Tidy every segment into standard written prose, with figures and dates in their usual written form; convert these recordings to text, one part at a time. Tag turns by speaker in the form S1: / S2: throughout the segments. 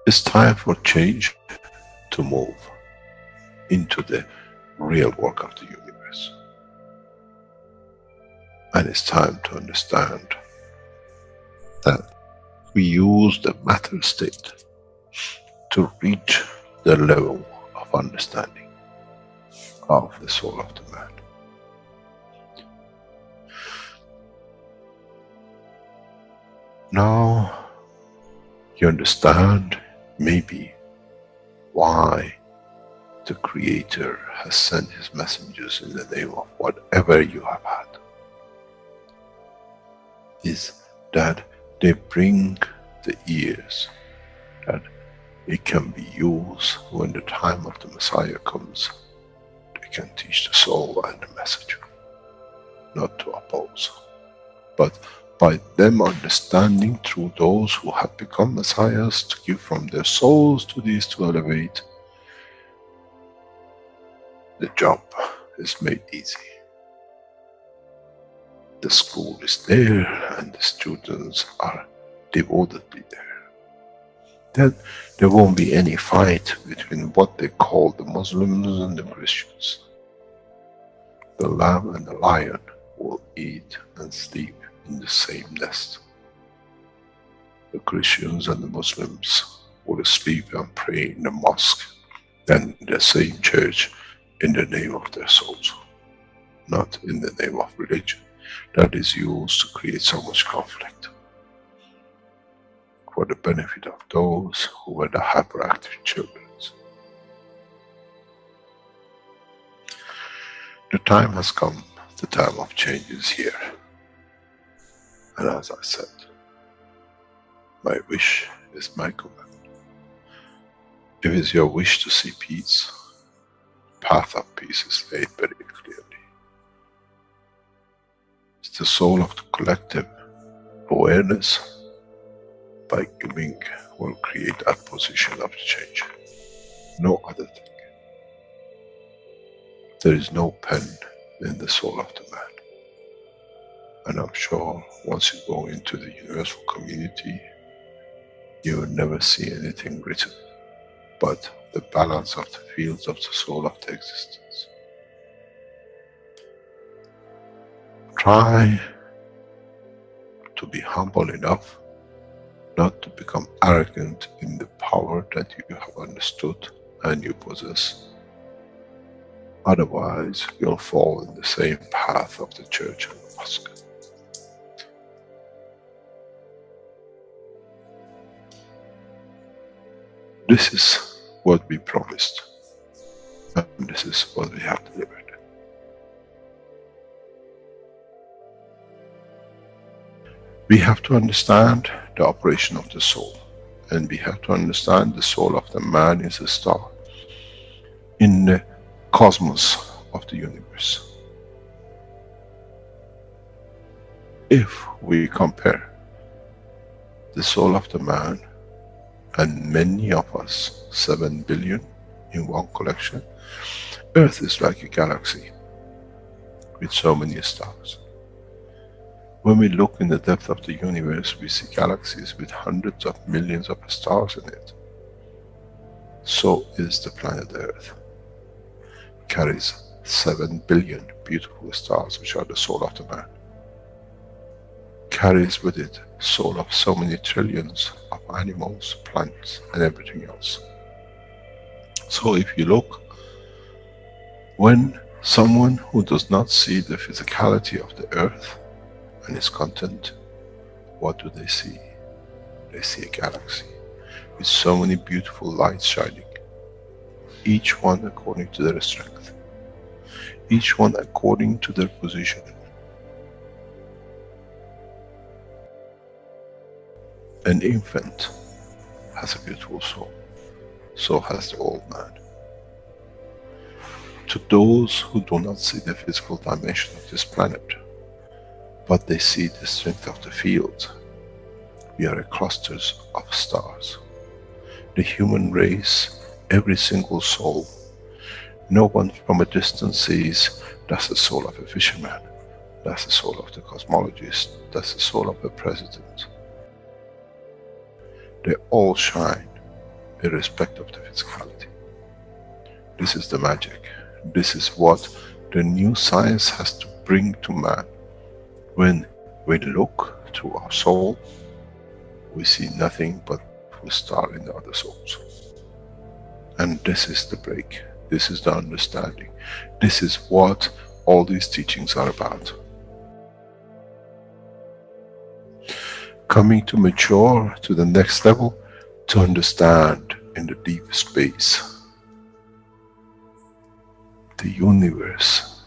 S1: It's time for change to move into the real work of the universe. And it's time to understand that we use the matter state to reach the level of understanding of the soul of the man. Now you understand maybe why the Creator has sent His messengers in the name of whatever you have had. Is that they bring the ears, that it can be used when the time of the Messiah comes. They can teach the soul and the messenger, not to oppose. But by them understanding through those who have become Messiahs, to give from their souls to these to elevate, the job is made easy. The school is there and the students are devotedly there. Then there won't be any fight between what they call the Muslims and the Christians. The lamb and the lion will eat and sleep in the same nest. The Christians and the Muslims will sleep and pray in the mosque and in the same church in the name of their souls, not in the name of religion that is used to create so much conflict for the benefit of those who were the hyperactive children. The time has come, the time of change is here. And as I said, my wish is my command. If it's your wish to see peace, the path of peace is laid very clearly. It's the soul of the collective awareness. By giving will create that position of change. No other thing. There is no pen in the soul of the man. And I'm sure once you go into the universal community, you will never see anything written but the balance of the fields of the soul of the existence. Try to be humble enough not to become arrogant in the power that you have understood and you possess. Otherwise, you'll fall in the same path of the church and the mosque. This is what we promised, and this is what we have delivered. We have to understand the operation of the soul, and we have to understand the soul of the man is a star in the cosmos of the universe. If we compare the soul of the man and many of us, 7 billion in one collection, Earth is like a galaxy with so many stars. When we look in the depth of the universe, we see galaxies with hundreds of millions of stars in it. So is the planet Earth. It carries 7 billion beautiful stars, which are the soul of the man. Carries with it soul of so many trillions of animals, plants, and everything else. So if you look, when someone who does not see the physicality of the earth and its content, what do they see? They see a galaxy with so many beautiful lights shining, each one according to their strength, each one according to their position. An infant has a beautiful soul, so has the old man. To those who do not see the physical dimension of this planet, but they see the strength of the field, we are clusters of stars. The human race, every single soul, no one from a distance sees, that's the soul of a fisherman, that's the soul of the cosmologist, that's the soul of a president. They all shine irrespective of the physicality. This is the magic. This is what the new science has to bring to man. When we look through our soul, we see nothing but beautiful star in the other souls. And this is the break. This is the understanding. This is what all these teachings are about. Coming to mature to the next level, to understand in the deep space, the universe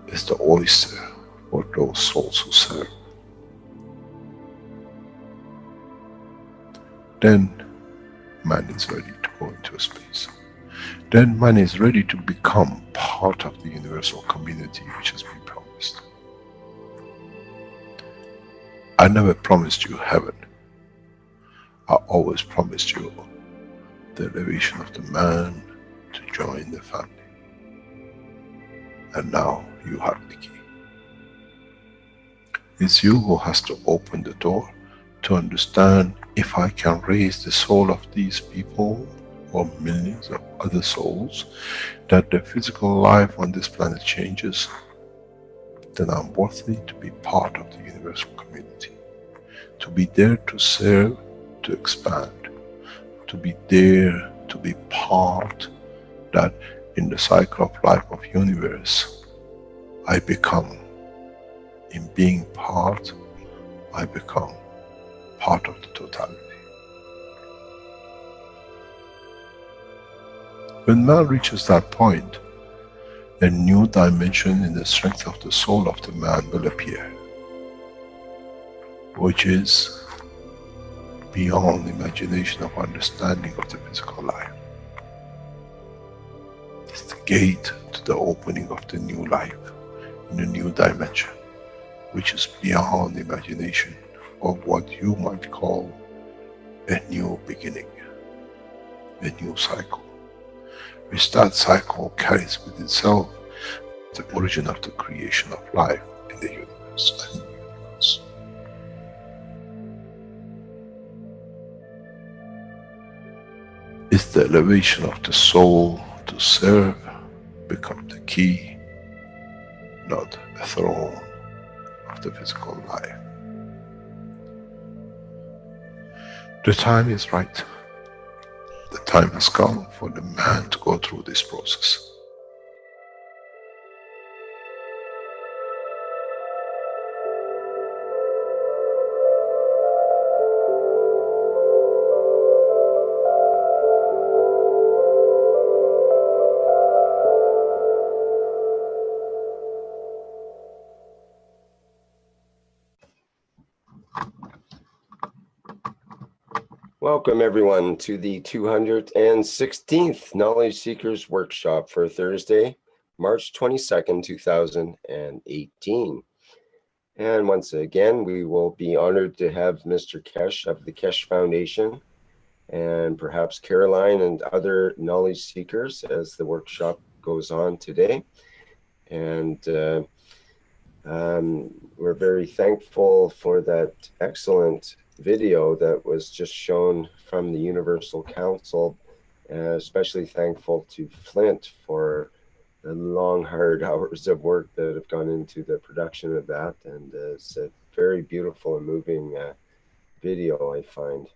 S1: is the oyster for those souls who serve. Then man is ready to go into space. Then man is ready to become part of the universal community which has been promised. I never promised you heaven. I always promised you the elevation of the man to join the family. And now you have the key. It's you who has to open the door to understand, if I can raise the soul of these people or millions of other souls, that the physical life on this planet changes, then I'm worthy to be part of the universal community. To be there to serve, to expand. To be there, to be part, that in the cycle of life of universe, I become, in being part, I become part of the totality. When man reaches that point, a new dimension in the strength of the soul of the man will appear, which is beyond imagination of understanding of the physical life. It's the gate to the opening of the new life, in a new dimension, which is beyond imagination of what you might call a new beginning, a new cycle, which that cycle carries with itself the origin of the creation of life in the universe and in the universe. It's the elevation of the soul to serve become the key, not a throne of the physical life. The time is right. The time has come for the man to go through this process.
S2: Welcome everyone to the 216th Knowledge Seekers Workshop for Thursday, March 22nd, 2018. And once again, we will be honored to have Mr. Keshe of the Keshe Foundation and perhaps Caroline and other knowledge seekers as the workshop goes on today. And we're very thankful for that excellent video that was just shown from the Universal Council. Especially thankful to Flint for the long, hard hours of work that have gone into the production of that. And it's a very beautiful and moving video, I find.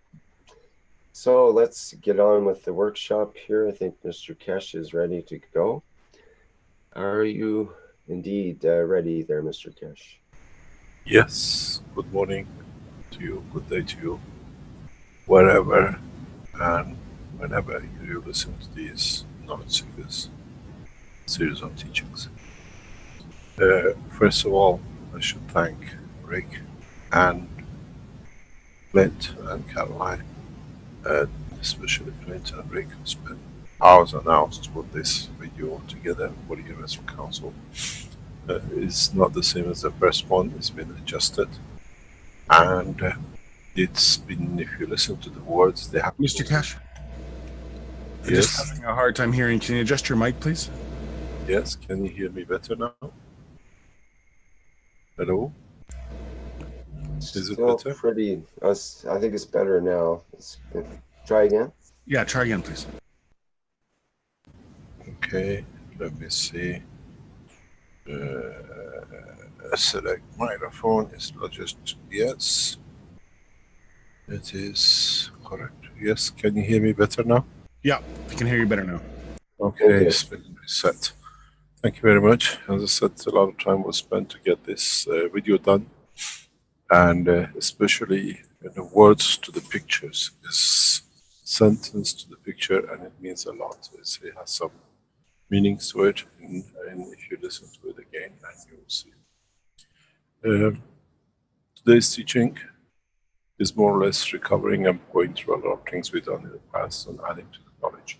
S2: So let's get on with the workshop here. I think Mr. Keshe is ready to go. Are you indeed ready there, Mr. Keshe?
S1: Yes, good morning to you, good day to you, wherever and whenever you listen to these knowledge seekers series of teachings. First of all, I should thank Rick and Flint and Caroline, especially Flint and Rick, who spent hours and hours to put this video together for the Universal Council. It's not the same as the first one, it's been adjusted. And it's been, if you listen to the words, they have.
S3: Mr. Keshe? I'm just having a hard time hearing. Can you adjust your mic, please?
S1: Yes, can you hear me better now? Hello? Is it
S2: Still
S1: better?
S2: pretty, I think it's better now. It's good. Try again.
S3: Yeah, try again, please.
S1: Okay, let me see. Select microphone is just yes. It is correct. Yes, can you hear me better now?
S3: Yeah, I can hear you better now.
S1: Okay,
S2: Okay.
S1: it's been reset. Thank you very much. As I said, a lot of time was spent to get this video done, and especially the words to the pictures. This sentence to the picture, and it means a lot. It has some meanings to it, and if you listen to it again, and you will see. Today's teaching is more or less recovering and going through a lot of things we've done in the past and adding to the knowledge.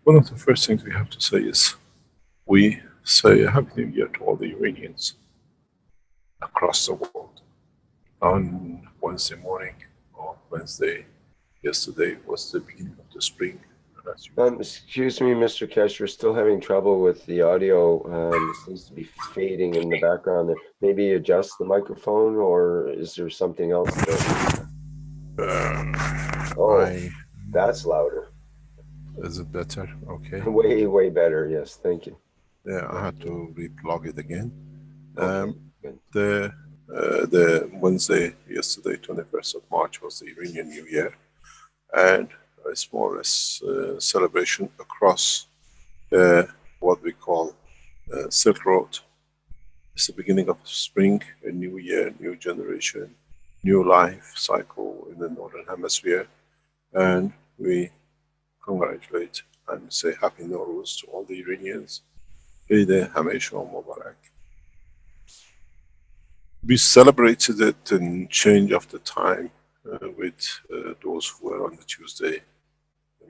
S1: One of the first things we have to say is we say a Happy New Year to all the Iranians across the world. On Wednesday morning or Wednesday, yesterday was the beginning of the spring.
S2: Excuse me, Mr. Kesh, we're still having trouble with the audio. Seems to be fading in the background. Maybe adjust the microphone, or is there something else that... Oh, that's louder.
S1: Is it better? Okay.
S2: Way better. Yes, thank you.
S1: Yeah, I had to replug it again.
S2: Okay, good.
S1: The Wednesday, yesterday, 21st of March, was the Iranian New Year, and it's more or less celebration across what we call Silk Road. It's the beginning of spring, a new year, new generation, new life cycle in the Northern Hemisphere, and we congratulate and say Happy Nowruz to all the Iranians. Eid Hameshon Mubarak. We celebrated it in change of the time with those who were on the Tuesday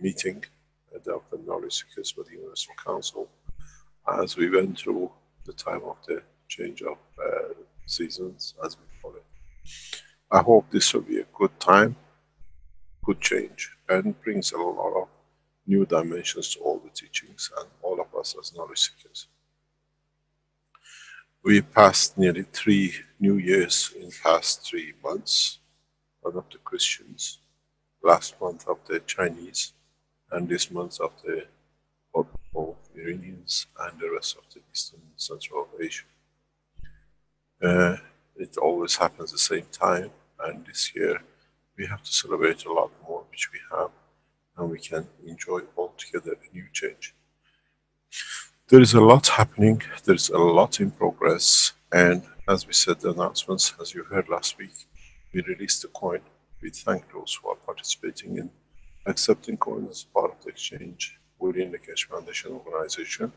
S1: meeting of the knowledge seekers for the Universal Council, as we went through the time of the change of seasons, as we call it. I hope this will be a good time, good change, and brings a lot of new dimensions to all the teachings and all of us as knowledge seekers. We passed nearly 3 New Years in past 3 months, one of the Christians, last month of the Chinese, and this month of the Iranians and the rest of the Eastern and Central Asia. It always happens the same time, and this year we have to celebrate a lot more, which we have, and we can enjoy altogether a new change. There is a lot happening, there is a lot in progress, and as we said the announcements, as you heard last week, we released the coin. We thank those who are participating in accepting coins as part of the exchange within the Keshe Foundation organization,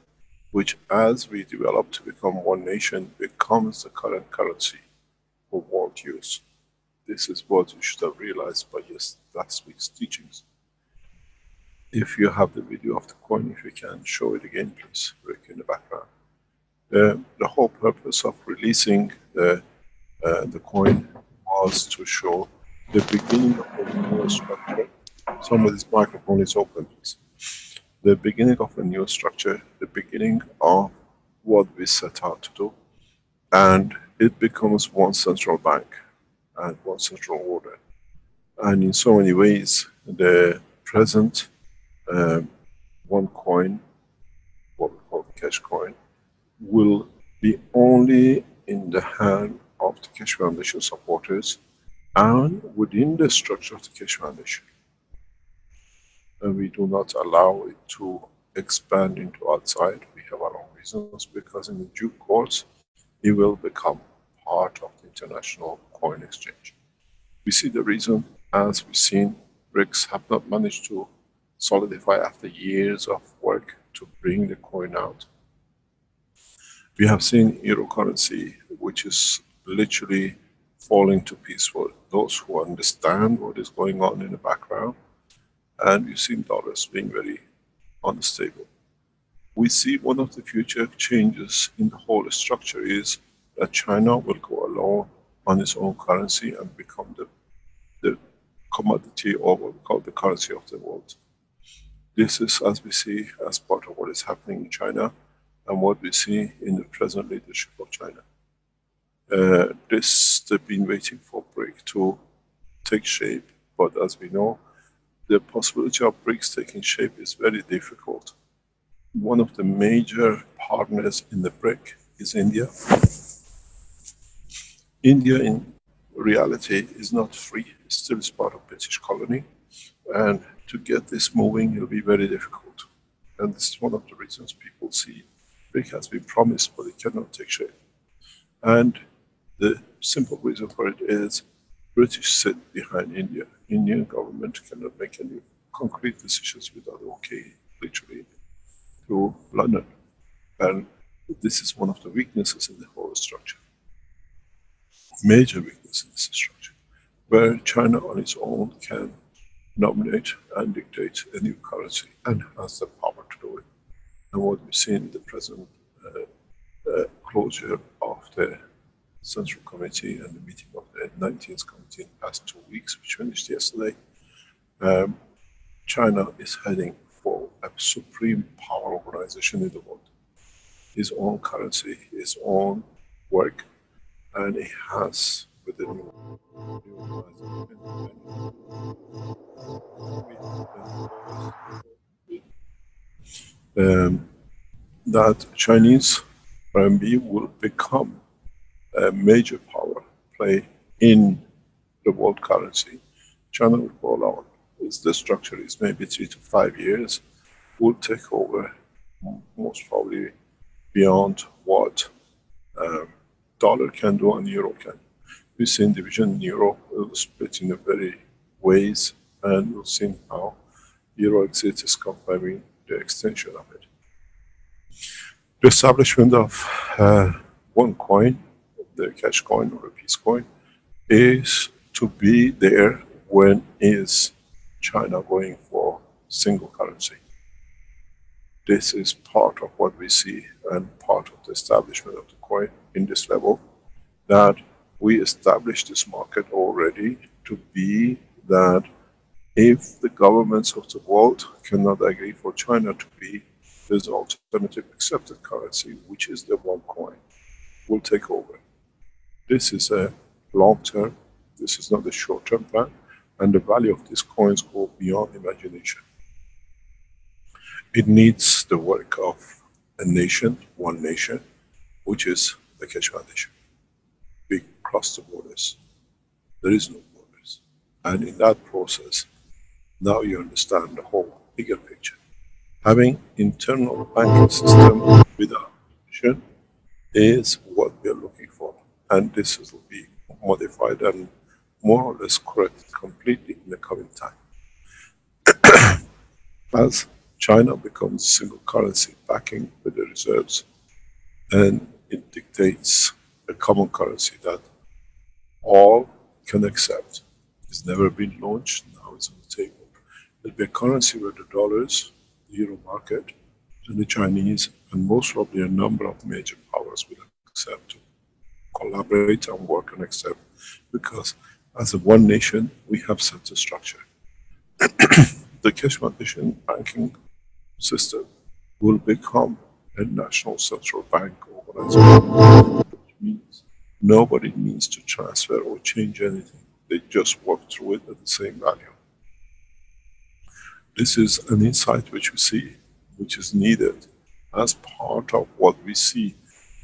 S1: which as we develop to become one nation, becomes the current currency for world use. This is what you should have realized by last week's teachings. If you have the video of the coin, if you can show it again, please, Rick, in the background. The whole purpose of releasing the coin was to show the beginning of a new structure. Somebody's microphone is open, please. The beginning of a new structure, the beginning of what we set out to do, and it becomes one central bank and one central order. And in so many ways, the present one coin, what we call the Keshe coin, will be only in the hand of the Keshe Foundation supporters and within the structure of the Keshe Foundation. And we do not allow it to expand into outside. We have our own reasons, because in due course it will become part of the international coin exchange. We see the reason, as we've seen, BRICS have not managed to solidify after years of work to bring the coin out. We have seen euro currency, which is literally falling to pieces for those who understand what is going on in the background, and we've seen dollars being very unstable. We see one of the future changes in the whole structure is that China will go alone on its own currency and become the commodity, or what we call the currency of the world. This is, as we see, as part of what is happening in China and what we see in the present leadership of China. They've been waiting for BRIC to take shape, but as we know, the possibility of BRICS taking shape is very difficult. One of the major partners in the BRIC is India. India in reality is not free, it still is part of British colony. And to get this moving, it'll be very difficult. And this is one of the reasons people see BRIC has been promised, but it cannot take shape. And the simple reason for it is British sit behind India. Indian government cannot make any concrete decisions without okay, literally, to London. And this is one of the weaknesses in the whole structure. Major weakness in this structure, where China on its own can nominate and dictate a new currency and has the power to do it. And what we see in the present closure of the Central Committee and the meeting of the 19th Committee in the past 2 weeks, which finished yesterday, China is heading for a supreme power organization in the world. His own currency, his own work, and it has with the new that Chinese RMB will become a major power play in the world currency. China will roll out. The structure is maybe 3 to 5 years, will take over most probably beyond what dollar can do and euro can. We've seen division in euro, it will split in a very ways, and we've seen how euro exit is confirming the extension of it. The establishment of one coin, the cash coin or a peace coin, is to be there when is China going for single currency. This is part of what we see and part of the establishment of the coin in this level, that we established this market already to be that if the governments of the world cannot agree for China to be this alternative accepted currency, which is the one coin, will take over. This is a long term, this is not a short term plan, and the value of these coins go beyond imagination. It needs the work of a nation, one nation, which is the Keshe Foundation. We cross the borders. There is no borders. And in that process, now you understand the whole bigger picture. Having internal banking system without competition is what we are looking for. And this will be modified and more or less corrected completely in the coming time. As China becomes single currency backing with the reserves, and it dictates a common currency that all can accept. It's never been launched, now it's on the table. It'll be a currency where the dollars, the euro market, and the Chinese, and most probably a number of major powers will accept to collaborate and work and accept, because as a one nation, we have such a structure. The Keshe Foundation banking system will become a national central bank organization, which means nobody needs to transfer or change anything. They just work through it at the same value. This is an insight which we see, which is needed as part of what we see.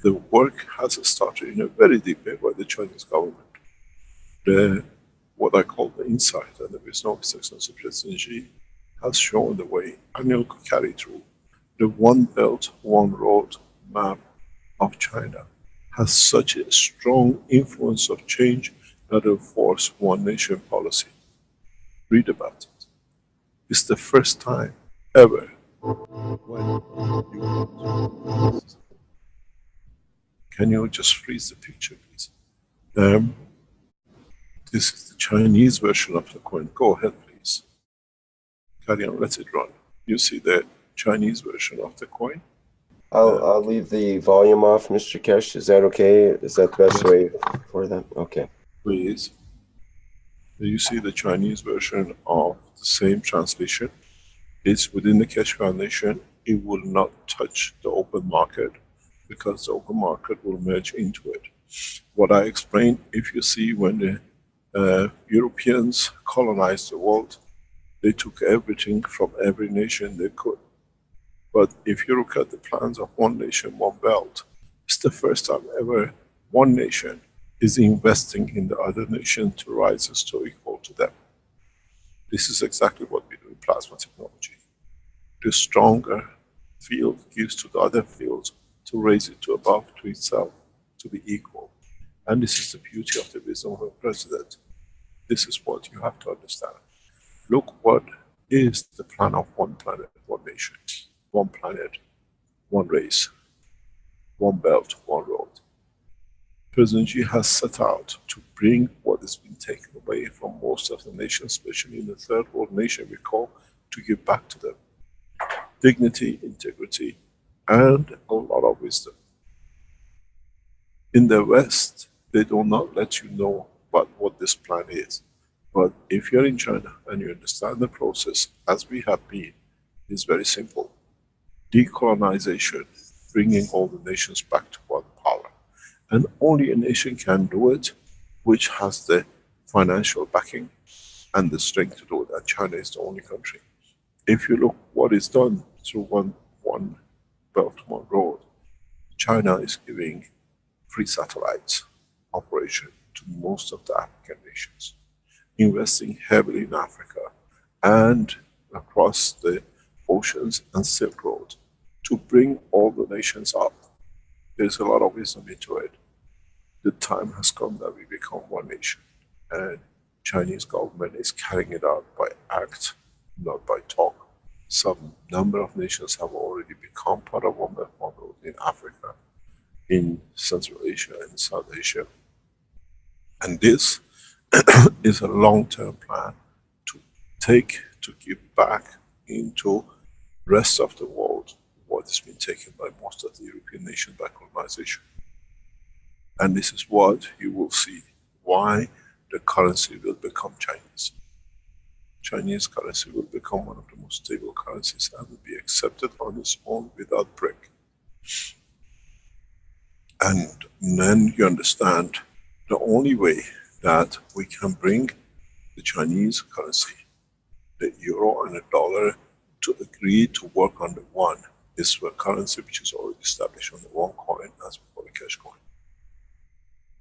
S1: The work has started in a very deep way by the Chinese government. What I call the insight, and the wisdom of His Excellency President Xi has shown the way, and it will carry through. The One Belt, One Road map of China has such a strong influence of change that will force one nation policy. Read about it. It's the first time ever when you can you just freeze the picture, please? This is the Chinese version of the coin. Go ahead, please. Carry on, let it run. You see the Chinese version of the coin?
S2: I'll leave the volume off, Mr. Keshe. Is that okay? Is that the best way for them? Okay.
S1: Please. You see the Chinese version of the same translation. It's within the Keshe Foundation. It will not touch the open market because the open market will merge into it. What I explained, if you see when the Europeans colonized the world, They took everything from every nation they could. But if you look at the plans of one nation, one belt, it's the first time ever one nation is investing in the other nation to rise to equal to them. This is exactly what we do in plasma technology. The stronger field gives to the other fields to raise it to above to itself, to be equal. And this is the beauty of the wisdom of a president. This is what you have to understand. Look what is the plan of one planet, one nation, one planet, one race, one belt, one road. President Xi has set out to bring what has been taken away from most of the nations, especially in the third world nation we call, to give back to them. Dignity, integrity, and a lot of wisdom. In the West, they do not let you know about what this plan is. But if you're in China and you understand the process, as we have been, it's very simple. Decolonization, bringing all the nations back to one power. And only a nation can do it which has the financial backing and the strength to do it, and China is the only country. If you look what is done through one belt, one road, China is giving free satellites operation to most of the African nations, investing heavily in Africa and across the oceans and Silk Road to bring all the nations up. There's a lot of wisdom into it. The time has come that we become one nation, and Chinese government is carrying it out by act, not by talk. Some number of nations have already become part of one belt, one road in Africa, in Central Asia, and South Asia. And this is a long-term plan to give back into rest of the world what has been taken by most of the European nations by colonization. And this is what you will see, why the currency will become Chinese. Chinese currency will become one of the most stable currencies and will be accepted on its own without break. And then you understand the only way that we can bring the Chinese currency, the euro and the dollar, to agree to work on the one is for a currency which is already established on the one coin, as we call a cash coin.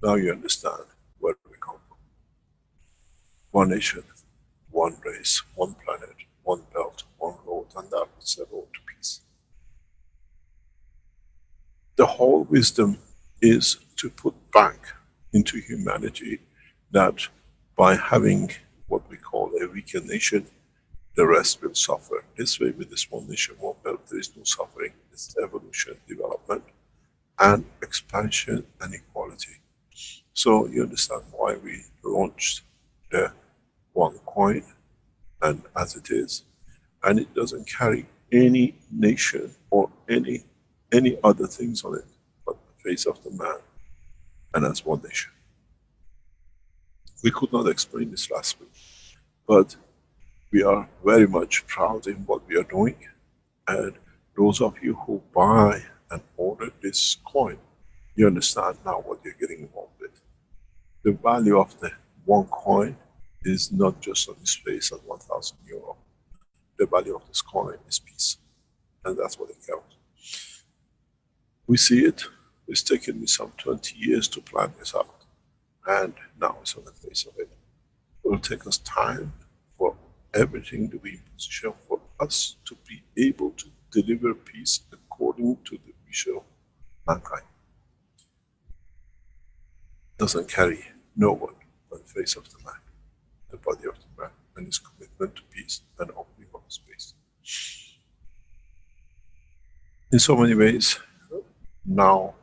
S1: Now you understand where we come from. One nation, one race, one planet, one belt, one road, and that is the road to peace. The whole wisdom is to put back into humanity that by having what we call a weaker nation, the rest will suffer. This way, with this one nation, one belt, there is no suffering. It's evolution, development, and expansion and equality. So you understand why we launched the one coin, and as it is, and it doesn't carry any nation or any other things on it but the face of the man, and as one nation. We could not explain this last week, but we are very much proud in what we are doing, and those of you who buy and order this coin, you understand now what you're getting involved with. The value of the one coin is not just on its face at 1,000 euro. The value of this coin is peace, and that's what it counts. We see it. It's taken me some 20 years to plan this out, and now it's on the face of it. It will take us time for everything to be in position for us to be able to deliver peace according to the wish of mankind. Doesn't carry no one but the face of the man, the body of the man, and his commitment to peace and opening of space. In so many ways, now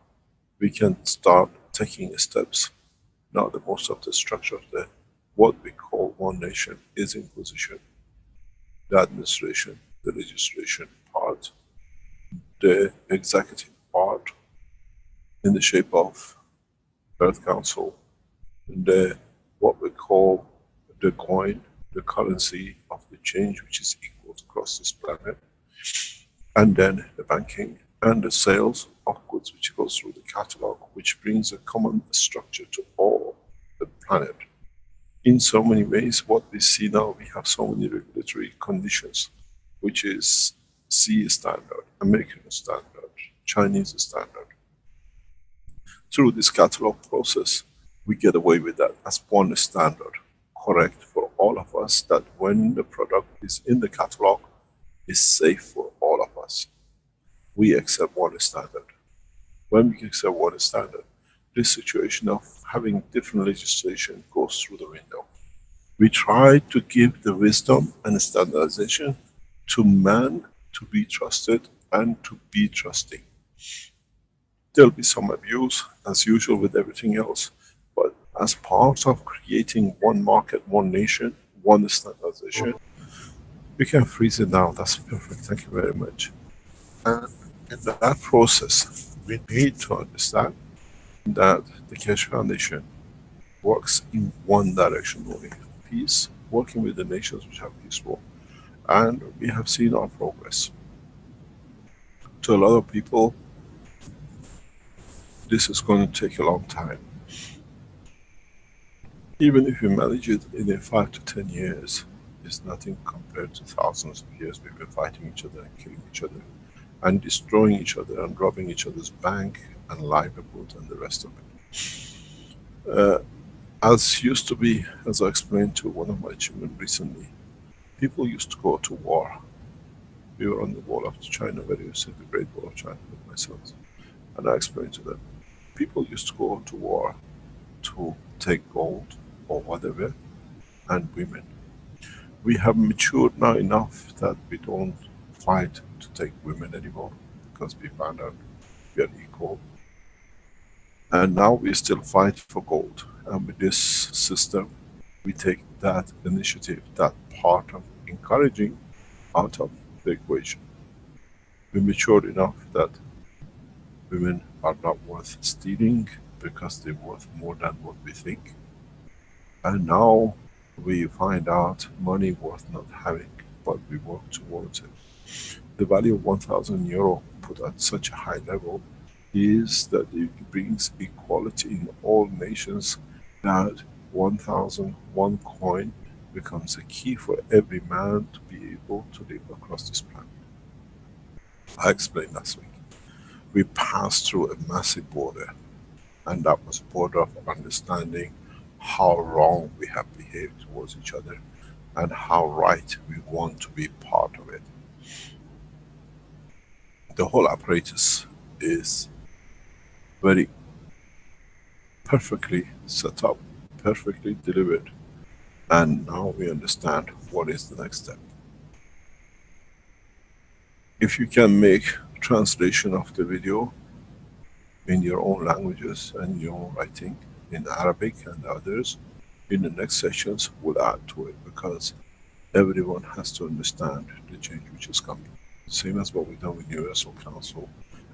S1: we can start taking steps. Now the most of the structure of the what we call one nation is in position. The administration, the legislation part, the executive part in the shape of Earth Council, the what we call the coin, the currency of the change which is equal across this planet, and then the banking and the sales of goods which goes through the catalog, which brings a common structure to all the planet. In so many ways, what we see now, we have so many regulatory conditions, which is CE standard, American standard, Chinese standard. Through this catalog process, we get away with that as one standard, correct for all of us, that when the product is in the catalog, is safe for all of us. We accept one standard. When we accept one standard, this situation of having different legislation goes through the window. We try to give the wisdom and standardization to man to be trusted and to be trusting. There'll be some abuse, as usual with everything else, but as part of creating one market, one nation, one standardization, we can freeze it down. That's perfect. Thank you very much. And in that process, we need to understand that the Keshe Foundation works in one direction only: peace, working with the nations which are peaceful. And we have seen our progress. To a lot of people, this is going to take a long time. Even if we manage it in 5 to 10 years, it's nothing compared to thousands of years we've been fighting each other and killing each other and destroying each other and robbing each other's bank and livelihood and the rest of it. As used to be, as I explained to one of my children recently, people used to go to war. We were on the wall of China, where you see the Great Wall of China with my sons. And I explained to them, people used to go to war to take gold or whatever, and women. We have matured now enough that we don't fight to take women anymore, because we found out we are equal. And now we still fight for gold. And with this system, we take that initiative, that part of encouraging, out of the equation. We matured enough that women are not worth stealing, because they're worth more than what we think. And now we find out money worth not having, but we work towards it. The value of 1,000 euro put at such a high level is that it brings equality in all nations, that 1,000, one coin becomes a key for every man to be able to live across this planet. I explained last week. We passed through a massive border, and that was a border of understanding how wrong we have behaved towards each other and how right we want to be part of it. The whole apparatus is very perfectly set up, perfectly delivered, and now we understand what is the next step. If you can make translation of the video in your own languages and your own writing, in Arabic and others, in the next sessions we'll add to it, because everyone has to understand the change which is coming. Same as what we've done with Universal Council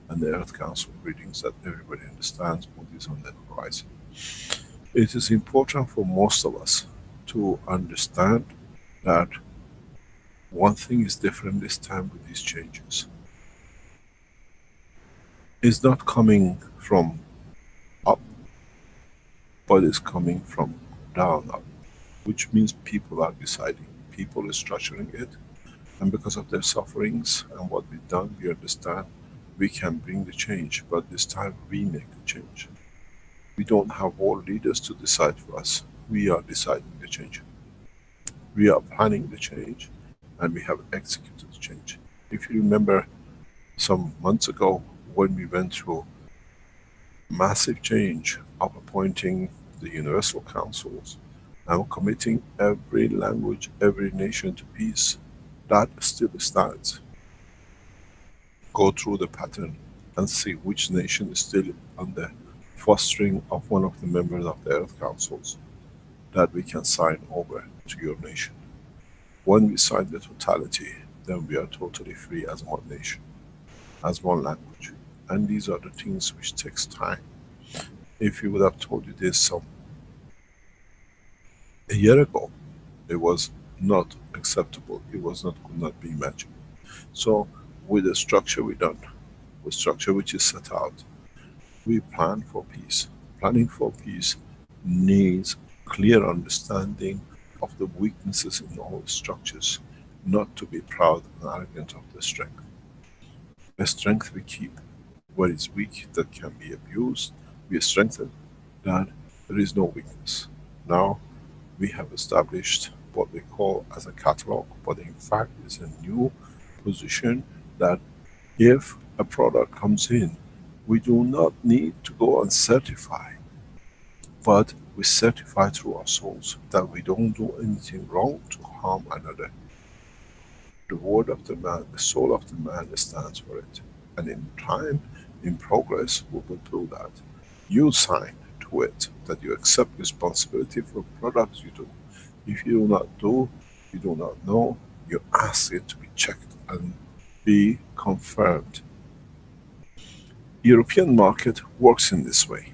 S1: and the Earth Council readings, that everybody understands what is on the horizon. It is important for most of us to understand that one thing is different this time with these changes. It's not coming from up, but it's coming from down up, which means people are deciding, people are structuring it, and because of their sufferings and what we've done, we understand we can bring the change, but this time we make the change. We don't have world leaders to decide for us, we are deciding the change. We are planning the change, and we have executed the change. If you remember some months ago, when we went through massive change of appointing the Universal Councils and committing every language, every nation to peace, that still stands. Go through the pattern and see which nation is still under fostering of one of the members of the Earth Councils, that we can sign over to your nation. When we sign the totality, then we are totally free as one nation, as one language. And these are the things which takes time. If you would have told you this a year ago, it was not acceptable, it was not, could not be imagined. So with the structure we done, with structure which is set out, we plan for peace. Planning for peace needs clear understanding of the weaknesses in all structures, not to be proud and arrogant of the strength. The strength we keep. What is weak that can be abused, we strengthen. That there is no weakness. Now we have established what we call as a catalog, but in fact is a new position that if a product comes in, we do not need to go and certify, but we certify through our souls that we don't do anything wrong to harm another. The word of the man, the soul of the man stands for it. And in time, in progress, we will do that. You sign to it that you accept responsibility for products you do. If you do not do, you do not know, you ask it to be checked and be confirmed. European market works in this way.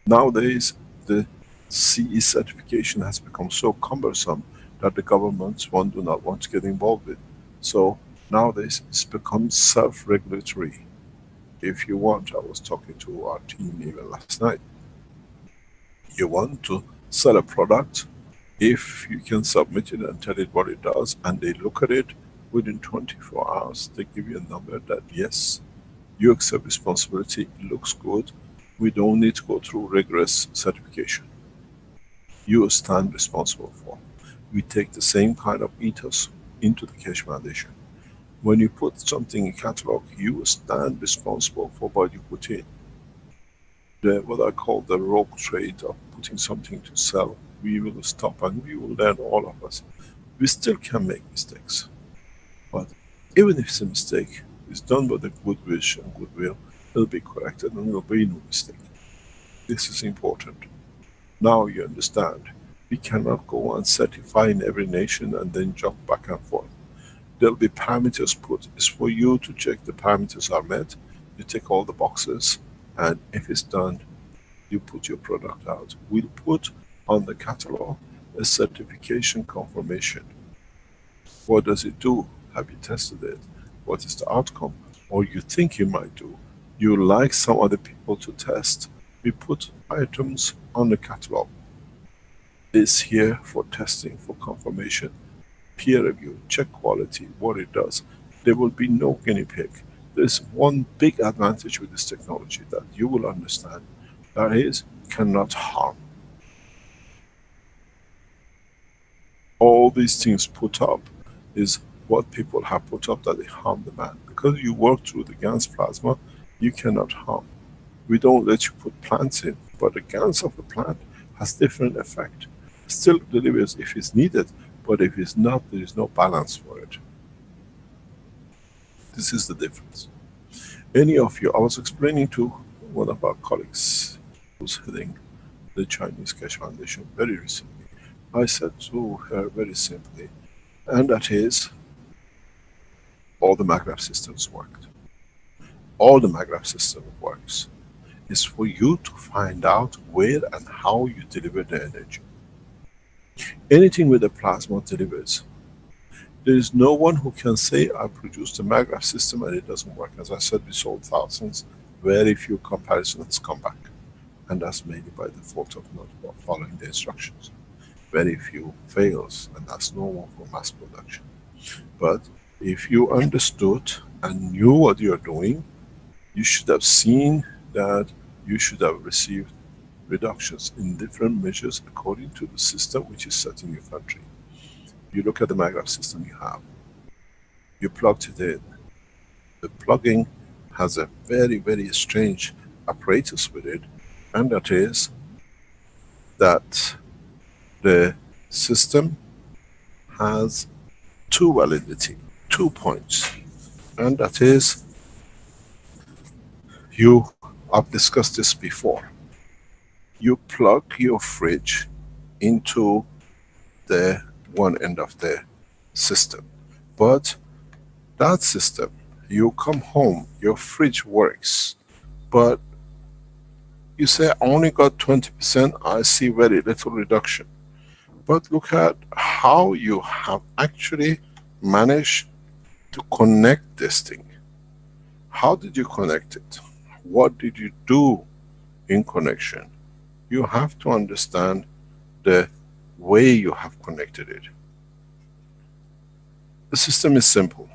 S1: Nowadays, the CE certification has become so cumbersome that the governments do not want to get involved with. So nowadays it's become self-regulatory. If you want, I was talking to our team even last night. You want to sell a product, if you can submit it and tell it what it does, and they look at it within 24 hours, they give you a number that yes, you accept responsibility, it looks good, we don't need to go through rigorous certification. You stand responsible for. We take the same kind of ethos into the Keshe Foundation. When you put something in catalog, you stand responsible for what you put in. What I call the rogue trade of putting something to sell, we will stop and we will learn, all of us. We still can make mistakes. But even if it's a mistake, it's done with a good wish and goodwill, it'll be corrected and there'll be no mistake. This is important. Now you understand. We cannot go and certify in every nation and then jump back and forth. There'll be parameters put. It's for you to check the parameters are met. You tick all the boxes, and if it's done, you put your product out. We'll put on the catalog a certification confirmation. What does it do? Have you tested it? What is the outcome? Or you think you might do. You like some other people to test. We put items on the catalog. It's here for testing, for confirmation. Peer review, check quality, what it does. There will be no guinea pig. There's one big advantage with this technology that you will understand. That is, cannot harm. All these things put up is what people have put up that they harm the man. Because you work through the GANS plasma, you cannot harm. We don't let you put plants in, but the GANS of the plant has different effect. Still delivers if it's needed, but if it's not, there is no balance for it. This is the difference. Any of you, I was explaining to one of our colleagues who's heading the Chinese Keshe Foundation very recently. I said to her very simply, and that is, all the maglev systems worked. All the maglev system works. It's for you to find out where and how you deliver the energy. Anything with a plasma delivers. There is no one who can say, I produced a maglev system and it doesn't work. As I said, we sold thousands, very few comparisons come back. And that's mainly by default of not following the instructions. Very few fails, and that's normal for mass production. But if you understood and knew what you're doing, you should have seen that you should have received reductions in different measures according to the system which is set in your country. You look at the maglev system you have. You plugged it in. The plugging has a very, very strange apparatus with it, and that is that the system has two validity, 2 points, and that is, I've discussed this before. You plug your fridge into the one end of the system, but that system, you come home, your fridge works, but you say, I only got 20%, I see very little reduction. But look at how you have actually managed to connect this thing. How did you connect it? What did you do in connection? You have to understand the way you have connected it. The system is simple.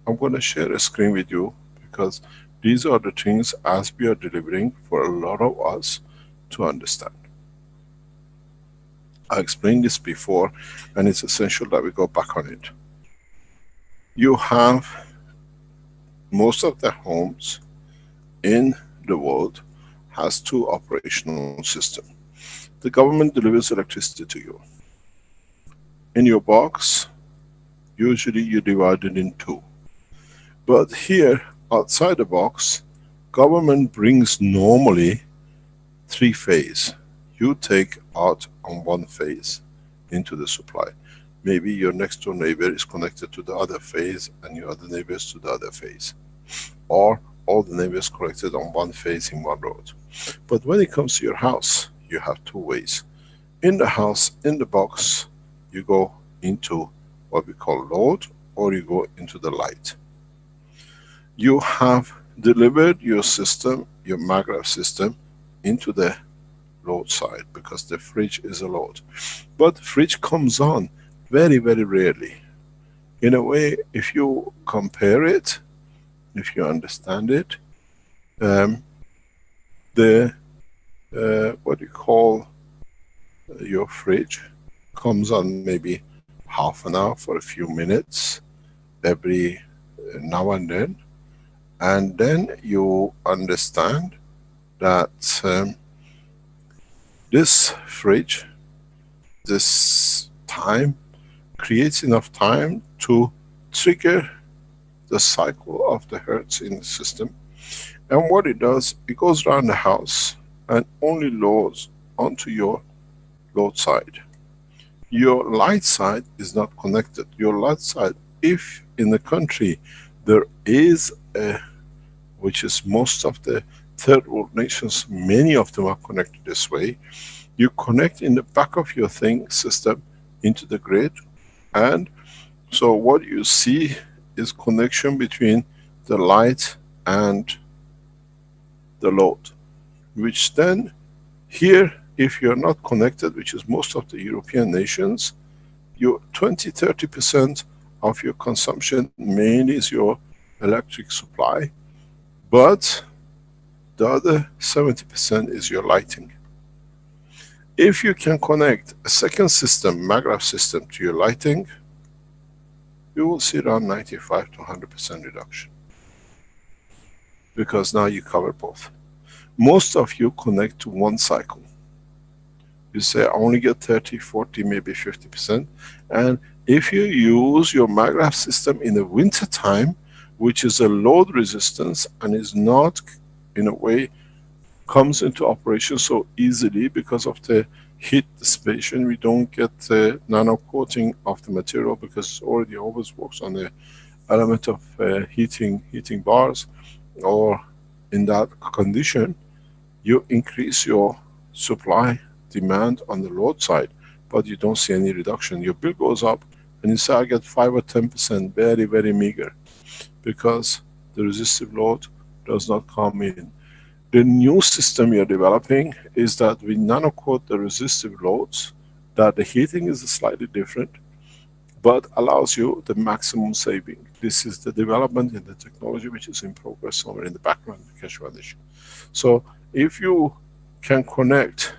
S1: I'm going to share a screen with you because these are the things as we are delivering for a lot of us to understand. I explained this before and it's essential that we go back on it. You have most of the homes in the world has two operational systems. The government delivers electricity to you. In your box, usually you divide it in two. But here, outside the box, government brings normally three phase. You take out on one phase into the supply. Maybe your next door neighbor is connected to the other phase and your other neighbors to the other phase. Or all the neighbors connected on one phase in one road. But when it comes to your house, you have two ways. In the house, in the box, you go into what we call load, or you go into the light. You have delivered your system, your maglev system, into the load side, because the fridge is a load. But fridge comes on very, very rarely. In a way, if you compare it, if you understand it, what you call your fridge comes on maybe half an hour for a few minutes every now and then you understand that this fridge, this time, creates enough time to trigger the cycle of the hertz in the system. And what it does, it goes around the house and only loads onto your load side. Your light side is not connected. Your light side, if in the country there is a, which is most of the third world nations, many of them are connected this way, you connect in the back of your thing system into the grid, and so what you see is connection between the light and the load, which then here, if you're not connected, which is most of the European nations, your 20-30% of your consumption mainly is your electric supply, but the other 70% is your lighting. If you can connect a second system, maglev system, to your lighting, you will see around 95 to 100% reduction. Because now you cover both. Most of you connect to one cycle. You say, I only get 30, 40, maybe 50%. And if you use your maglev system in the winter time, which is a load resistance and is not, in a way, comes into operation so easily because of the heat dissipation, we don't get the nano coating of the material because it already always works on the element of heating bars, or in that condition, you increase your supply demand on the load side, but you don't see any reduction. Your bill goes up and you say, I get 5 or 10%, very, very meager, because the resistive load does not come in. The new system you're developing is that we nano coat the resistive loads, that the heating is slightly different, but allows you the maximum saving. This is the development in the technology which is in progress somewhere in the background, in case you understand. So if you can connect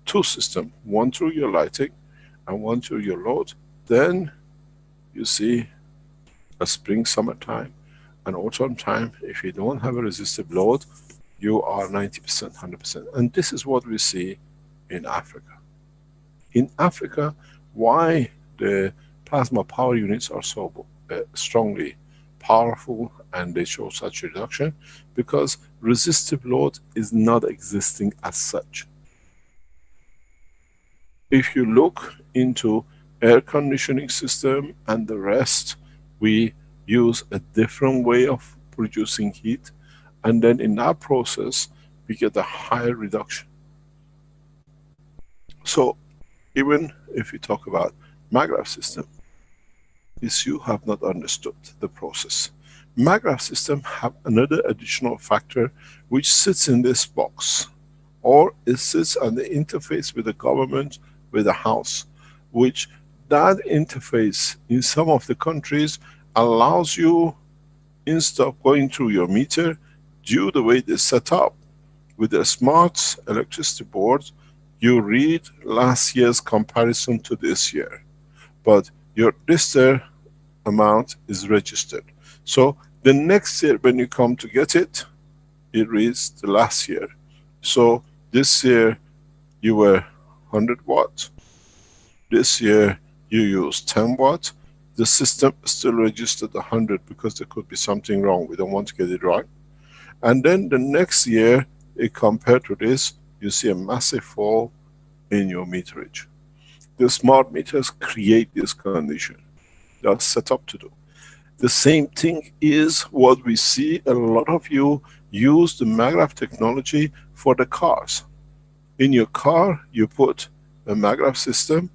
S1: two systems, one through your lighting and one through your load, then you see a spring, summertime, and autumn time, if you don't have a resistive load, you are 90%, 100%. And this is what we see in Africa. In Africa, why the plasma power units are so strongly powerful and they show such reduction? Because resistive load is not existing as such. If you look into air conditioning system and the rest, we use a different way of producing heat, and then in that process we get a higher reduction. So even if we talk about maglev system, is you have not understood the process. Maglev system have another additional factor which sits in this box, or it sits on the interface with the government with a house, which that interface in some of the countries allows you, instead of going through your meter, due the way they set up with the smart electricity board, you read last year's comparison to this year, but your this year amount is registered. So the next year when you come to get it, it reads the last year. So this year you were 100 watt, this year you use 10 watt, the system still registered 100 because there could be something wrong, we don't want to get it right. And then the next year, compared to this, you see a massive fall in your meterage. The smart meters create this condition. They are set up to do. The same thing is what we see a lot of you use the maggrav technology for the cars. In your car, you put a maggrav system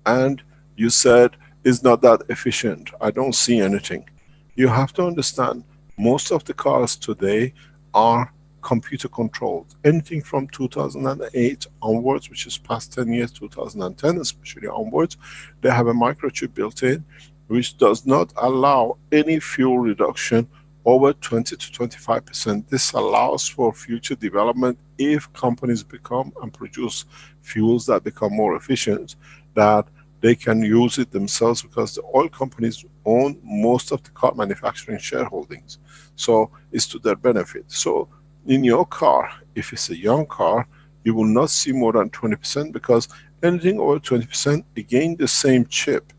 S1: and you said, it's not that efficient, I don't see anything. You have to understand, most of the cars today are computer controlled. Anything from 2008 onwards, which is past 10 years, 2010 especially onwards, they have a microchip built in, which does not allow any fuel reduction over 20 to 25%. This allows for future development if companies become and produce fuels that become more efficient, that they can use it themselves, because the oil companies own most of the car manufacturing shareholdings. So it's to their benefit. So in your car, if it's a young car, you will not see more than 20%, because anything over 20%, again the same chip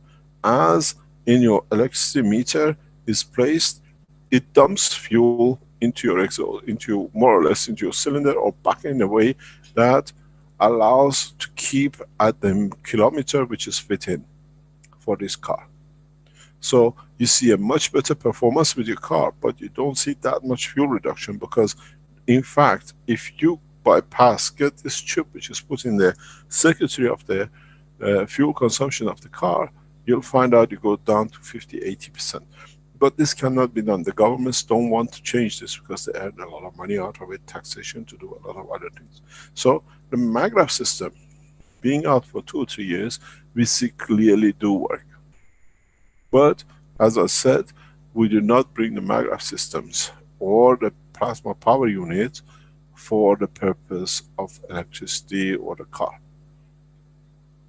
S1: as in your electricity meter is placed, it dumps fuel into your exhaust, into more or less into your cylinder, or back in a way that allows to keep at the kilometer which is fit in for this car. So you see a much better performance with your car, but you don't see that much fuel reduction, because in fact, if you bypass, get this chip which is put in the circuitry of the fuel consumption of the car, you'll find out you go down to 50–80%. But this cannot be done. The governments don't want to change this because they earn a lot of money out of it, taxation, to do a lot of other things. So the maggrav system, being out for 2 or 3 years, we see clearly do work. But as I said, we do not bring the maggrav systems or the plasma power unit for the purpose of electricity or the car.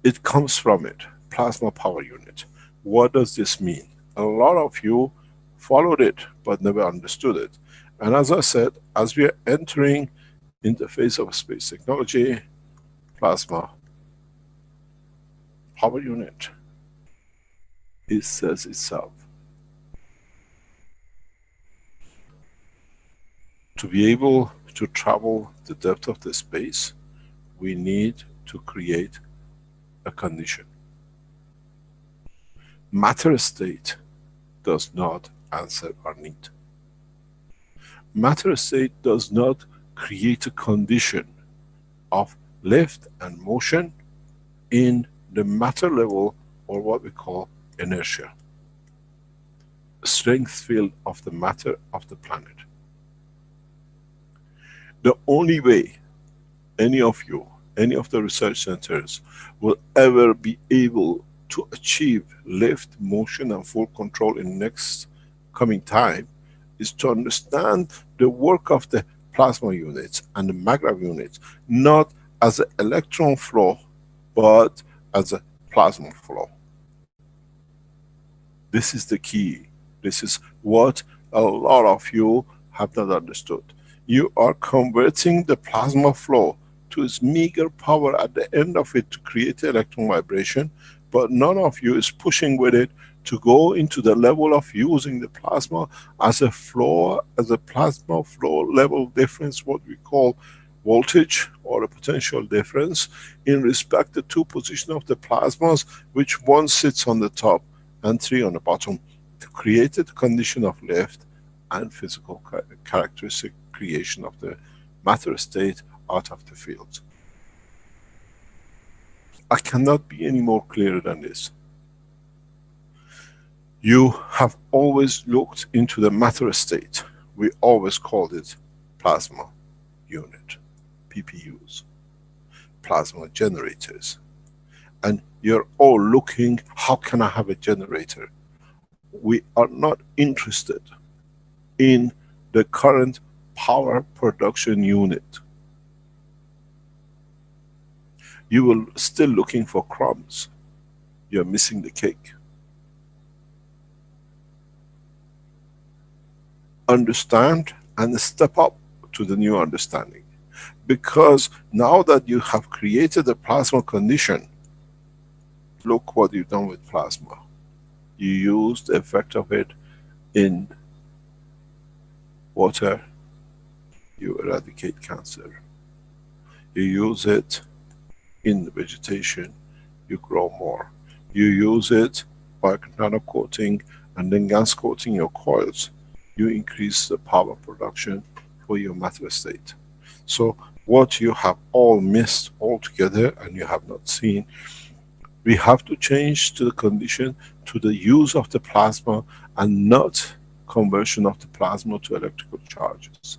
S1: It comes from it, plasma power unit. What does this mean? A lot of you followed it but never understood it. And as I said, as we are entering interface of space technology, plasma power unit, it says itself. To be able to travel the depth of the space, we need to create a condition. Matter state does not answer our need. Matter state does not create a condition of lift and motion in the matter level, or what we call inertia, strength field of the matter of the planet. The only way any of you, any of the research centers will ever be able to achieve lift, motion and full control in next coming time is to understand the work of the plasma units and the maggrav units, not as an electron flow, but as a plasma flow. This is the key. This is what a lot of you have not understood. You are converting the plasma flow to its meager power at the end of it to create electron vibration, but none of you is pushing with it to go into the level of using the plasma as a flow, as a plasma flow level difference, what we call voltage or a potential difference, in respect to two positions of the plasmas, which one sits on the top and 3 on the bottom, to create the condition of lift and physical characteristic creation of the matter state out of the field. I cannot be any more clearer than this. You have always looked into the matter state. We always called it plasma unit, PPUs, plasma generators. And you're all looking, how can I have a generator? We are not interested in the current power production unit. You will still looking for crumbs. You're missing the cake. Understand and step up to the new understanding. Because now that you have created a plasma condition, look what you've done with plasma. You use the effect of it in water, you eradicate cancer. You use it in vegetation, you grow more. You use it by nano coating and then gas coating your coils, you increase the power production for your matter state. So what you have all missed altogether and you have not seen, we have to change to the condition to the use of the plasma and not conversion of the plasma to electrical charges.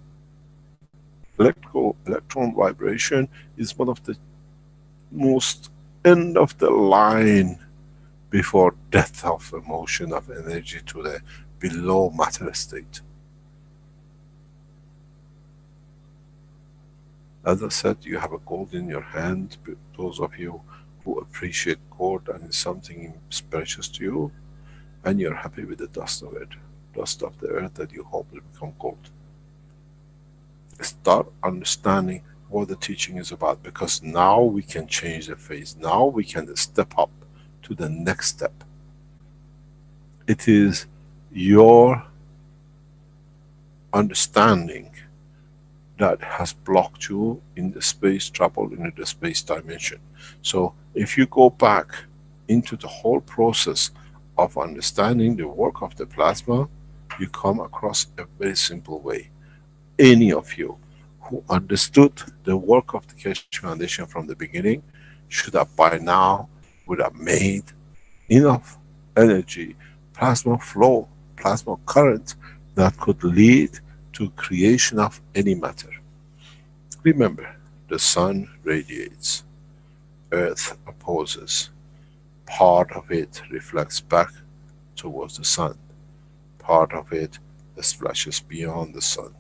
S1: Electrical electron vibration is one of the most end of the line before death of emotion of energy to the below matter state. As I said, you have a gold in your hand. Those of you who appreciate gold and it's something precious to you, and you're happy with the dust of it, dust of the earth that you hope will become gold. Start understanding what the teaching is about, because now we can change the phase. Now we can step up to the next step. It is your understanding that has blocked you in the space travel, in the space dimension. So if you go back into the whole process of understanding the work of the plasma, you come across a very simple way. Any of you who understood the work of the Keshe Foundation from the beginning should have by now would have made enough energy, plasma flow, plasma current that could lead to creation of any matter. Remember, the sun radiates, earth opposes, part of it reflects back towards the sun, part of it splashes beyond the sun,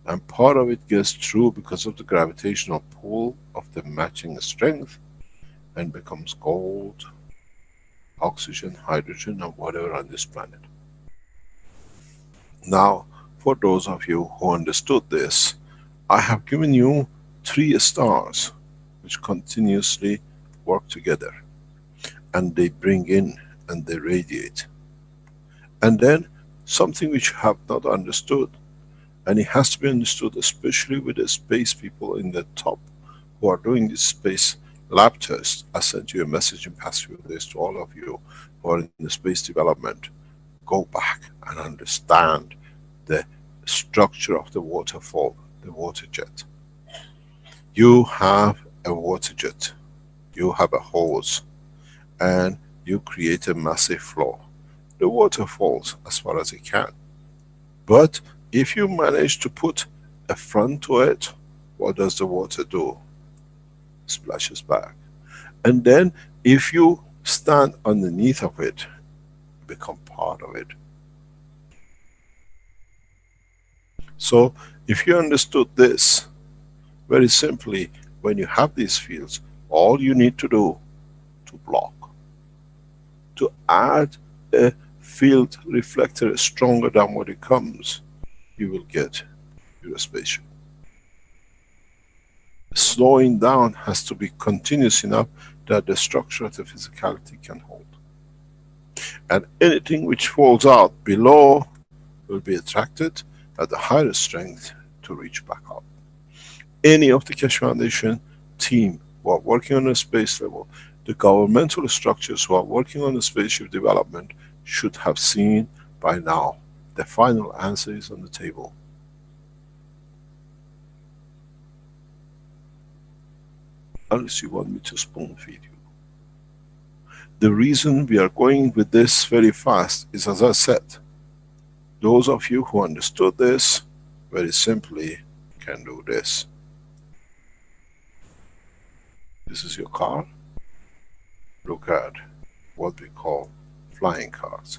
S1: and part of it gets through because of the gravitational pull of the matching strength and becomes gold, oxygen, hydrogen, and whatever on this planet. Now, for those of you who understood this, I have given you 3 stars which continuously work together, and they bring in and they radiate. And then something which you have not understood, and it has to be understood especially with the space people in the top who are doing this space lab test. I sent you a message in past few days to all of you who are in the space development. Go back and understand the structure of the waterfall, the water jet. You have a water jet, you have a hose, and you create a massive flow. The water falls as far as it can. But if you manage to put a front to it, what does the water do? Splashes back. And then if you stand underneath of it, become part of it. So if you understood this, very simply, when you have these fields, all you need to do to block, to add a field reflector stronger than what it comes, you will get your spaceship. Slowing down has to be continuous enough that the structure of the physicality can hold. And anything which falls out below will be attracted at the higher strength to reach back up. Any of the Keshe Foundation team who are working on a space level, the governmental structures who are working on the spaceship development should have seen by now the final answer is on the table. Unless you want me to spoon feed you. The reason we are going with this very fast is, as I said, those of you who understood this, very simply can do this. This is your car. Look at what we call flying cars.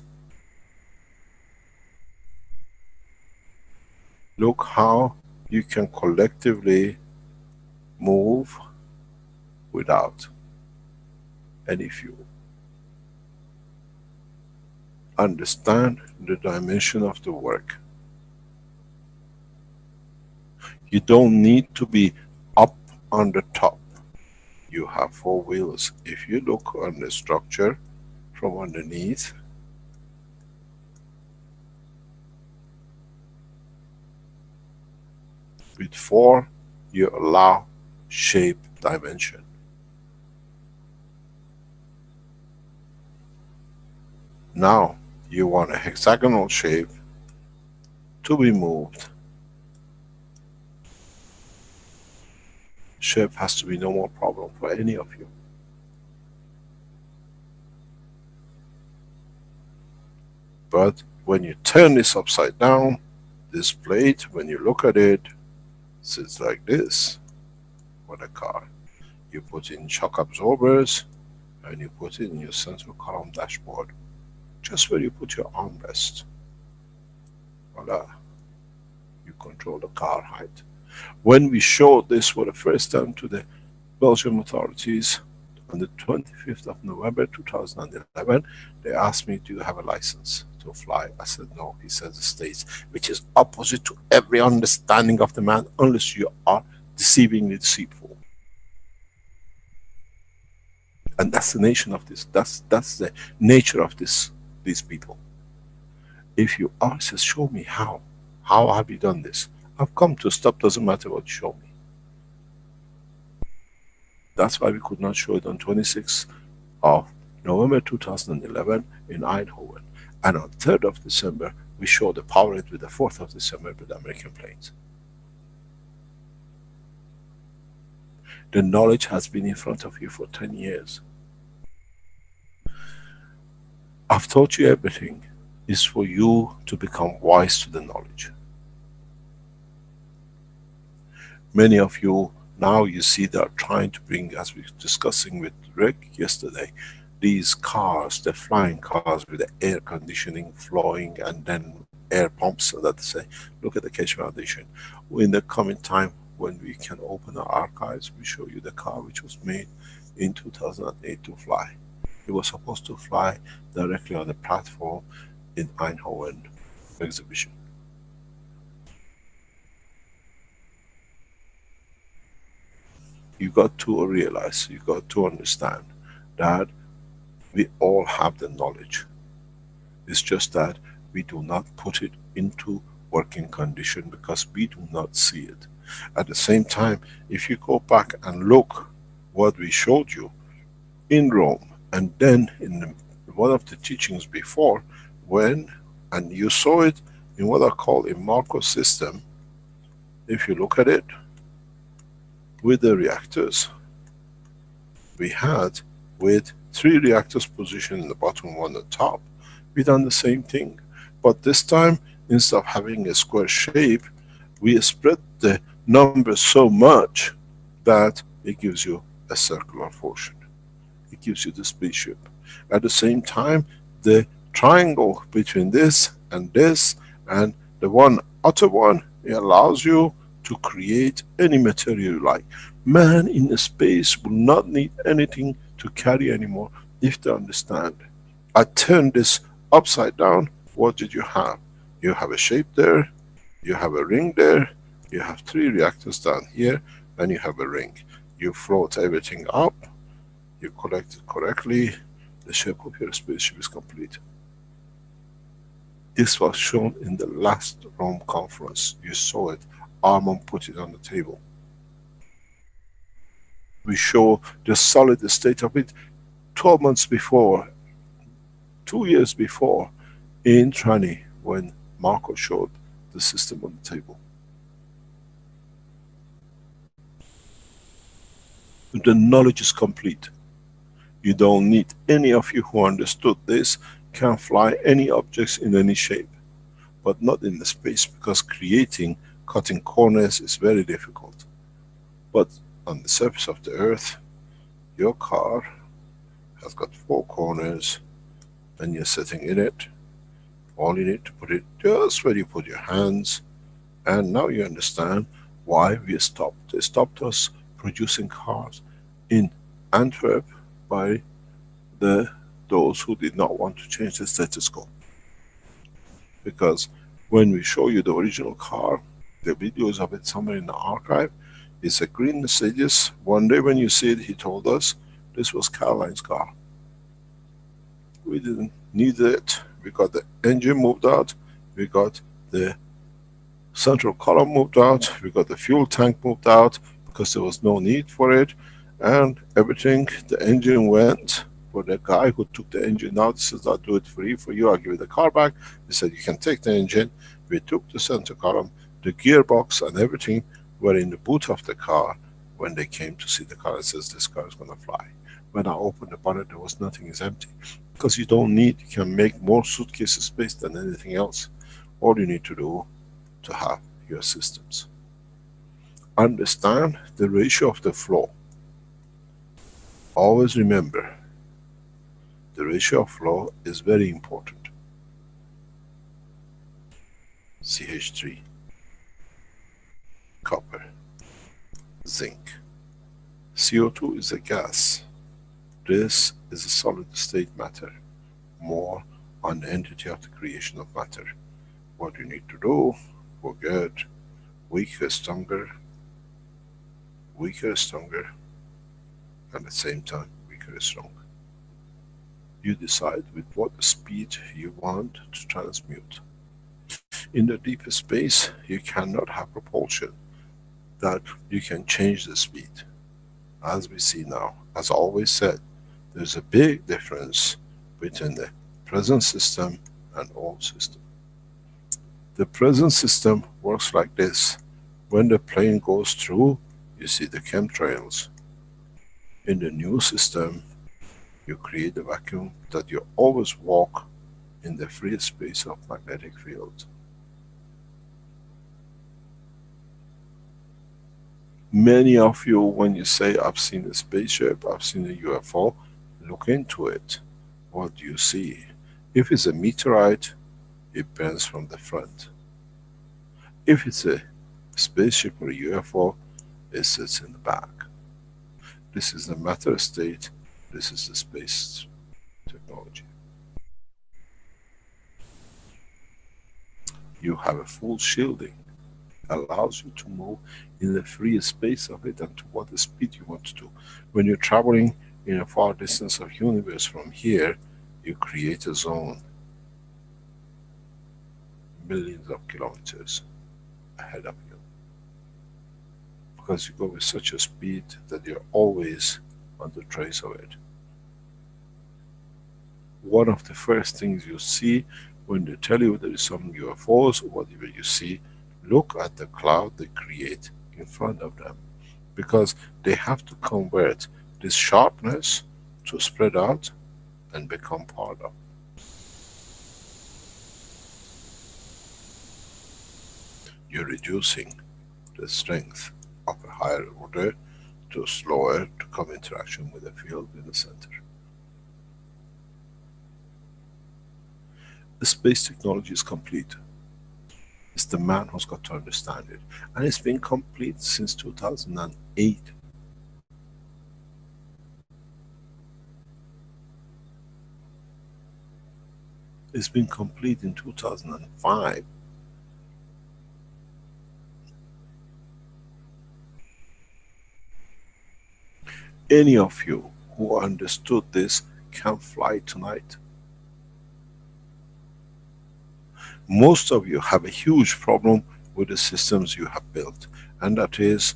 S1: Look how you can collectively move without any fuel. Understand the dimension of the work. You don't need to be up on the top. You have four wheels. If you look on the structure from underneath, with four, you allow shape dimension. Now, you want a hexagonal shape to be moved. Shape has to be no more problem for any of you. But when you turn this upside down, this plate, when you look at it, sits like this for the car. You put in shock absorbers and you put in your central column dashboard, just where you put your armrest. Voila. You control the car height. When we showed this for the first time to the Belgian authorities on the 25th of November 2011, they asked me, do you have a license to fly? I said no. He said the States, which is opposite to every understanding of the man, unless you are deceivingly deceitful. And that's the nation of this, that's the nature of these people. If you ask us, show me how have you done this? I've come to stop, doesn't matter what you show me. That's why we could not show it on 26th of November 2011 in Eindhoven. And on 3rd of December, we showed the power it with the 4th of December with the American planes. The knowledge has been in front of you for 10 years. I've taught you everything. It's for you to become wise to the knowledge. Many of you, now you see they are trying to bring, as we were discussing with Rick yesterday, these cars, the flying cars with the air conditioning flowing and then air pumps, so that they say, look at the Keshe Foundation. In the coming time, when we can open our archives, we show you the car which was made in 2008 to fly. It was supposed to fly directly on the platform in Eindhoven exhibition. You got to realize, you got to understand that we all have the knowledge. It's just that we do not put it into working condition because we do not see it. At the same time, if you go back and look what we showed you in Rome, and then in one of the teachings before, when, and you saw it in what I call a Marco system, if you look at it, with the reactors, we had with 3 reactors positioned in the bottom, 1 at the top, we done the same thing. But this time, instead of having a square shape, we spread the numbers so much that it gives you a circular portion. It gives you the spaceship. At the same time, the triangle between this and the one outer one, it allows you to create any material you like. Man in space will not need anything to carry anymore if they understand. I turned this upside down, what did you have? You have a shape there, you have a ring there, you have 3 reactors down here, and you have a ring. You float everything up, you collect it correctly, the shape of your spaceship is complete. This was shown in the last Rome conference. You saw it. Armand put it on the table. We show the solid state of it 12 months before, 2 years before, in Trani, when Marco showed the system on the table. The knowledge is complete. You don't need any of you who understood this, can fly any objects in any shape, but not in the space, because creating, cutting corners is very difficult. But on the surface of the earth, your car has got 4 corners, and you're sitting in it. All you need to put it just where you put your hands, and now you understand why we stopped. They stopped us producing cars in Antwerp by those who did not want to change the status quo. Because when we show you the original car, the videos of it somewhere in the archive, it's a green Mercedes. One day when you see it, he told us this was Caroline's car. We didn't need it. We got the engine moved out, we got the central column moved out, we got the fuel tank moved out because there was no need for it, and everything, the engine went. For the guy who took the engine out, he says, I'll do it free for you, I'll give you the car back. He said, you can take the engine. We took the center column, the gearbox and everything were in the boot of the car. When they came to see the car, it says, this car is going to fly. When I opened the bonnet, there was nothing, is empty. Because you don't need, you can make more suitcase space than anything else. All you need to do to have your systems. Understand the ratio of the flow. Always remember, the ratio of flow is very important. CH3, copper, zinc. CO2 is a gas. This is a solid state matter. More on the entity of the creation of matter. What you need to do, forget weaker, stronger, weaker, stronger, and at the same time, weaker, stronger. You decide with what speed you want to transmute. In the deeper space, you cannot have propulsion that you can change the speed. As we see now, as I always said, there's a big difference between the present system and old system. The present system works like this. When the plane goes through, you see the chemtrails. In the new system, you create a vacuum that you always walk in the free space of magnetic field. Many of you, when you say, I've seen a spaceship, I've seen a UFO, look into it. What do you see? If it's a meteorite, it burns from the front. If it's a spaceship or a UFO, it sits in the back. This is the matter state, this is the space technology. You have a full shielding, allows you to move in the free space of it and to what speed you want to do. When you're traveling in a far distance of universe from here, you create a zone millions of kilometers ahead of you. Because you go with such a speed that you're always on the trace of it. One of the first things you see when they tell you there is some UFOs or whatever you see, look at the cloud they create in front of them. Because they have to convert this sharpness to spread out and become part of. You're reducing the strength of a higher order to slower to come interaction with the field in the center. The space technology is complete. It's the man who's got to understand it. And it's been complete since 2008. It's been complete in 2005. Any of you who understood this can fly tonight. Most of you have a huge problem with the systems you have built, and that is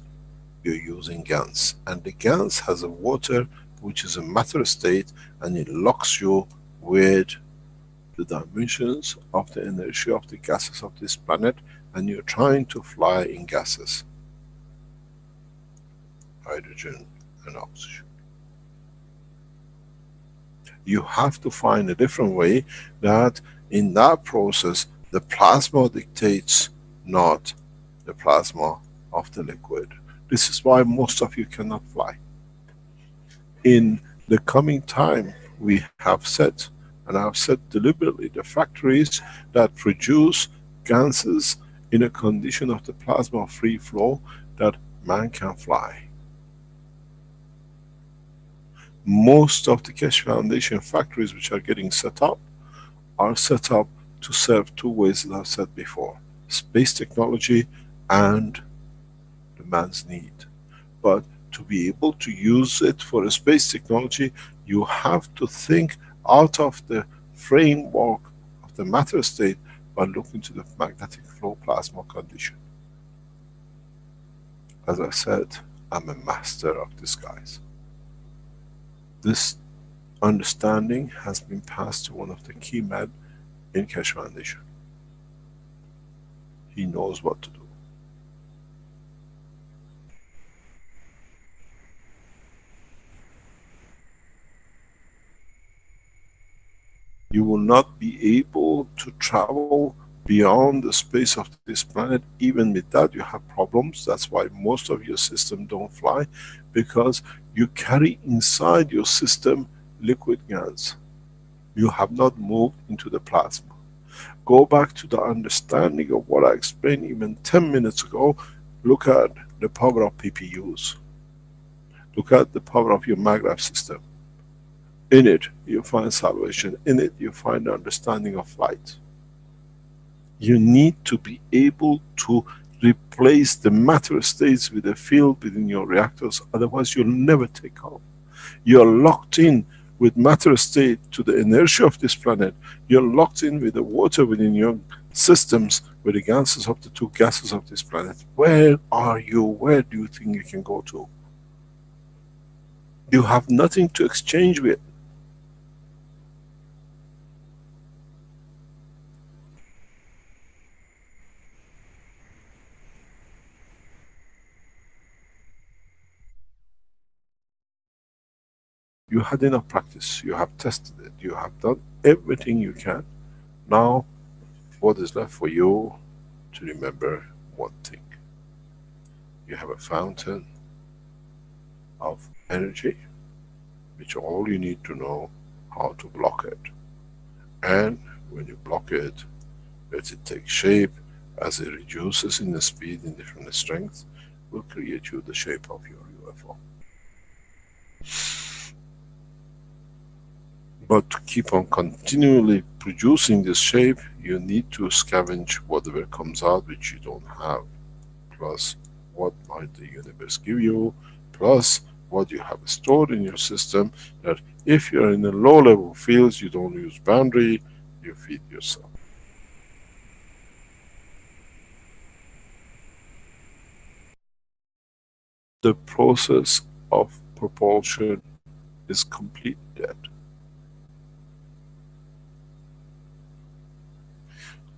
S1: you're using GANs. And the GANs has a water which is a matter state, and it locks you with the dimensions of the inertia of the gases of this planet, and you're trying to fly in gases. Hydrogen and oxygen. You have to find a different way that in that process the plasma dictates, not the plasma of the liquid. This is why most of you cannot fly. In The coming time we have set, and I've said deliberately, the factories that produce ganses in a condition of the plasma free flow, that man can fly. Most of the Keshe Foundation factories which are getting set up are set up to serve two ways, as I've said before: space technology and the man's need. But to be able to use it for a space technology, you have to think out of the framework of the matter state by looking to the magnetic flow plasma condition. As I said, I'm a master of disguise. This understanding has been passed to one of the key men in Keshe Foundation. He knows what to do. You will not be able to travel beyond the space of this planet. Even with that you have problems. That's why most of your system don't fly, because you carry inside your system liquid gans. You have not moved into the plasma. Go back to the understanding of what I explained even 10 minutes ago. Look at the power of PPUs. Look at the power of your maglev system. In it you find salvation. In it you find the understanding of flight. You need to be able to replace the matter states with a field within your reactors, otherwise you'll never take off. You're locked in with matter state to the inertia of this planet. You're locked in with the water within your systems, with the gases of the two gases of this planet. Where are you? Where do you think you can go to? You have nothing to exchange with. You had enough practice, you have tested it, you have done everything you can. Now, what is left for you to remember one thing? You have a fountain of energy, which all you need to know how to block it. And when you block it, let it take shape. As it reduces in the speed, in different strengths, will create you the shape of your UFO. But to keep on continually producing this shape, you need to scavenge whatever comes out which you don't have, plus what might the universe give you, plus what you have stored in your system, that if you're in a low level fields, you don't use boundary, you feed yourself. The process of propulsion is completely dead.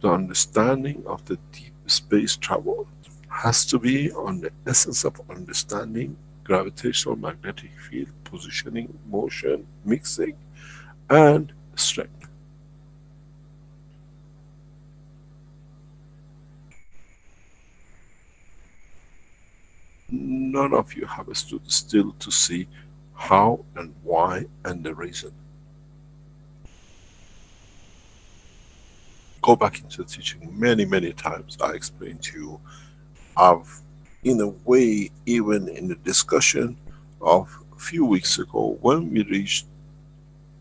S1: The understanding of the deep space travel has to be on the essence of understanding gravitational magnetic field, positioning, motion, mixing, and strength. None of you have stood still to see how and why and the reason. Go back into the teaching many times. I explained to you. I've, in a way, even in the discussion of a few weeks ago, when we reached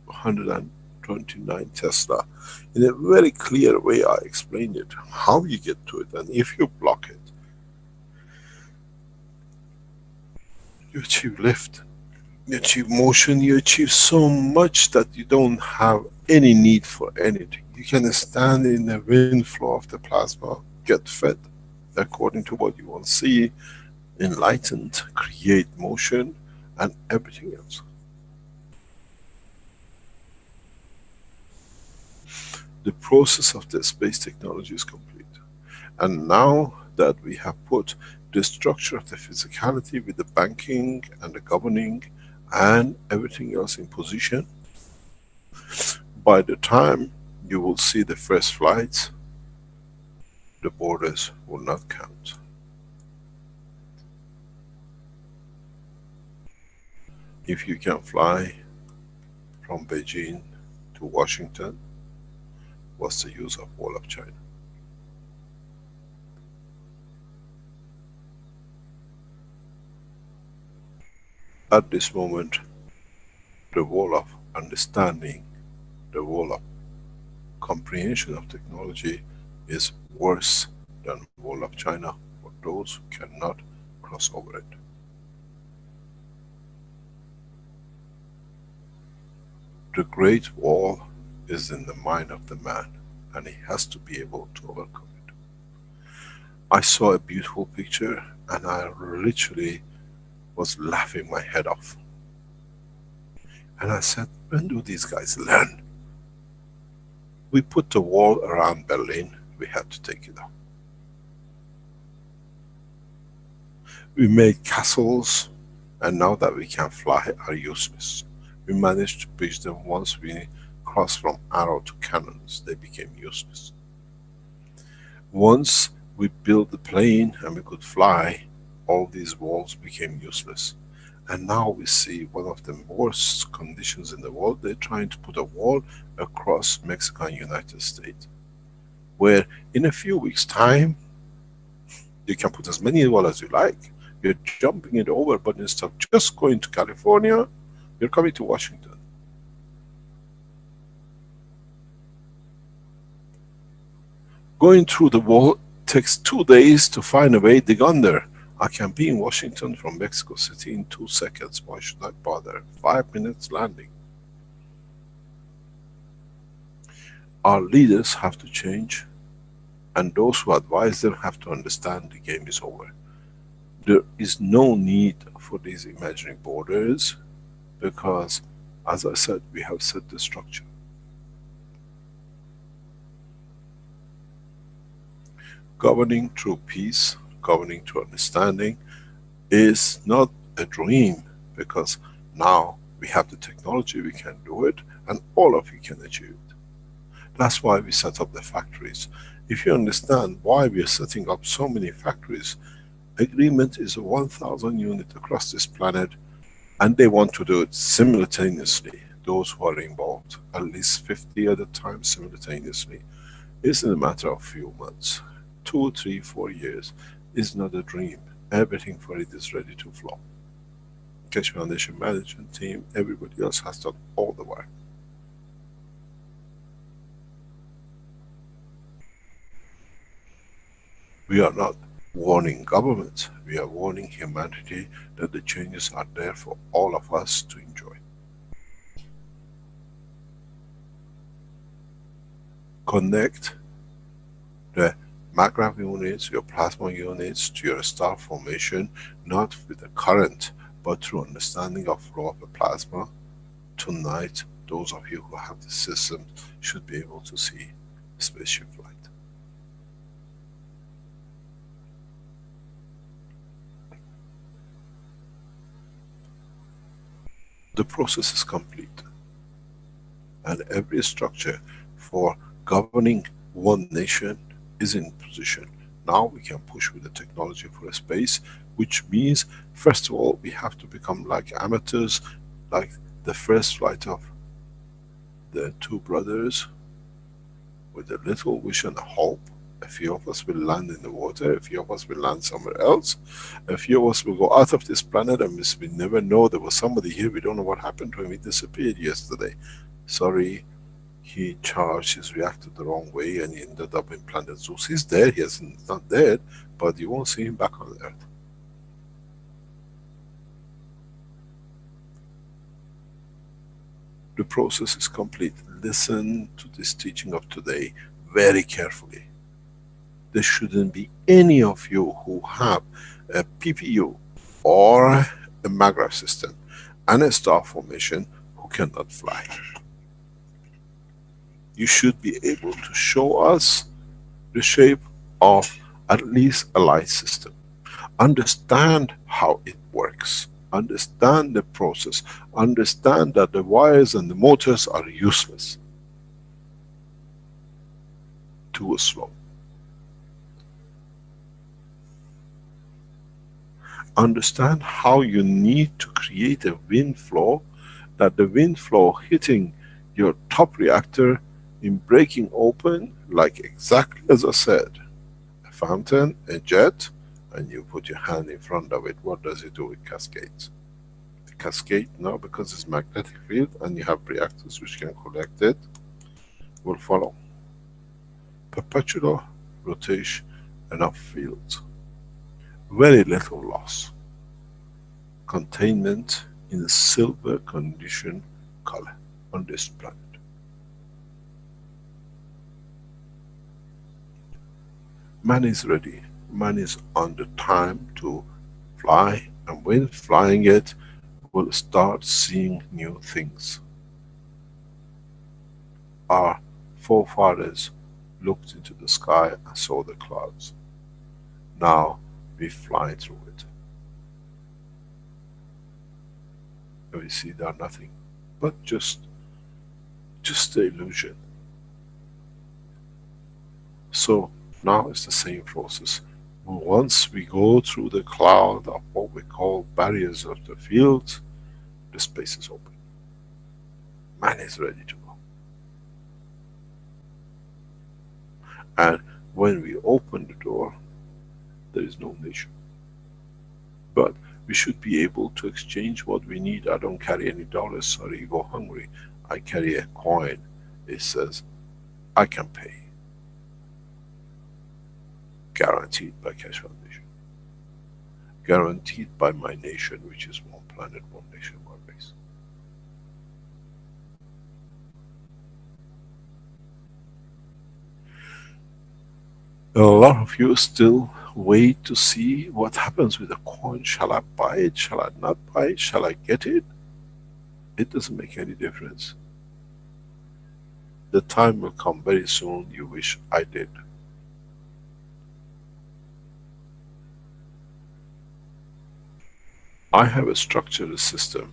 S1: 129 Tesla, in a very clear way I explained it, how you get to it, and if you block it, you achieve lift, you achieve motion, you achieve so much that you don't have any need for anything. You can stand in the wind flow of the plasma, get fed according to what you want to see, enlightened, create motion, and everything else. The process of the space technology is complete. And now that we have put the structure of the physicality with the banking and the governing and everything else in position, by the time you will see the first flights, the borders will not count. If you can fly, from Beijing to Washington was the use of wall of China. At this moment, the wall of understanding, the wall of comprehension of technology is worse than wall of China for those who cannot cross over it. The Great Wall is in the mind of the man, and he has to be able to overcome it. I saw a beautiful picture and I literally was laughing my head off. And I said, when do these guys learn? We put the wall around Berlin, we had to take it down. We made castles, and now that we can fly are useless. We managed to bridge them. Once we crossed from arrow to cannons, they became useless. Once we built the plane and we could fly, all these walls became useless. And now we see one of the worst conditions in the world. They're trying to put a wall across Mexico and United States, where in a few weeks time, you can put as many walls as you like. You're jumping it over, but instead of just going to California, you're coming to Washington. Going through the wall takes 2 days to find a way to dig under. I can be in Washington from Mexico City in 2 seconds. Why should I bother? 5 minutes landing. Our leaders have to change, and those who advise them have to understand the game is over. There is no need for these imaginary borders, because, as I said, we have set the structure. Governing through peace, governing through understanding is not a dream, because now we have the technology, we can do it, and all of you can achieve it. That's why we set up the factories. If you understand why we are setting up so many factories, agreement is 1,000 units across this planet, and they want to do it simultaneously. Those who are involved, at least 50 at a time simultaneously. It's in a matter of few months. 2, 3, 4 years is not a dream. Everything for it is ready to flow. Keshe Foundation management team, everybody else has done all the work. We are not warning governments, we are warning humanity that the changes are there for all of us to enjoy. Connect the maggrav units, your plasma units to your star formation, not with the current, but through understanding of flow of the plasma. Tonight, those of you who have the system should be able to see spaceship flight. The process is complete, and every structure for governing one nation is in position. Now we can push with the technology for a space, which means, first of all, we have to become like amateurs, like the first flight of the two brothers, with a little wish and a hope. A few of us will land in the water, a few of us will land somewhere else, a few of us will go out of this planet, and we never know there was somebody here, we don't know what happened to him, he disappeared yesterday. Sorry, he charged his reactor the wrong way and he ended up in planet Zeus. He's there, he's not dead, but you won't see him back on Earth. The process is complete. Listen to this teaching of today very carefully. There shouldn't be any of you who have a PPU or a maggrav system and a star formation who cannot fly. You should be able to show us the shape of at least a light system. Understand how it works. Understand the process. Understand that the wires and the motors are useless. Too slow. Understand how you need to create a wind flow that the wind flow hitting your top reactor in breaking open, like exactly as I said, a fountain, a jet, and you put your hand in front of it, what does it do? It cascades. The cascade now, because it's magnetic field and you have reactors which can collect it, will follow. Perpetual rotation, enough fields. Very little loss. Containment in a silver condition color on this planet. Man is ready. Man is on the time to fly, and when flying it, will start seeing new things. Our forefathers looked into the sky and saw the clouds. Now we fly through it. And we see they are nothing but just the illusion. So now it's the same process. Once we go through the cloud of what we call barriers of the field, the space is open. Man is ready to go. And when we open the door, there is no nation. But we should be able to exchange what we need. I don't carry any dollars, sorry, you go hungry. I carry a coin. It says, I can pay. Guaranteed by Keshe Foundation. Guaranteed by my nation, which is one planet, one nation, one race. A lot of you still wait to see what happens with the coin. Shall I buy it? Shall I not buy it? Shall I get it? It doesn't make any difference. The time will come very soon you wish I did. I have a structured system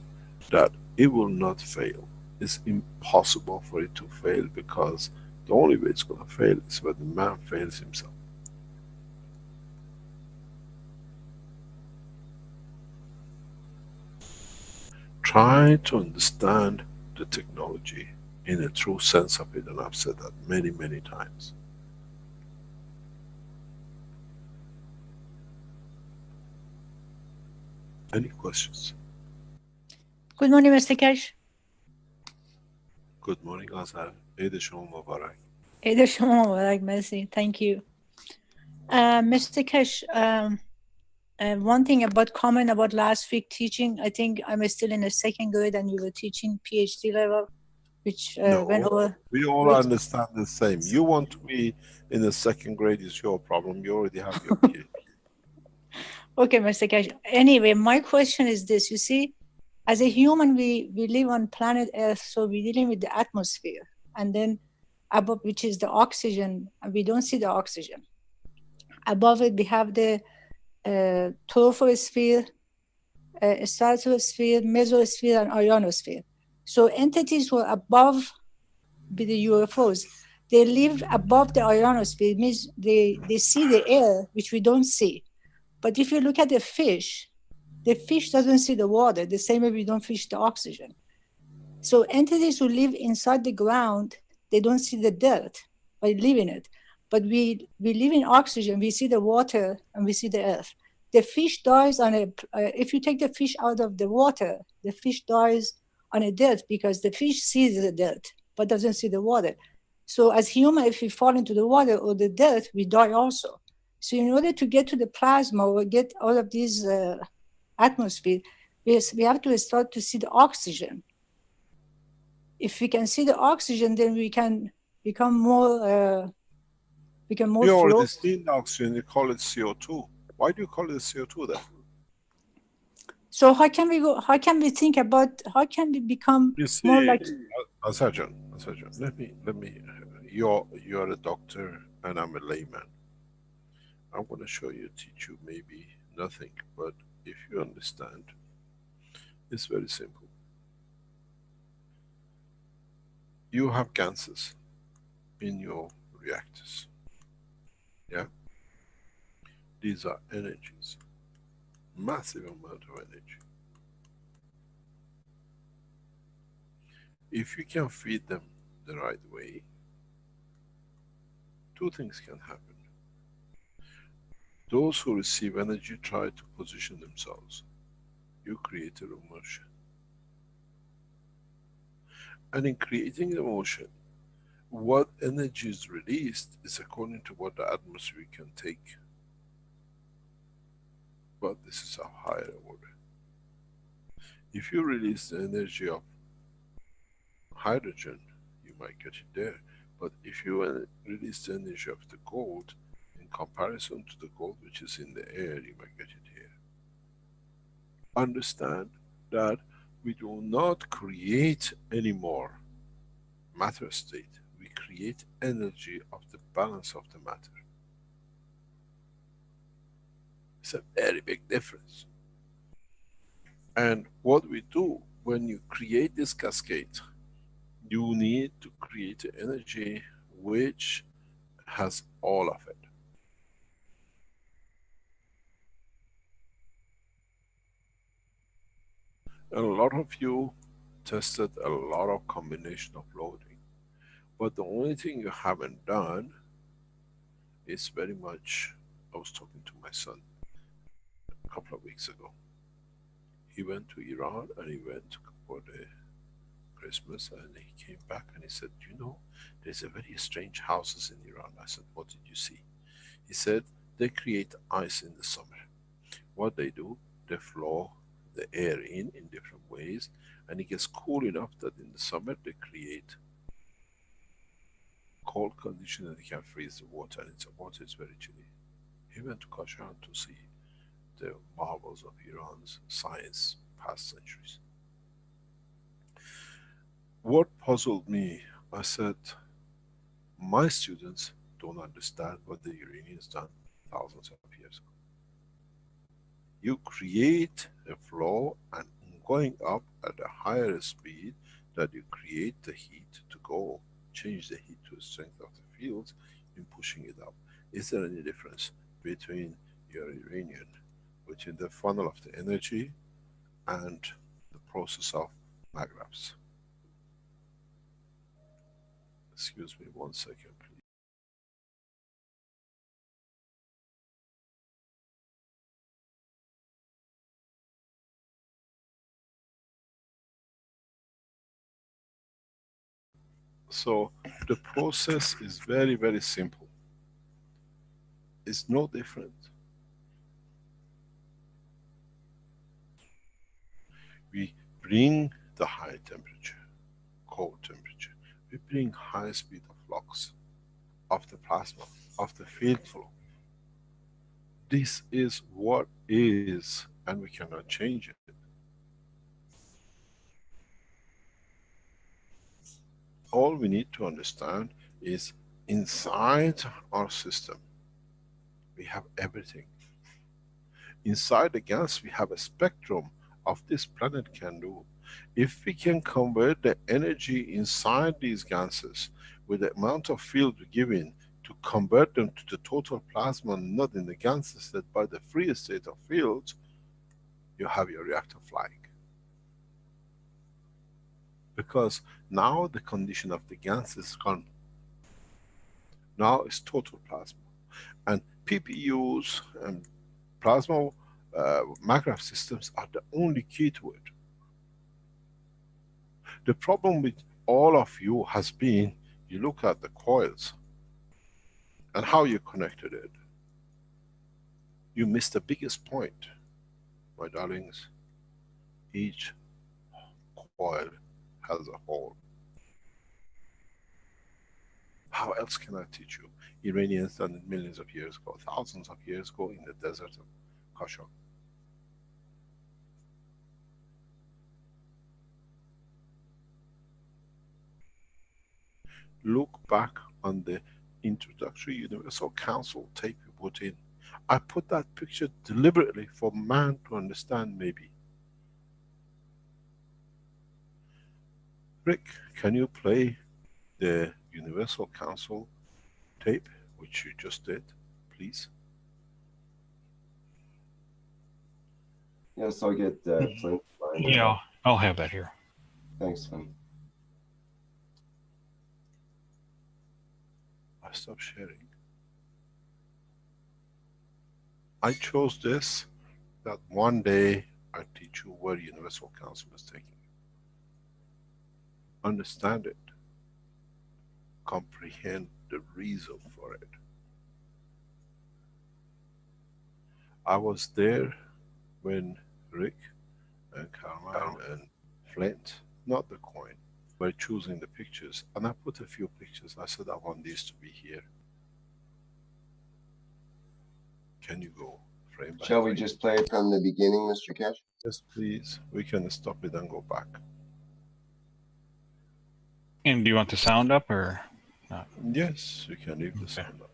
S1: that it will not fail. It's impossible for it to fail, because the only way it's going to fail is when the man fails himself. Try to understand the technology in a true sense of it, and I've said that many, many times. Any questions?
S4: Good morning, Mr. Keshe.
S1: Good morning, Azhar. عید شما مبارک.
S4: عید شما مبارک. Merci. Thank you. Mr. Keshe, one thing about comment about last week teaching, I think I'm still in the second grade and you were teaching PhD level, which went
S1: No,
S4: over.
S1: we all understand the same. You want to be in the second grade is your problem. You already have your PhD.
S4: Okay, Mr. Keshe. Anyway, my question is this. You see, as a human, we live on planet Earth, so we're dealing with the atmosphere. And then above, which is the oxygen, and we don't see the oxygen. Above it, we have the troposphere, stratosphere, mesosphere, and ionosphere. So entities who are above the UFOs, they live above the ionosphere. It means they see the air, which we don't see. But if you look at the fish doesn't see the water, the same way we don't fish the oxygen. So entities who live inside the ground, they don't see the dirt, but live in it. But we live in oxygen, we see the water, and we see the earth. The fish dies on if you take the fish out of the water, the fish dies on a dirt, because the fish sees the dirt, but doesn't see the water. So as human, if we fall into the water or the dirt, we die also. So in order to get to the plasma or get all of these atmosphere, we have to start to see the oxygen. If we can see the oxygen, then we can become more.
S1: You already seen the oxygen. You call it CO2. Why do you call it CO2 then?
S4: So how can we go? How can we think about? How can we become more like?
S1: Sergeant, let me. You're a doctor and I'm a layman. I'm going to show you, teach you maybe nothing, but if you understand, it's very simple. You have gases in your reactors. Yeah? These are energies. Massive amount of energy. If you can feed them the right way, two things can happen. Those who receive energy try to position themselves. You create an emotion. And in creating the emotion, what energy is released is according to what the atmosphere can take. But this is a higher order. If you release the energy of hydrogen, you might get it there. But if you release the energy of the gold, in comparison to the gold which is in the air, you might get it here. Understand that we do not create anymore matter state. We create energy of the balance of the matter. It's a very big difference. And what we do when you create this cascade, you need to create energy which has all of it. And a lot of you tested a lot of combination of loading, but the only thing you haven't done is very much, I was talking to my son a couple of weeks ago. He went to Iran and he went for the Christmas, and he came back and he said, you know, there's a very strange houses in Iran. I said, what did you see? He said, they create ice in the summer. What they do, they flow the air in different ways, and it gets cool enough that in the summer they create cold condition and they can freeze the water, and the water is very chilly. He went to Kashan to see the marvels of Iran's science past centuries. What puzzled me, I said, my students don't understand what the Iranians done thousands of years ago. You create a flow, and going up at a higher speed, that you create the heat to go, change the heat to the strength of the fields in pushing it up. Is there any difference between your Iranian, between the funnel of the energy and the process of magraphs? Excuse me 1 second, please. So the process is very, very simple. It's no different. We bring the high temperature, cold temperature. We bring high speed of flux of the plasma, of the field flow. This is what is, and we cannot change it. All we need to understand is inside our system, we have everything. Inside the gas, we have a spectrum of this planet can do. If we can convert the energy inside these gases with the amount of field we give in to convert them to the total plasma, not in the gases, that by the free state of fields, you have your reactor flying. Because now the condition of the gas is gone. Now it's total plasma. And PPUs and plasma Magraph systems are the only key to it. The problem with all of you has been, you look at the coils and how you connected it. You missed the biggest point, my darlings. Each coil has a hole. How else can I teach you? Iranians done it millions of years ago, thousands of years ago in the desert of Kashan. Look back on the introductory Universal Council tape we put in. I put that picture deliberately for man to understand maybe. Rick, can you play the Universal Council tape, which you just did, please?
S2: Yes, I'll get Flint lined
S5: Yeah,
S2: up.
S5: I'll have that here.
S2: Thanks, Flint.
S1: I stop sharing. I chose this that one day I teach you where Universal Council is taking you. Understand it. Comprehend the reason for it. I was there when Rick and Carmine and Flint, not the coin, were choosing the pictures, and I put a few pictures. I said I want these to be here. Can you go frame by
S2: Shall
S1: frame?
S2: we just play it from the beginning, Mr. Keshe?
S1: Yes, please. We can stop it and go back.
S5: And do you want the sound up or not?
S1: Yes, you can leave the
S5: Okay.
S1: sound up.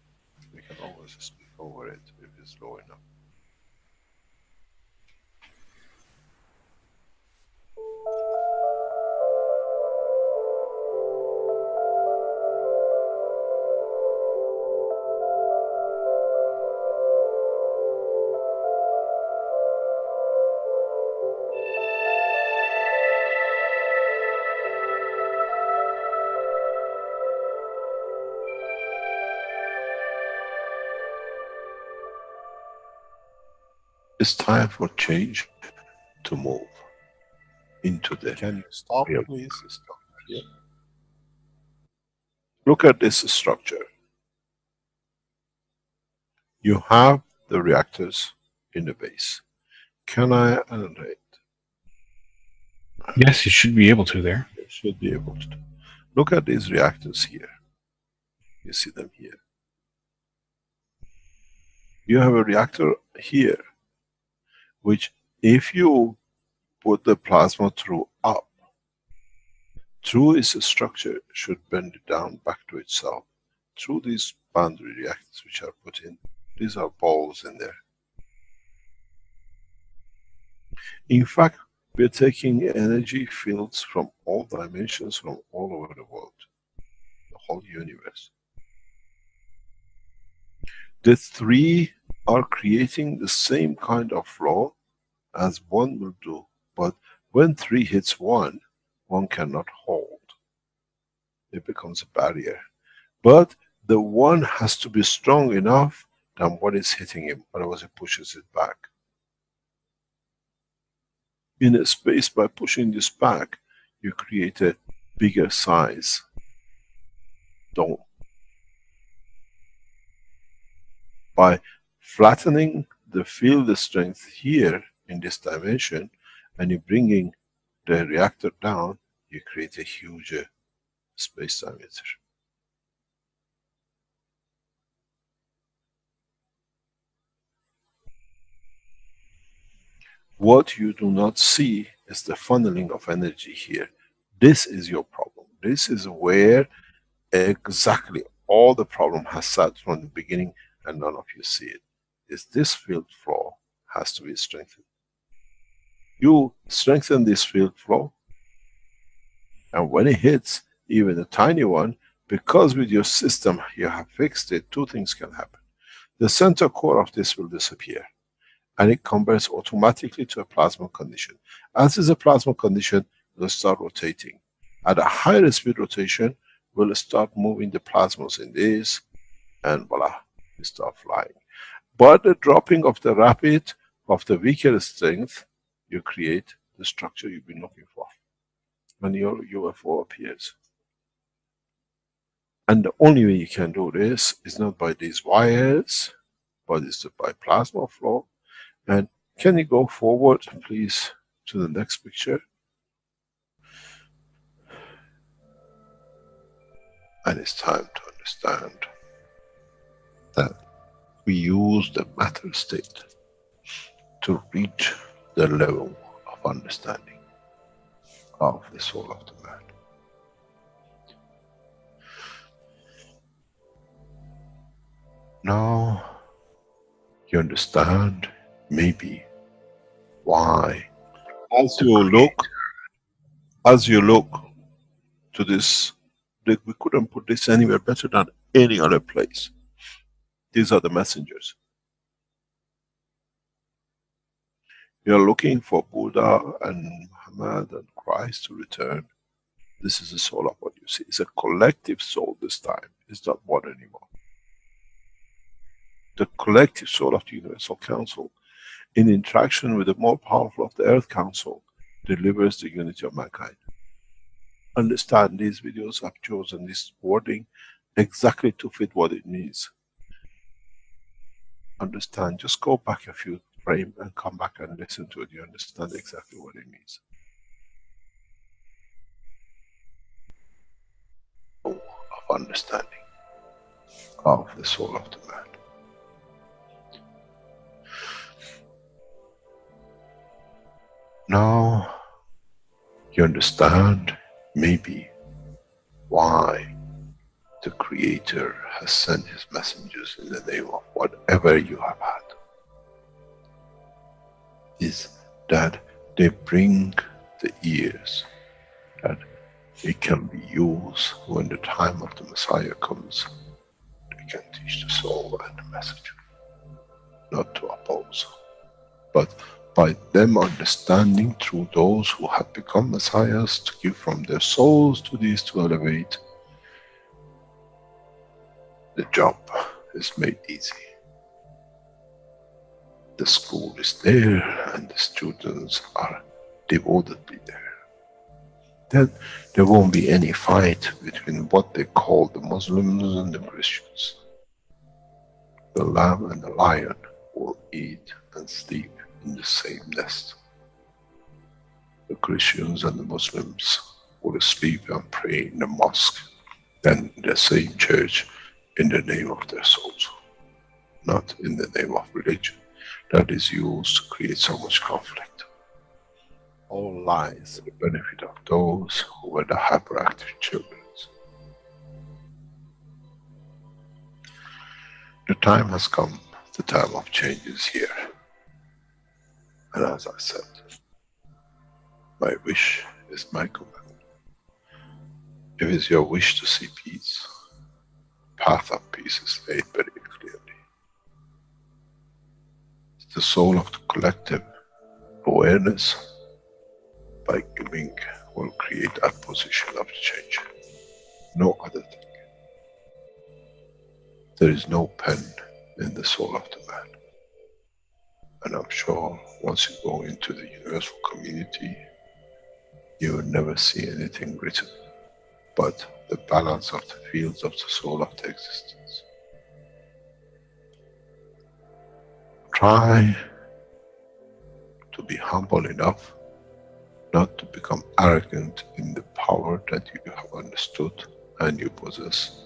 S1: We can always speak over it if it's low enough. It's time for change to move into the
S3: Can you stop,
S1: real.
S3: please?
S1: Stop here. Look at this structure. You have the reactors in the base. Can I animate?
S5: Yes, you should be able to there.
S1: You should be able to. Look at these reactors here. You see them here. You have a reactor here, which if you put the plasma through up, through its structure should bend it down back to itself. Through these boundary reactors which are put in, these are balls in there. In fact, we're taking energy fields from all dimensions, from all over the world, the whole universe. The three are creating the same kind of flow as one will do, but when three hits one cannot hold. It becomes a barrier. But the one has to be strong enough than what is hitting him, otherwise it pushes it back. In a space, by pushing this back, you create a bigger size dome. By flattening the field strength here in this dimension, and you're bringing the reactor down, you create a huge space diameter. What you do not see is the funneling of energy here. This is your problem. This is where exactly all the problem has sat from the beginning, and none of you see it. Is this field flow has to be strengthened. You strengthen this field flow, and when it hits even a tiny one, because with your system you have fixed it, two things can happen. The center core of this will disappear, and it converts automatically to a plasma condition. As is a plasma condition, it will start rotating. At a higher speed rotation, we'll start moving the plasmas in this, and voila, we start flying. But the dropping of the rapid of the weaker strength, you create the structure you've been looking for when your UFO appears. And the only way you can do this is not by these wires, but it's by plasma flow. And can you go forward, please, to the next picture? And it's time to understand that we use the matter state to reach the level of understanding of the soul of the man. Now you understand maybe why, as you look to this, we couldn't put this anywhere better than any other place. These are the messengers. You're looking for Buddha and Muhammad and Christ to return. This is the soul of what you see. It's a collective soul this time. It's not one anymore. The collective soul of the Universal Council, in interaction with the more powerful of the Earth Council, delivers the unity of mankind. Understand these videos, I've chosen this wording exactly to fit what it means. Understand, just go back a few frames and come back and listen to it. You understand exactly what it means. Of understanding of the soul of the man. Now you understand maybe why the Creator has sent his messengers in the name of whatever you have had. Is that they bring the ears that it can be used when the time of the Messiah comes. They can teach the soul and the message, not to oppose, but by them understanding through those who have become Messiahs to give from their souls to these to elevate, the job is made easy. The school is there and the students are devotedly there. Then there won't be any fight between what they call the Muslims and the Christians. The lamb and the lion will eat and sleep in the same nest. The Christians and the Muslims will sleep and pray in the mosque and in the same church in the name of their souls, not in the name of religion that is used to create so much conflict. All lies for the benefit of those who were the hyperactive children. The time has come, the time of change is here. And as I said, my wish is my command. If it's your wish to see peace, path of peace is laid very clearly. It's the soul of the collective awareness by giving will create that position of change. No other thing. There is no pen in the soul of the man. And I'm sure once you go into the universal community, you will never see anything written but the balance of the fields of the soul of the existence. Try to be humble enough not to become arrogant in the power that you have understood and you possess.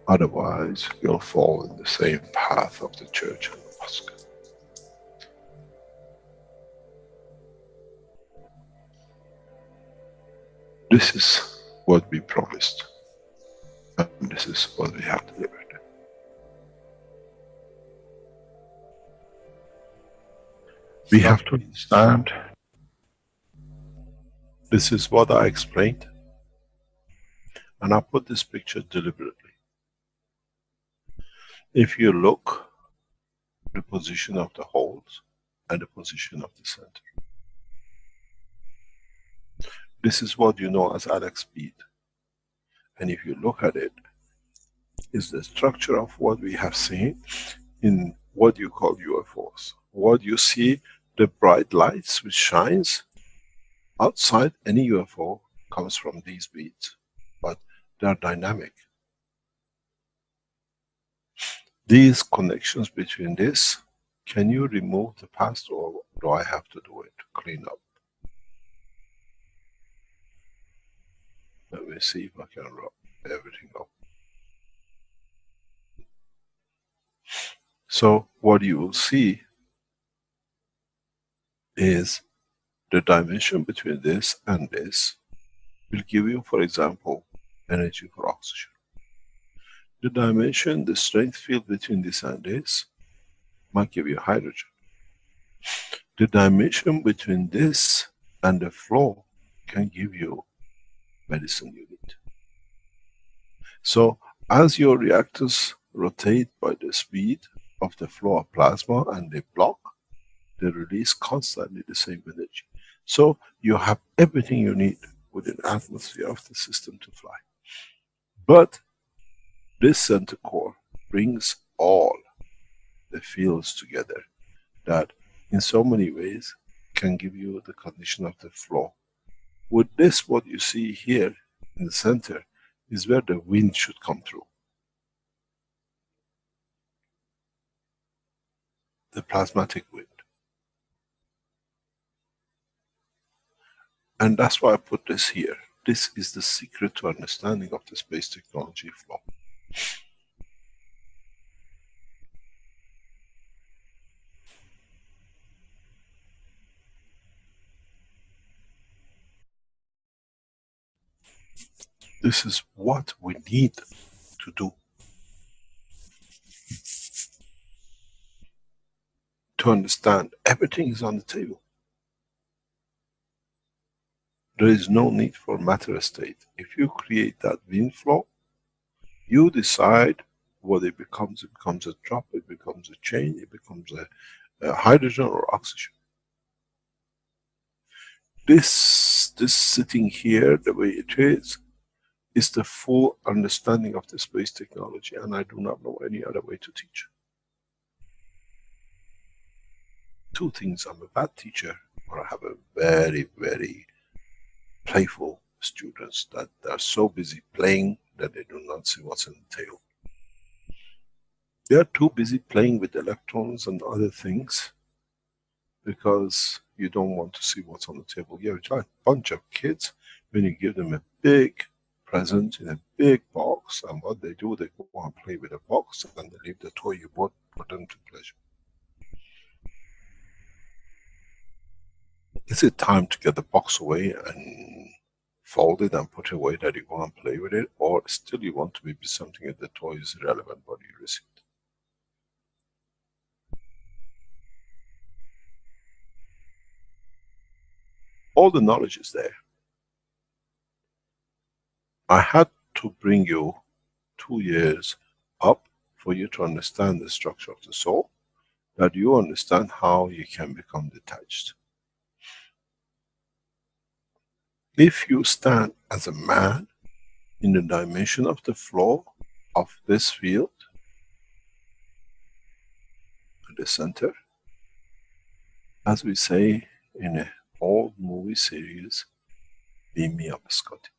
S1: Otherwise, you'll fall in the same path of the church and the mosque. This is what we promised, and this is what we have delivered. We have to understand, this is what I explained, and I put this picture deliberately. If you look at the position of the holes and the position of the center, this is what you know as Alex speed. And if you look at it, is the structure of what we have seen in what you call UFOs. What you see, the bright lights which shines outside any UFO comes from these beads, but they are dynamic. These connections between this, can you remove the past or do I have to do it to clean up? Let me see if I can rub everything up. So what you will see is the dimension between this and this will give you, for example, energy for oxygen. The dimension, the strength field between this and this might give you hydrogen. The dimension between this and the flow can give you medicine you need. So as your reactors rotate by the speed of the flow of plasma and they block, they release constantly the same energy. So you have everything you need with an atmosphere of the system to fly. But this center core brings all the fields together that in so many ways can give you the condition of the flow. With this, what you see here in the center is where the wind should come through. The plasmatic wind. And that's why I put this here. This is the secret to understanding of the space technology flow. This is what we need to do to understand. Everything is on the table. There is no need for matter state. If you create that wind flow, you decide what it becomes. It becomes a drop, it becomes a chain, it becomes a hydrogen or oxygen. This sitting here, the way it is the full understanding of the space technology, and I do not know any other way to teach. Two things: I'm a bad teacher, or I have a very, very playful students that are so busy playing that they do not see what's on the table. They are too busy playing with electrons and other things because you don't want to see what's on the table. You have a bunch of kids, when you give them a big present in a big box, and what they do, they go and play with the box and they leave the toy you bought for them to pleasure. Is it time to get the box away and fold it and put it away that you go and play with it, or still you want to be something that the toy is irrelevant what you received? All the knowledge is there. I had to bring you 2 years up for you to understand the structure of the soul, that you understand how you can become detached. If you stand as a man in the dimension of the flow of this field, at the center, as we say in an old movie series, beam me up, Scotty.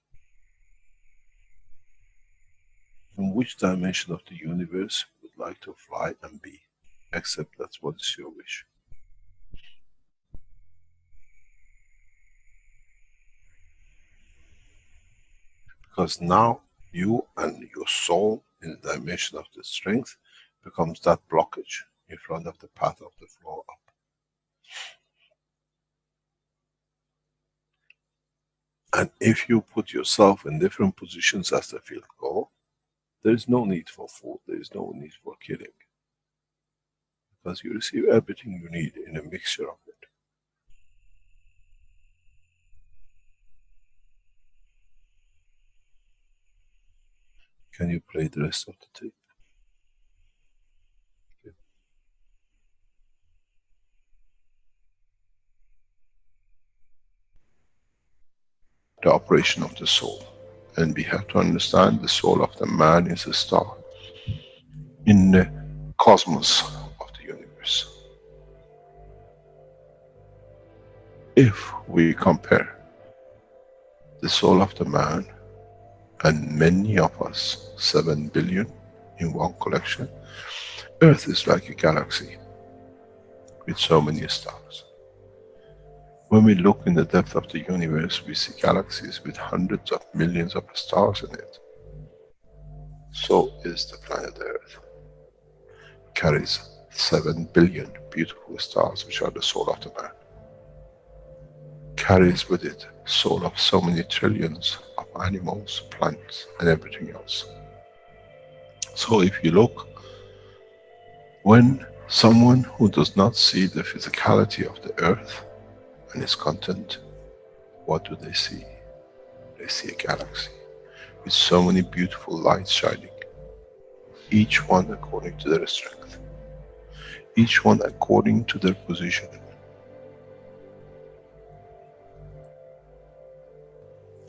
S1: In which dimension of the universe would like to fly and be? Except that's what is your wish. Because now you and your soul in the dimension of the strength becomes that blockage in front of the path of the flow up. And if you put yourself in different positions as the field go, there is no need for food, there is no need for killing. Because you receive everything you need in a mixture of it. Can you play the rest of the tape? Okay. The operation of the soul. And we have to understand the soul of the man is a star in the cosmos of the universe. If we compare the soul of the man and many of us, 7 billion in one collection, Earth is like a galaxy with so many stars. When we look in the depth of the universe, we see galaxies with hundreds of millions of stars in it. So is the planet Earth. It carries 7 billion beautiful stars, which are the soul of the man. Carries with it soul of so many trillions of animals, plants, and everything else. So if you look, when someone who does not see the physicality of the earth and its content, what do they see? They see a galaxy with so many beautiful lights shining, each one according to their strength, each one according to their position.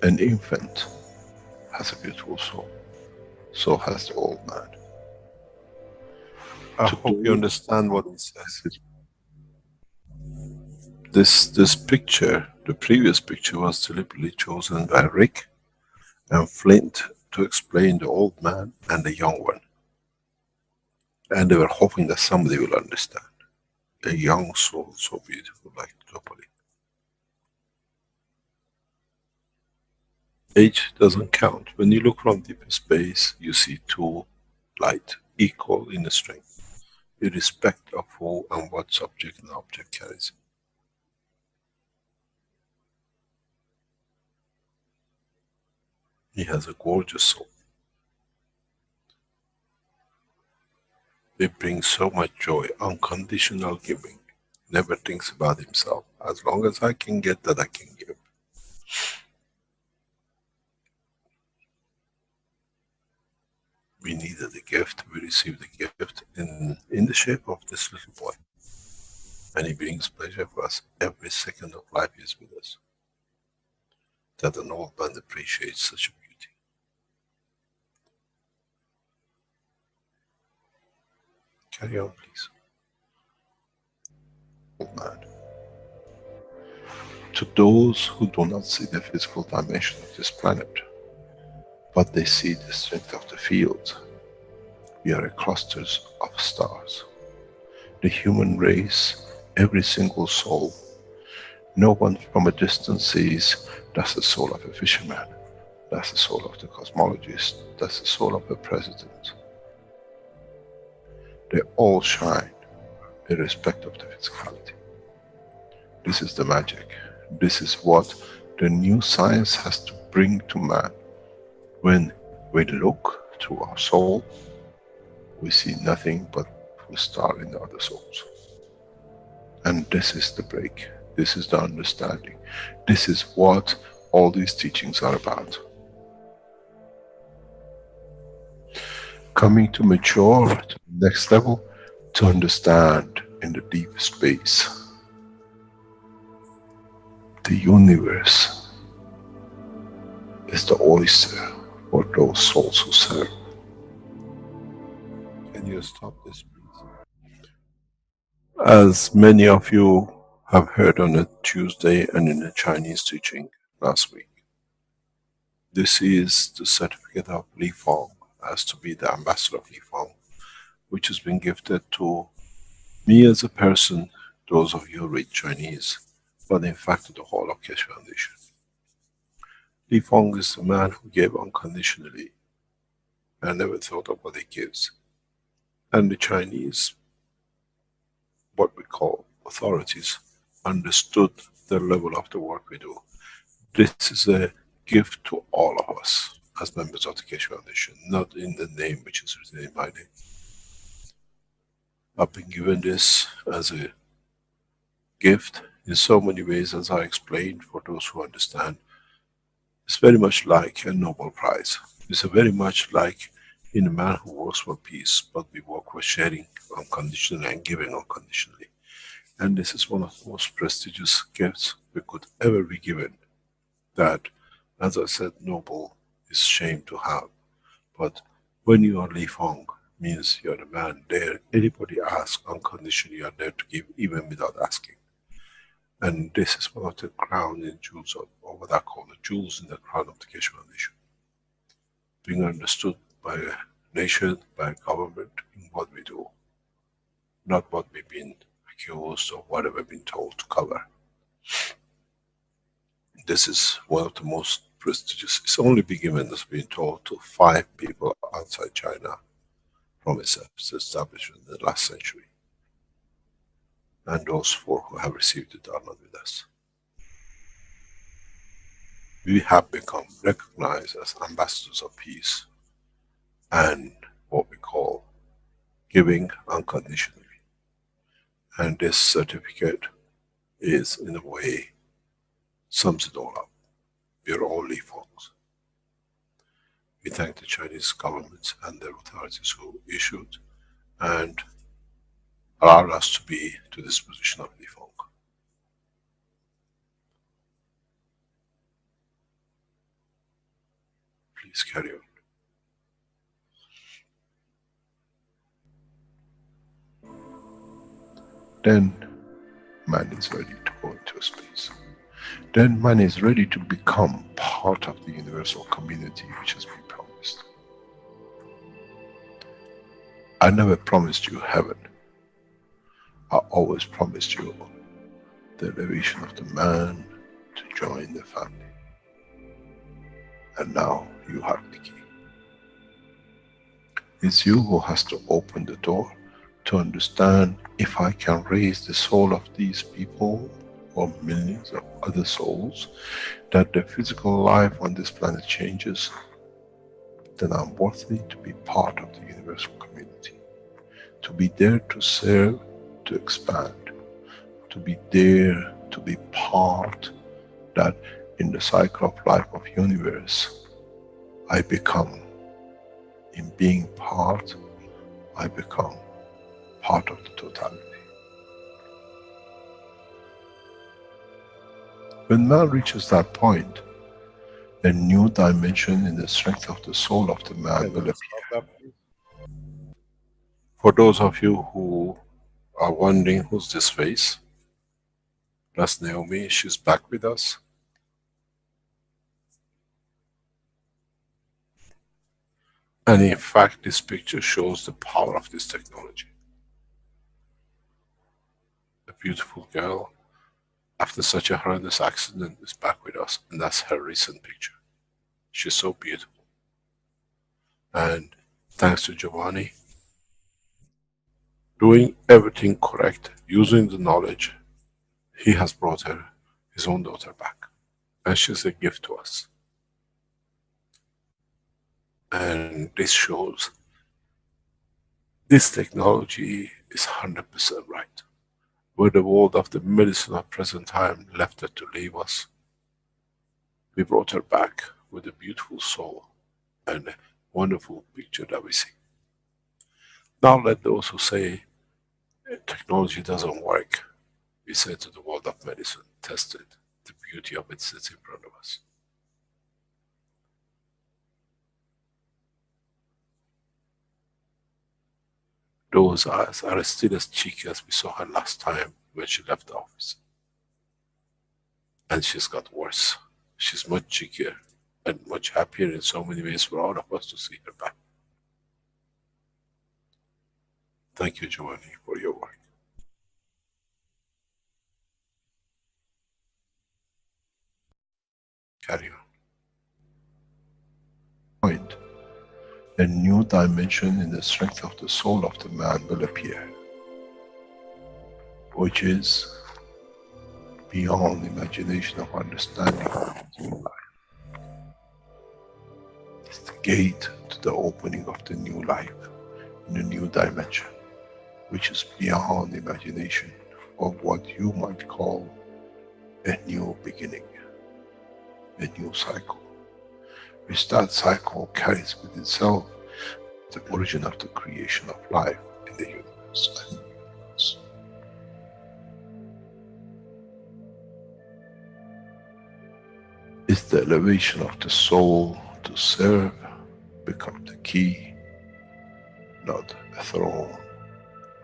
S1: An infant has a beautiful soul. So has the old man. I hope you understand what he says. This picture, the previous picture, was deliberately chosen by Rick and Flint to explain the old man and the young one. And they were hoping that somebody will understand. A young soul, so beautiful, like Topoli. Age doesn't count. When you look from deep space, you see two light, equal in strength, irrespective of who and what subject and object carries. He has a gorgeous soul. It brings so much joy, unconditional giving. Never thinks about himself. As long as I can get that, I can give. We needed a gift, we received a gift in the shape of this little boy. And he brings pleasure for us. Every second of life is with us. That an old man appreciates such a beauty. Carry on, please. Old man. To those who do not see the physical dimension of this planet, but they see the strength of the field, we are clusters of stars. The human race, every single soul, no one from a distance sees that's the soul of a fisherman, that's the soul of the cosmologist, that's the soul of the president. They all shine, irrespective of the physicality. This is the magic. This is what the new science has to bring to man. When we look through our soul, we see nothing but a star in the other souls. And this is the break. This is the understanding. This is what all these teachings are about. Coming to mature to the next level, to understand in the deep space. The universe is the oyster for those souls who serve. Can you stop this, please? As many of you have heard on a Tuesday and in the Chinese teaching last week, this is the certificate of Li Feng as to be the ambassador of Li Feng, which has been gifted to me as a person, those of you who read Chinese, but in fact to the whole of Keshe Foundation. Li Feng is the man who gave unconditionally and never thought of what he gives. And the Chinese, what we call authorities, understood the level of the work we do. This is a gift to all of us as members of the Keshe Foundation, not in the name which is written in my name. I've been given this as a gift in so many ways, as I explained for those who understand. It's very much like a Nobel Prize. It's very much like in a man who works for peace, but we work for sharing unconditionally and giving unconditionally. And this is one of the most prestigious gifts we could ever be given. That, as I said, Nobel is shame to have. But when you are Li Feng, means you're the man there. Anybody asks unconditionally, you are there to give, even without asking. And this is one of the crown and jewels of, or what I call the jewels in the crown of the Keshe Foundation. Being understood by a nation, by a government, in what we do. Not what we've been accused or whatever been told to cover. This is one of the most prestigious. It's only been given, as been told, to 5 people outside China from its establishment in the last century. And those 4 who have received it are not with us. We have become recognized as ambassadors of peace and what we call giving unconditionally. And this certificate is, in a way, sums it all up. We are all Li Fengs. We thank the Chinese government and their authorities who issued and allowed us to be to this position of Li Feng. Please carry on. Then man is ready to go into space. Then man is ready to become part of the universal community which has been promised. I never promised you heaven. I always promised you the elevation of the man to join the family. And now you have the key. It's you who has to open the door to understand, if I can raise the soul of these people or millions of other souls, that the physical life on this planet changes, then I'm worthy to be part of the universal community. To be there to serve, to expand, to be there to be part, that in the cycle of life of universe, I become, in being part, I become part of the totality. When man reaches that point, a new dimension in the strength of the soul of the man will appear. For those of you who are wondering who's this face, that's Naomi, she's back with us. And in fact, this picture shows the power of this technology. A beautiful girl, after such a horrendous accident, is back with us, and that's her recent picture. She's so beautiful. And thanks to Giovanni, doing everything correct, using the knowledge, he has brought her, his own daughter, back. And she's a gift to us. And this shows this technology is 100% right. Where the world of the medicine of present time left her to leave us, we brought her back with a beautiful soul and a wonderful picture that we see. Now let those who say technology doesn't work, we say to the world of medicine, test it. The beauty of it sits in front of us. Those eyes are still as cheeky as we saw her last time when she left the office. And she's got worse. She's much cheekier and much happier in so many ways for all of us to see her back. Thank you, Giovanni, for your work. Carry on. Point. A new dimension in the strength of the soul of the man will appear, which is beyond imagination of understanding of human life. It's the gate to the opening of the new life in a new dimension, which is beyond imagination of what you might call a new beginning, a new cycle, which that cycle carries with itself the origin of the creation of life in the universe. It's the elevation of the soul to serve become the key, not a throne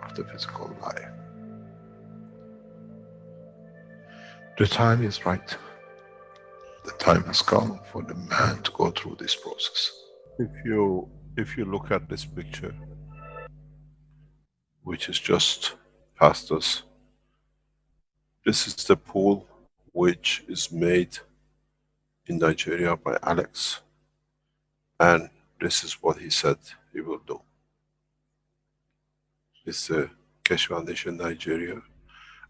S1: of the physical life. The time is right. The time has come for the man to go through this process. If you look at this picture, which is just past us, this is the pool which is made in Nigeria by Alex, and this is what he said he will do. It's the Keshe Foundation Nigeria,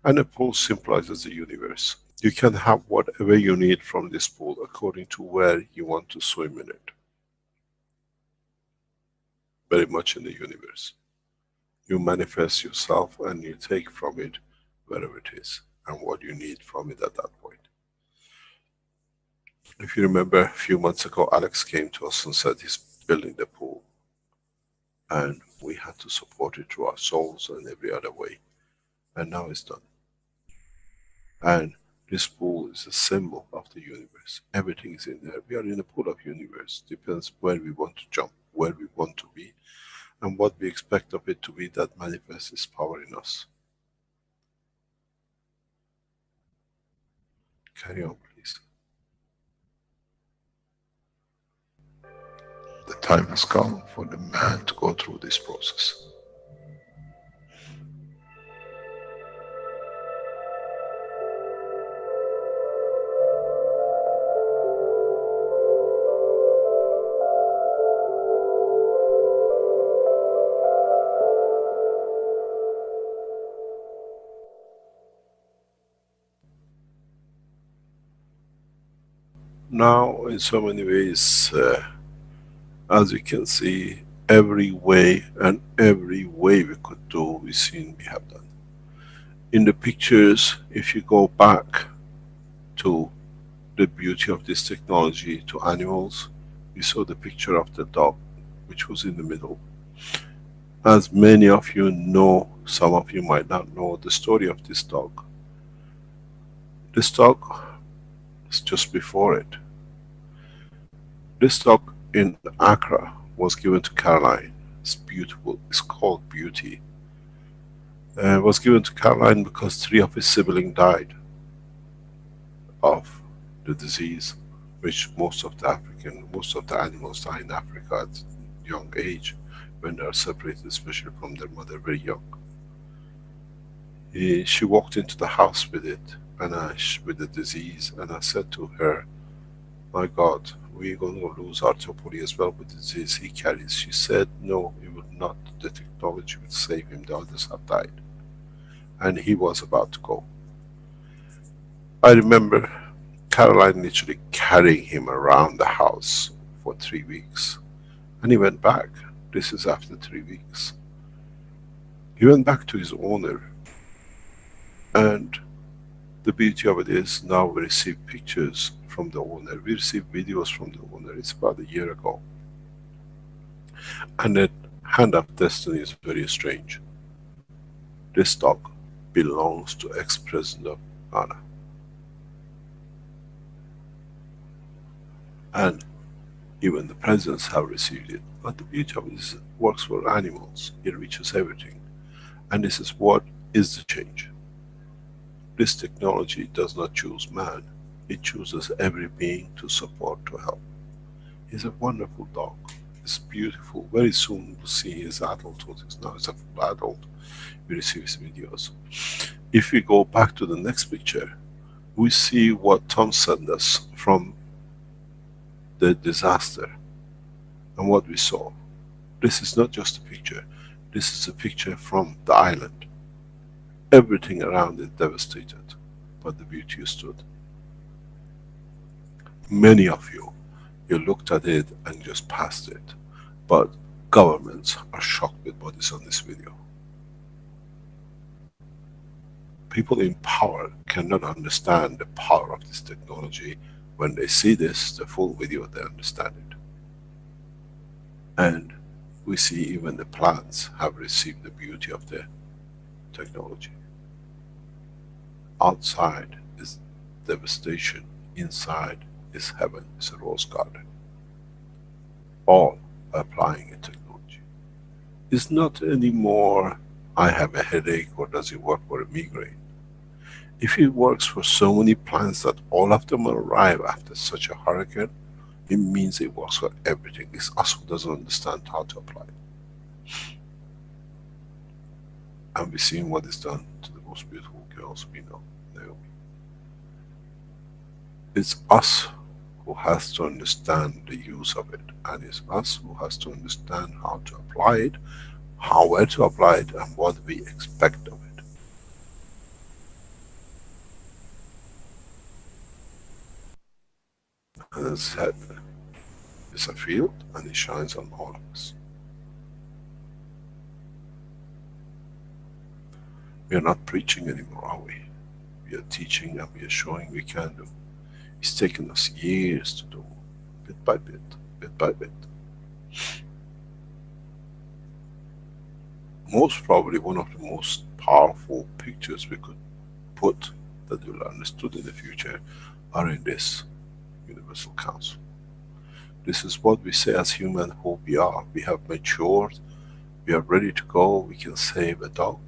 S1: and the pool symbolizes the universe. You can have whatever you need from this pool according to where you want to swim in it. Very much in the universe. You manifest yourself and you take from it wherever it is and what you need from it at that point. If you remember, a few months ago, Alex came to us and said he's building the pool. And we had to support it through our souls and every other way. And now it's done. And This pool is a symbol of the universe. Everything is in there. We are in a pool of universe. Depends where we want to jump, where we want to be, and what we expect of it to be that manifests its power in us. Carry on, please. The time has come for the man to go through this process. Now, in so many ways, as you can see, every way we could do, we have done. In the pictures, if you go back to the beauty of this technology to animals, we saw the picture of the dog, which was in the middle. As many of you know, some of you might not know the story of this dog. This dog is just before it. This dog in Accra was given to Caroline. It's beautiful. It's called Beauty. It was given to Caroline because 3 of his siblings died of the disease, which most of the animals die in Africa at young age when they are separated, especially from their mother, very young. She walked into the house with it, and with the disease, and I said to her, "My God, we're going to lose our Topoli as well with the disease he carries." She said, "No, it will not. The technology will save him. The others have died." And he was about to go. I remember Caroline literally carrying him around the house for 3 weeks. And he went back. This is after 3 weeks. He went back to his owner. And the beauty of it is, now we receive pictures from the owner. We receive videos from the owner. It's about a year ago. And the hand of destiny is very strange. This dog belongs to ex-president of Ghana. And even the presidents have received it. But the beauty of it is, it works for animals. It reaches everything. And this is what is the change. This technology does not choose man. It chooses every being to support, to help. He's a wonderful dog. It's beautiful. Very soon we'll see his adulthood. Now he's a full adult. We receive his videos. If we go back to the next picture, we see what Tom sent us from the disaster and what we saw. This is not just a picture. This is a picture from the island. Everything around it devastated, but the beauty stood. Many of you looked at it and just passed it, but governments are shocked with what is on this video. People in power cannot understand the power of this technology. When they see this, the full video, they understand it. And we see even the plants have received the beauty of the technology. Outside is devastation, inside is heaven, is a rose garden. All applying a technology. It's not anymore, I have a headache, or does it work for a migraine? If it works for so many plants that all of them arrive after such a hurricane, it means it works for everything. It's us who doesn't understand how to apply it. And we're seeing what is done to the most beautiful girls we know, Naomi. It's us who has to understand the use of it, and it's us who has to understand how to apply it, where to apply it, and what we expect of it. And as I said, it's a field and it shines on all of us. We are not preaching anymore, are we? We are teaching and we are showing we can do. It's taken us years to do, bit by bit, bit by bit. Most probably one of the most powerful pictures we could put that will understood in the future are in this Universal Council. This is what we say as human who we are. We have matured, we are ready to go, we can save a dog,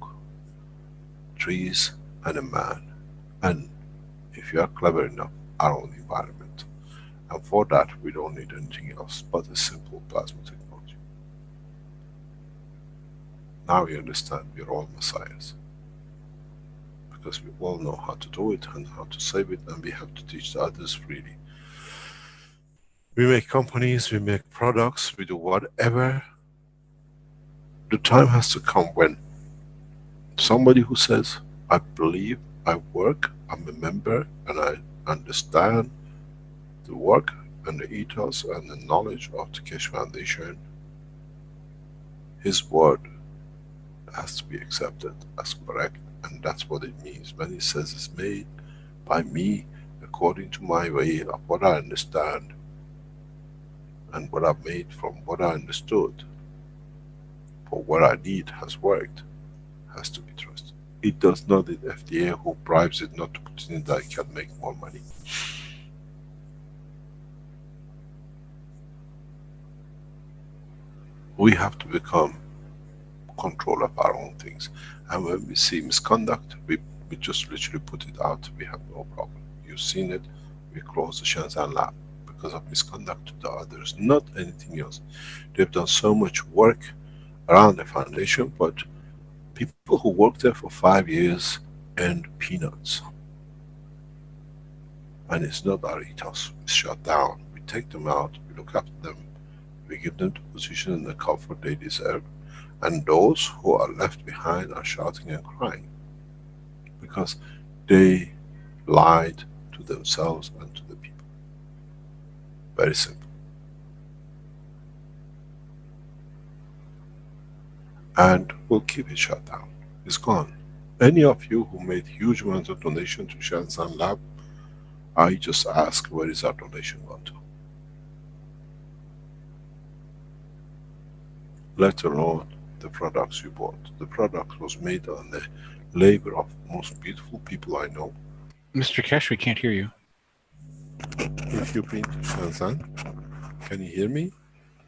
S1: trees and a man. And if you are clever enough, our own environment. And for that we don't need anything else but a simple plasma technology. Now we understand we are all messiahs. Because we all know how to do it and how to save it, and we have to teach the others freely. We make companies, we make products, we do whatever. The time has to come when somebody who says, I believe, I work, I'm a member, and I understand the work and the ethos and the knowledge of the Keshe Foundation, his word has to be accepted as correct, and that's what it means when he says it's made by me according to my way of what I understand and what I've made from what I understood for what I need has worked, has to be trusted. It does not need FDA who bribes it not to put it in that it can make more money. We have to become control of our own things, and when we see misconduct, we just literally put it out, we have no problem. You've seen it, we close the Shenzhen lab because of misconduct to the others, not anything else. They've done so much work around the foundation, but people who work there for 5 years earn peanuts. And it's not our ethos, it's shut down. We take them out, we look after them, we give them the position and the comfort they deserve, and those who are left behind are shouting and crying because they lied to themselves and to the people. Very simple. And we'll keep it shut down. It's gone. Any of you who made huge amounts of donation to Shenzhen lab, I just ask, where is our donation gone to? Let alone the products you bought. The product was made on the labor of most beautiful people I know.
S5: Mr. Keshe, we can't hear you.
S1: If you've been to Shenzhen, can you hear me?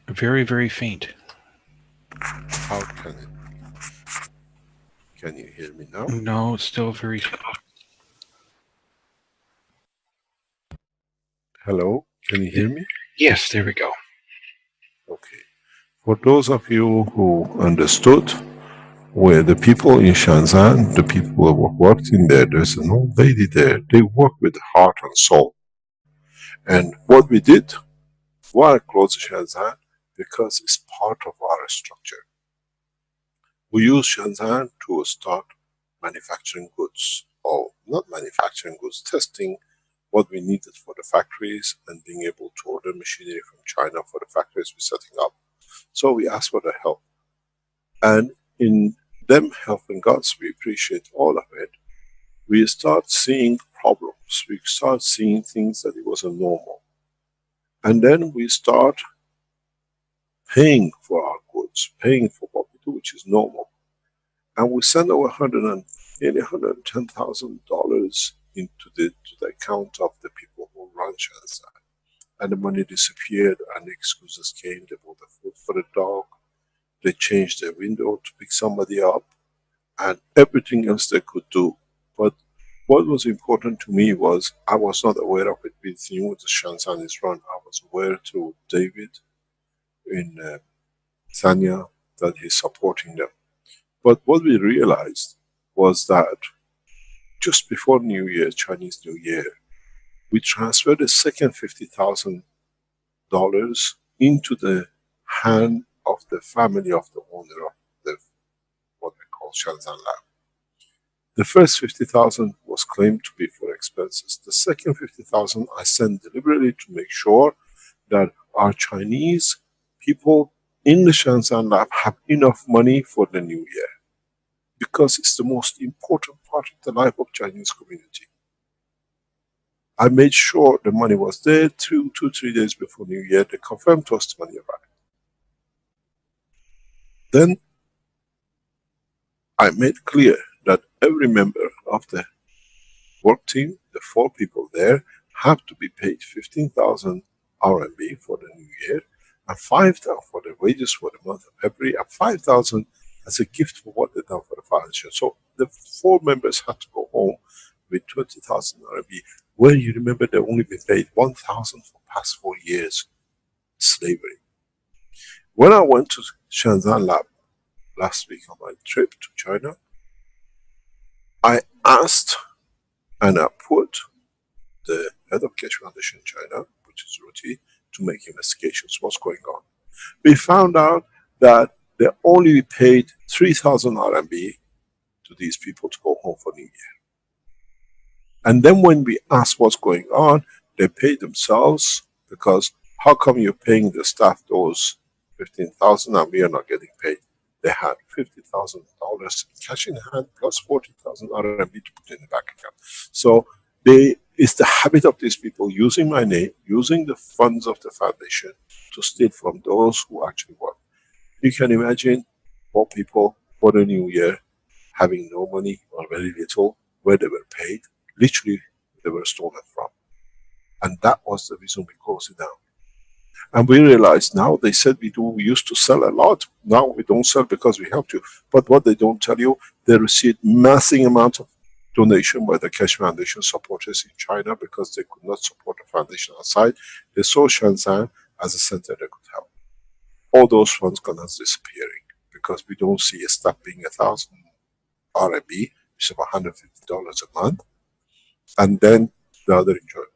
S5: Very, very faint.
S1: How can it? Can you hear me now?
S5: No, it's still very.
S1: Hello, can you hear me?
S5: Yes, there we go.
S1: Okay. For those of you who understood, where the people in Shenzhen, the people who worked in there, there's an old lady there, they work with heart and soul. And what we did, why I closed Shenzhen? Because it's part of our structure. We use Shenzhen to start manufacturing goods, or not manufacturing goods, testing what we needed for the factories and being able to order machinery from China for the factories we're setting up. So we asked for their help. And in them helping us, we appreciate all of it. We start seeing problems. We start seeing things that it wasn't normal. And then we start paying for our goods, paying for what we do, which is normal. And we send over nearly $110,000 into the account of the people who run Shenzhen. And the money disappeared, and the excuses came. They bought the food for the dog, they changed their window to pick somebody up, and everything else they could do. But what was important to me was, I was not aware of it. We knew the Shenzhen is run. I was aware through David in Sanya that he's supporting them. But what we realized was that just before New Year, Chinese New Year, we transferred the second $50,000 into the hand of the family of the owner of the, what we call Shenzhen lab. The first 50,000 was claimed to be for expenses. The second 50,000 I sent deliberately to make sure that our Chinese people in the Shenzhen lab have enough money for the new year. Because it's the most important part of the life of Chinese community. I made sure the money was there 2-3 days before New Year. They confirmed to us the money arrived. Then I made clear that every member of the work team, the 4 people there, have to be paid 15,000 RMB for the new year, and 5,000 for the wages for the month of February, and 5,000 as a gift for what they've done for the foundation. So the 4 members had to go home with 20,000 RMB, where you remember they only been paid 1,000 for past 4 years slavery. When I went to Shenzhen lab last week on my trip to China, I asked and I put the head of Keshe Foundation in China, which is Ruti, to make investigations what's going on. We found out that they only paid 3,000 RMB to these people to go home for New Year. And then when we asked what's going on, they paid themselves, because how come you're paying the staff those 15,000 and we are not getting paid? They had $50,000 cash in hand plus 40,000 RMB to put in the bank account. So it's the habit of these people using my name, using the funds of the foundation to steal from those who actually work. You can imagine poor people for the new year having no money or very little, where they were paid, literally they were stolen from. And that was the reason we closed it down. And we realized now, they said we used to sell a lot. Now we don't sell because we have to. But what they don't tell you, they received massive amount of donation by the Keshe Foundation supporters in China, because they could not support the foundation outside. They saw Shenzhen as a center they could help. All those funds gone disappearing, because we don't see a staff being 1,000 RMB, which is about $150 a month, and then the other enjoyment.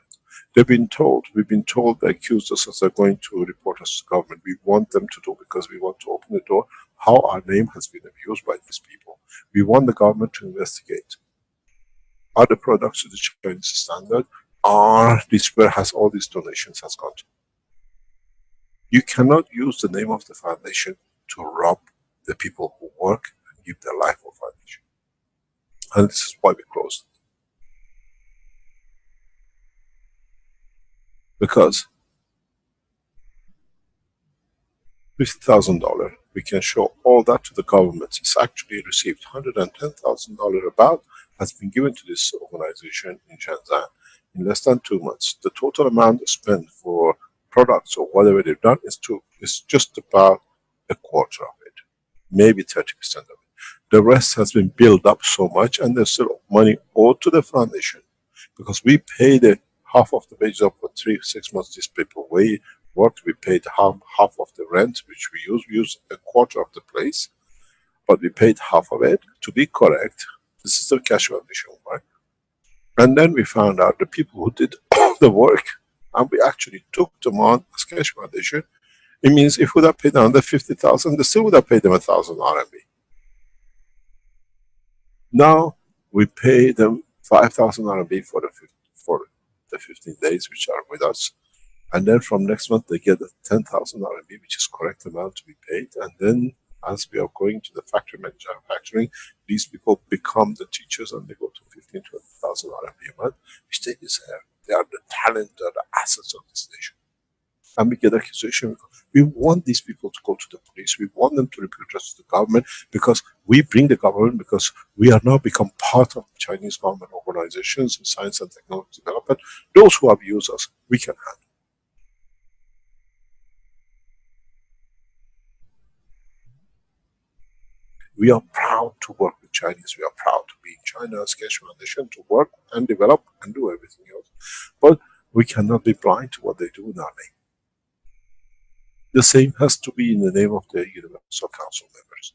S1: We've been told, they accused us as they're going to report us to government. We want them to do, because we want to open the door, how our name has been abused by these people. We want the government to investigate. Are the products to the Chinese standard? Are this where has all these donations has gone to? You cannot use the name of the foundation to rob the people who work and give their life for foundation. And this is why we closed it. Because $50,000, we can show all that to the government. It's actually received $110,000 about, has been given to this organization in Shenzhen in less than 2 months. The total amount spent for products or whatever they've done is just about a quarter of it, maybe 30% of it. The rest has been built up so much, and there's still money owed to the foundation, because we paid half of the wages of for 3-6 months these people worked. We paid half of the rent, which we used a quarter of the place, but we paid half of it. To be correct, this is the Keshe Foundation work. And then we found out the people who did all the work, and we actually took them on as Keshe Foundation. It means if we would have paid under 50,000, they still would have paid them 1,000 RMB. Now we pay them 5,000 RMB for the 15 days which are with us, and then from next month they get 10,000 RMB, which is correct amount to be paid. And then as we are going to the factory manufacturing, these people become the teachers, and they go to 15,000 to 20,000 RMB a month, which they deserve. They are the talent, they are the assets of this nation. And we get accusation. We want these people to go to the police. We want them to report us to the government, because we bring the government, because we are now become part of Chinese government organizations in science and technology development. Those who abuse us, we can handle. We are proud to work with Chinese. We are proud to be in China as Keshe Foundation, to work and develop and do everything else. But we cannot be blind to what they do in our name. The same has to be in the name of the Universal Council members,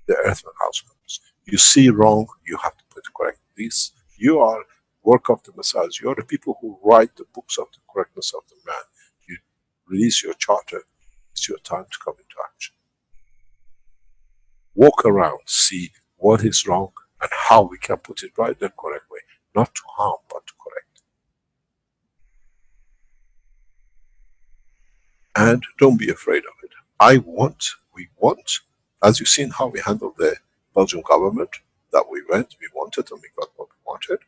S1: the Earthman House members. You see wrong, you have to put correct. This, you are work of the Messiahs. You are the people who write the books of the correctness of the man. You release your charter. It's your time to come into action. Walk around, see what is wrong and how we can put it right the correct way. Not to harm, but to correct. And don't be afraid of it. We want, as you've seen how we handled the Belgian government, that we wanted and we got what we wanted.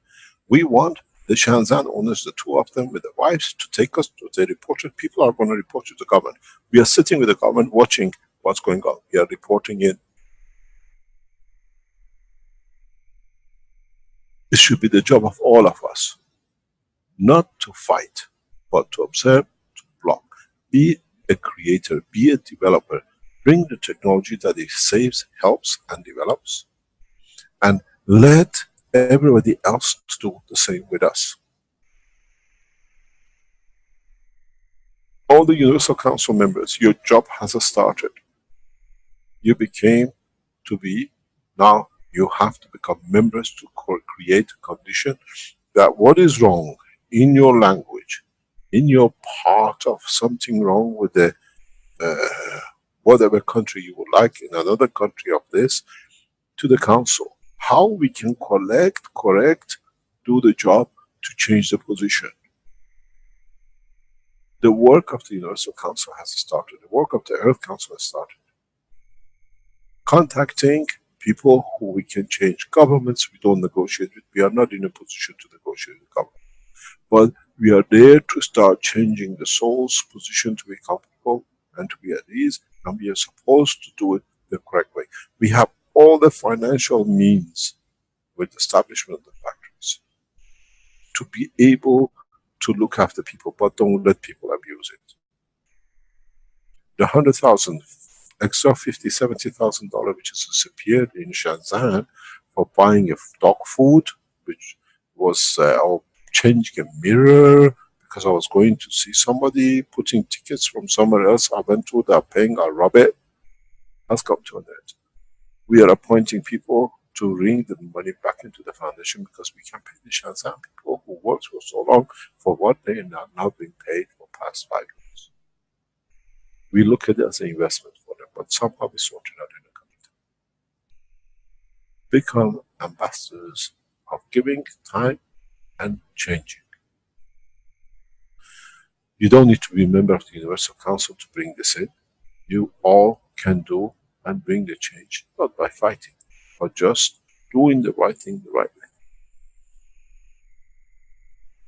S1: We want the Shenzhen owners, the 2 of them with the wives, to take us to the reported. People are going to report to the government. We are sitting with the government watching what's going on. We are reporting in. It should be the job of all of us, not to fight, but to observe, to block. Be a creator, be a developer. Bring the technology that it saves, helps, and develops, and let everybody else do the same with us. All the Universal Council members, your job has started. You became to be, now you have to become members to create a condition that what is wrong in your language, in your part of something wrong with the whatever country you would like, in another country of this, to the council. How we can collect, correct, do the job to change the position. The work of the Universal Council has started. The work of the Earth Council has started. Contacting people who we can change. Governments we don't negotiate with. We are not in a position to negotiate with government. But we are there to start changing the soul's position to be comfortable and to be at ease, and we are supposed to do it the correct way. We have all the financial means with establishment of the factories to be able to look after people, but don't let people abuse it. The 100,000 extra $50,000-$70,000 which has disappeared in Shenzhen for buying a dog food, which was or changing a mirror because I was going to see somebody, putting tickets from somewhere else I went to, they're paying, I rob it, has come to an end. We are appointing people to bring the money back into the foundation because we can pay the Shenzhen people who worked for so long for what they are now being paid for past 5 years. We look at it as an investment for them, but somehow we sort it out in the community. Become ambassadors of giving time and changing. You don't need to be a member of the Universal Council to bring this in. You all can do and bring the change, not by fighting, but just doing the right thing the right way.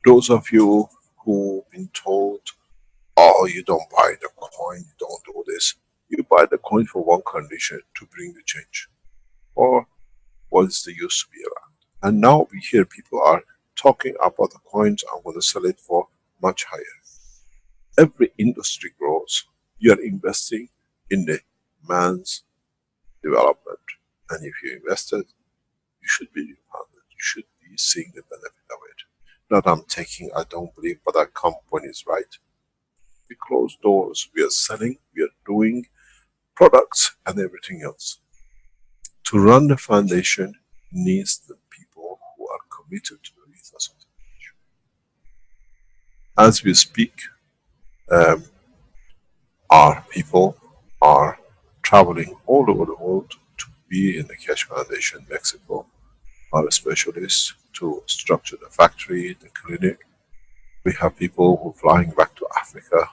S1: Those of you who've been told, oh, you don't buy the coin, you don't do this. You buy the coin for one condition, to bring the change. Or what is the use to be around? And now we hear people are talking about the coins, I'm going to sell it for much higher. Every industry grows. You are investing in the man's development. And if you invested, you should be rewarded. You should be seeing the benefit of it. Not I'm taking, I don't believe, but I come when it's right. We close doors, we are selling, we are doing products and everything else. To run the foundation needs the people who are committed to the ethos of the foundation. As we speak, our people are traveling all over the world to be in the Keshe Foundation, Mexico, our specialists to structure the factory, the clinic. We have people who are flying back to Africa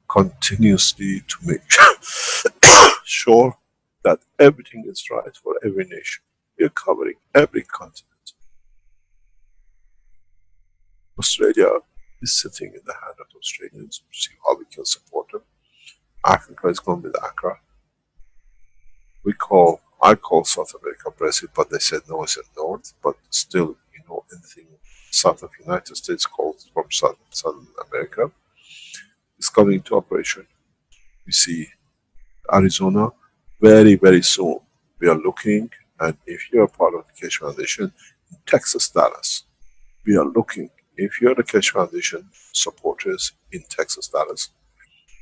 S1: continuously to make sure that everything is right for every nation. We are covering every continent. Australia is sitting in the hand of the Australians to see how we can support them. Africa is going with Accra. I call South America Brazil, but they said no, it's in North, but still, you know, anything south of United States called from Southern America is coming into operation. We see Arizona very, very soon. We are looking, and if you are part of the Keshe Foundation in Texas, Dallas, we are looking, if you are the Keshe Foundation supporters in Texas, Dallas,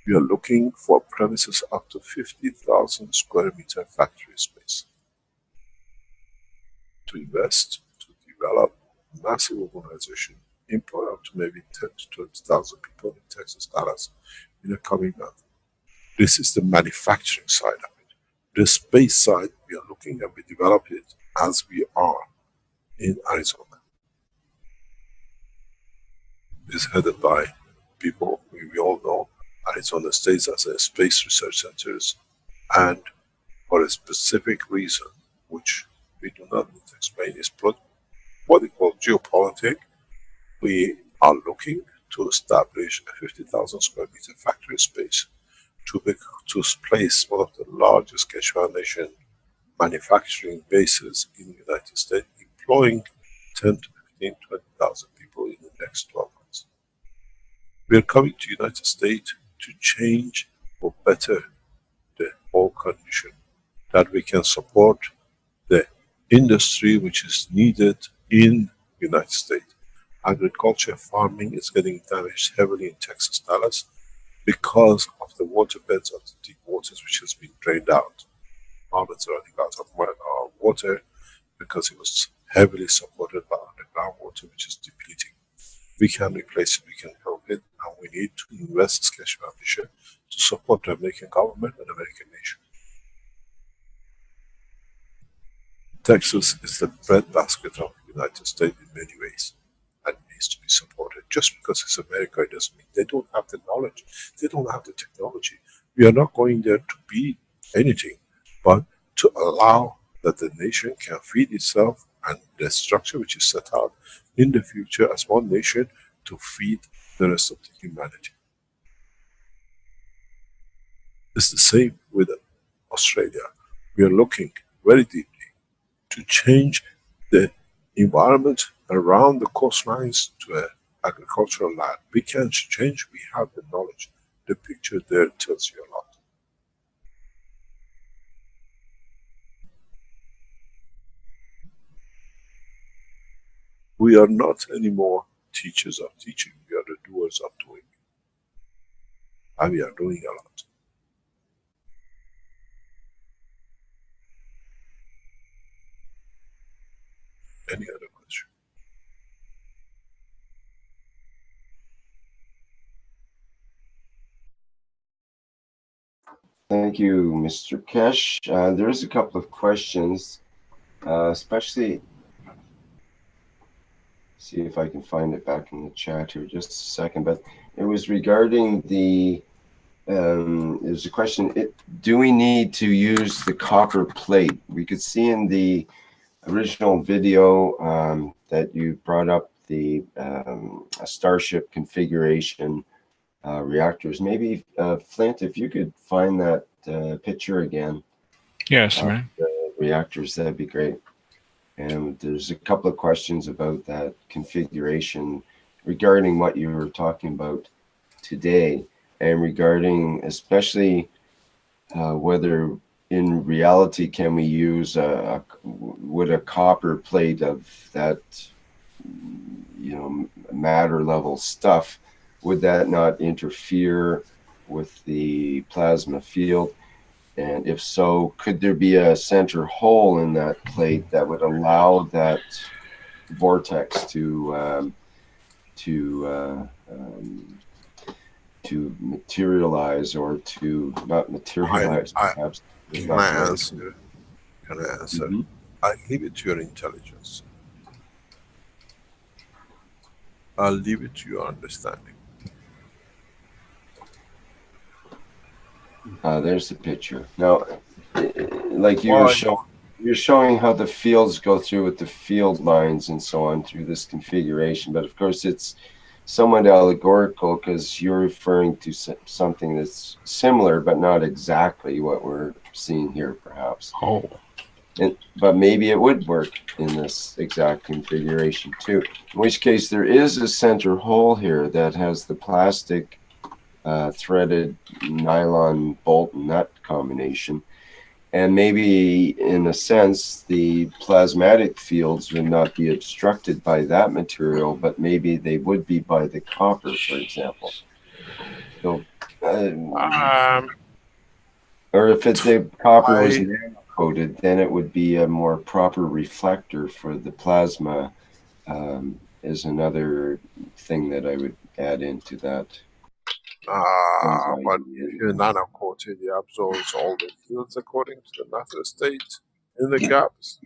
S1: we are looking for premises up to 50,000 square meter factory space to invest, to develop massive organization, employ up to maybe 10 to 20,000 people in Texas, Dallas in the coming month. This is the manufacturing side of it. The space side, we are looking and we develop it as we are in Arizona. It is headed by people we all know. Arizona stays as a space research centers, and for a specific reason, which we do not need to explain, is what we call geopolitics. We are looking to establish a 50,000 square meter factory space to place one of the largest Keshe Foundation manufacturing bases in the United States, employing 10 to 15, 20,000 people in the next 12 months. We are coming to United States to change or better the whole condition, that we can support the industry which is needed in United States. Agriculture, farming is getting damaged heavily in Texas, Dallas, because of the waterbeds of the deep waters which has been drained out. Farmers are running out of water because it was heavily supported by underground water which is depleting. We can replace it, we can help it, and we need to invest as Keshe Foundation to support the American government and American nation. Texas is the breadbasket of the United States in many ways, and it needs to be supported. Just because it's America, it doesn't mean they don't have the knowledge, they don't have the technology. We are not going there to be anything, but to allow that the nation can feed itself, and the structure which is set out in the future as one nation to feed the rest of the humanity. It's the same with Australia. We are looking very deeply to change the environment around the coastlines to an agricultural land. We can change, we have the knowledge. The picture there tells you a lot. We are not anymore teachers of teaching, we are the doers of doing. And we are doing a lot. Any other question?
S2: Thank you, Mr. Keshe. There's a couple of questions, especially, see if I can find it back in the chat here just a second, but it was regarding the, there's a question, do we need to use the copper plate? We could see in the original video that you brought up the Starship configuration reactors. Maybe Flint, if you could find that picture again.
S5: Yes, man.
S2: The reactors, that'd be great. And there's a couple of questions about that configuration regarding what you were talking about today, and regarding especially whether in reality can we use would a copper plate of that, you know, matter level stuff, would that not interfere with the plasma field? And if so, could there be a center hole in that plate that would allow that vortex to materialize, or to not materialize, perhaps?
S1: Can I answer? Can I answer? Mm-hmm. I leave it to your intelligence. I'll leave it to your understanding.
S2: There's the picture. Now, like you were showing, you're showing how the fields go through with the field lines and so on through this configuration. But of course, it's somewhat allegorical because you're referring to something that's similar, but not exactly what we're seeing here, perhaps.
S5: Oh.
S2: But maybe it would work in this exact configuration too. In which case, there is a center hole here that has the plastic threaded nylon bolt and nut combination, and maybe in a sense the plasmatic fields would not be obstructed by that material, but maybe they would be by the copper, for example. So or if the copper was nano coated, then it would be a more proper reflector for the plasma, is another thing that I would add into that.
S1: But if you're nano-coated, it absorbs all the fields according to the matter state in the gaps.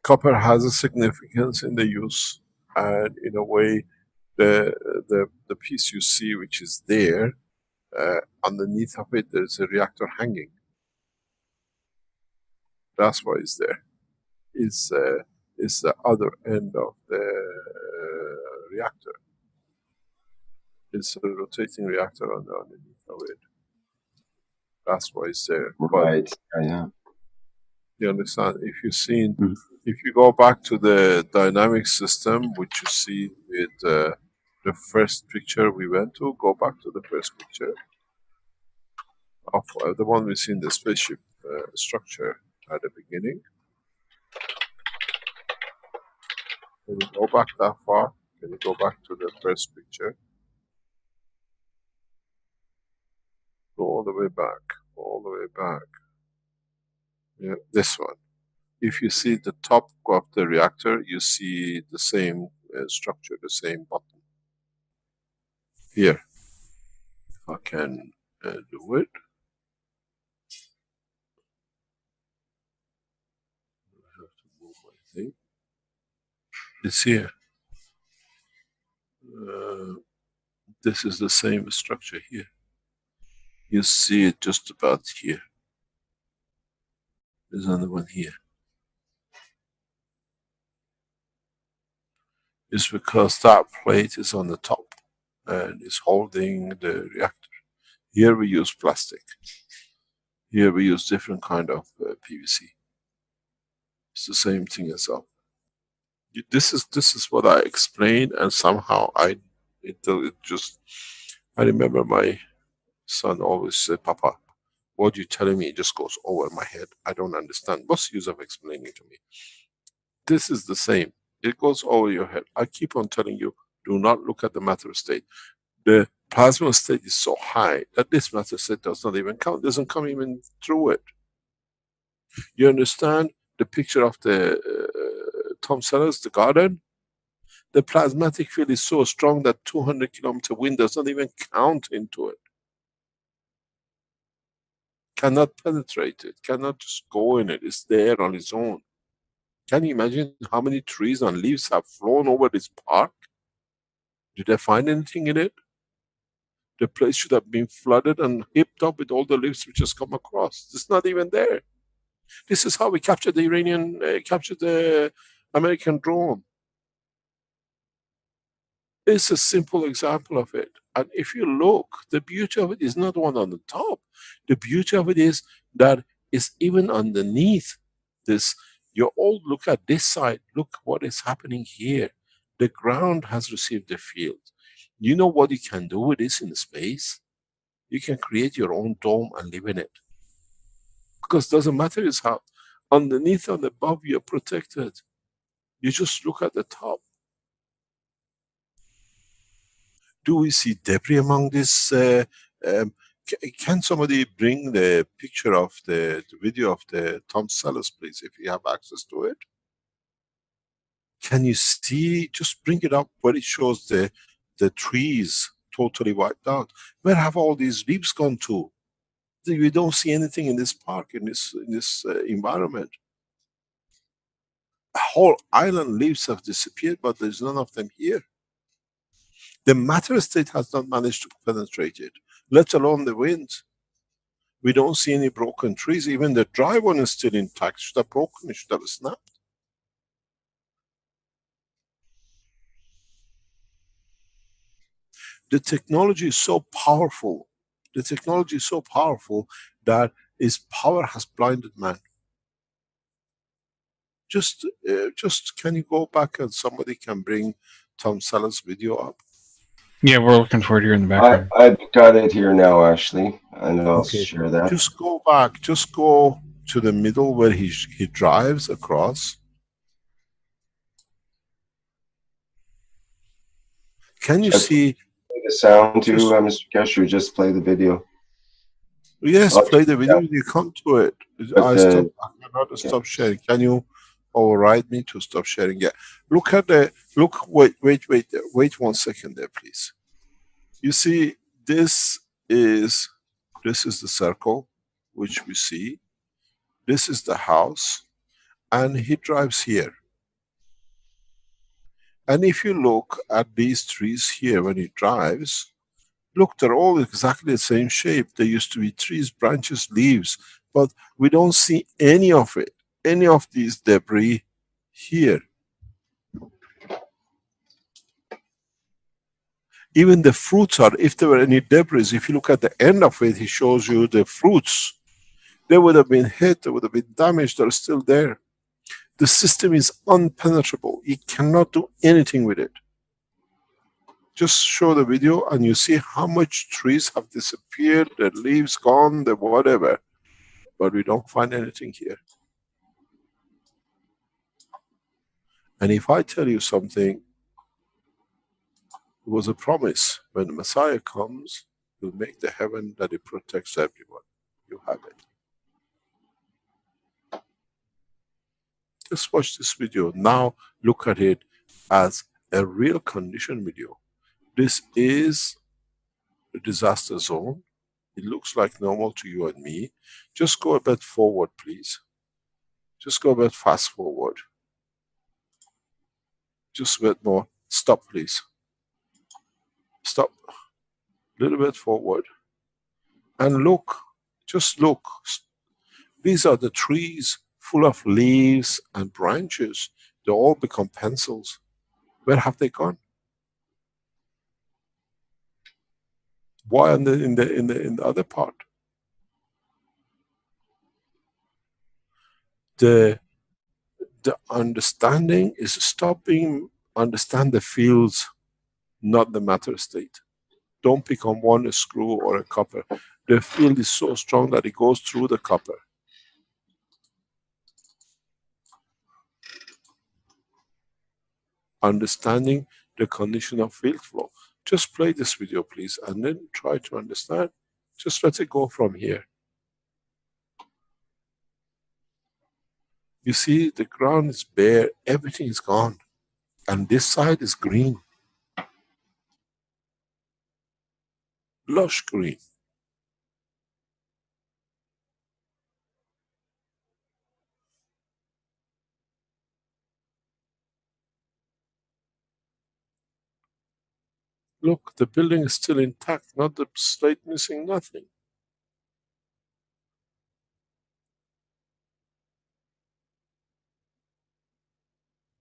S1: Copper has a significance in the use, and in a way, the piece you see which is there, underneath of it, there's a reactor hanging. That's why it's there. It's the other end of the reactor. It's a rotating reactor underneath of it. That's why it's there.
S2: Right. Yeah.
S1: You understand? If you've seen If you go back to the dynamic system, which you see with the first picture we went to, go back to the first picture of the one we see in the spaceship structure at the beginning. Can you go back that far? Can you go back to the first picture? Go all the way back, all the way back. Yeah, this one. If you see the top of the reactor, you see the same structure, the same button. Here, I can do it. I have to move my thing. It's here. This is the same structure here. You see it just about here. There's another one here. It's because that plate is on the top and is holding the reactor. Here we use plastic. Here we use different kind of PVC. It's the same thing as well. This is what I explained, and somehow I remember my son always said, "Papa, what you're telling me just goes over my head. I don't understand. What's the use of explaining to me?" This is the same. It goes over your head. I keep on telling you, do not look at the matter state. The plasma state is so high that this matter state does not even count, doesn't come even through it. You understand the picture of the Tom Sellers's, the garden? The plasmatic field is so strong that 200-kilometer wind does not even count into it. Cannot penetrate it, cannot just go in it, it's there on its own. Can you imagine how many trees and leaves have flown over this park? Did they find anything in it? The place should have been flooded and heaped up with all the leaves which has come across. It's not even there. This is how we captured the Iranian, captured the American drone. It's a simple example of it. And if you look, the beauty of it is not one on the top. The beauty of it is that it's even underneath this. You all look at this side, look what is happening here. The ground has received the field. You know what you can do with this in space? You can create your own dome and live in it. Because it doesn't matter is how. Underneath and above you're protected. You just look at the top. Do we see debris among this? Can somebody bring the picture of the video of the Tom Sellers's, please, if you have access to it? Can you see, just bring it up where it shows the trees totally wiped out. Where have all these leaves gone to? We don't see anything in this park, in this environment. A whole island leaves have disappeared, but there's none of them here. The matter state has not managed to penetrate it, let alone the wind. We don't see any broken trees. Even the dry one is still intact. Should have broken, it should have snapped. The technology is so powerful. The technology is so powerful that its power has blinded man. Just can you go back and somebody can bring Tom Sellers's video up?
S5: Yeah, we're looking for it here in the background.
S2: I've got it here now, Ashley, and I'll share that.
S1: Just go back. Just go to the middle where he drives across. Can you see
S2: the sound too, Mr. Keshe? Just play the video.
S1: Yes, play the video. You come to it. I cannot stop sharing. Can you override me to stop sharing? Yeah. Look at the wait 1 second there, please. You see, this is the circle which we see. This is the house, and he drives here. And if you look at these trees here when he drives, look, they're all exactly the same shape. There used to be trees, branches, leaves, but we don't see any of it, any of these debris here. Even the fruits are, if there were any debris, if you look at the end of it, he shows you the fruits. They would have been hit, they would have been damaged, they're still there. The system is unpenetrable. You cannot do anything with it. Just show the video and you see how much trees have disappeared, the leaves gone, the whatever. But we don't find anything here. And if I tell you something, it was a promise. When the Messiah comes, he'll make the heaven that it protects everyone. You have it. Just watch this video. Now look at it as a real condition video. This is a disaster zone. It looks like normal to you and me. Just go a bit forward, please. Just go a bit fast forward. Just a bit more. Stop, please. Stop. A little bit forward. And look. Just look. These are the trees full of leaves and branches. They all become pencils. Where have they gone? Why in the other part? The understanding is understand the fields, not the matter state. Don't pick on one screw or a copper. The field is so strong that it goes through the copper. Understanding the condition of field flow. Just play this video, please, and then try to understand. Just let it go from here. You see, the ground is bare, everything is gone. And this side is green. Lush green. Look, the building is still intact, not the slate missing, nothing.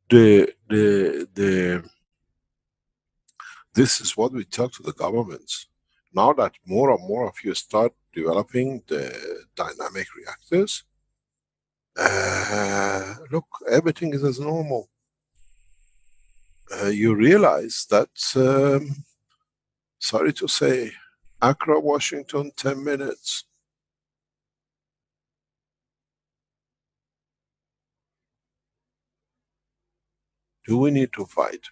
S1: This is what we tell to the governments. Now that more and more of you start developing the dynamic reactors, look, everything is as normal. You realize that, sorry to say, Accra, Washington, 10 minutes. Do we need to fight?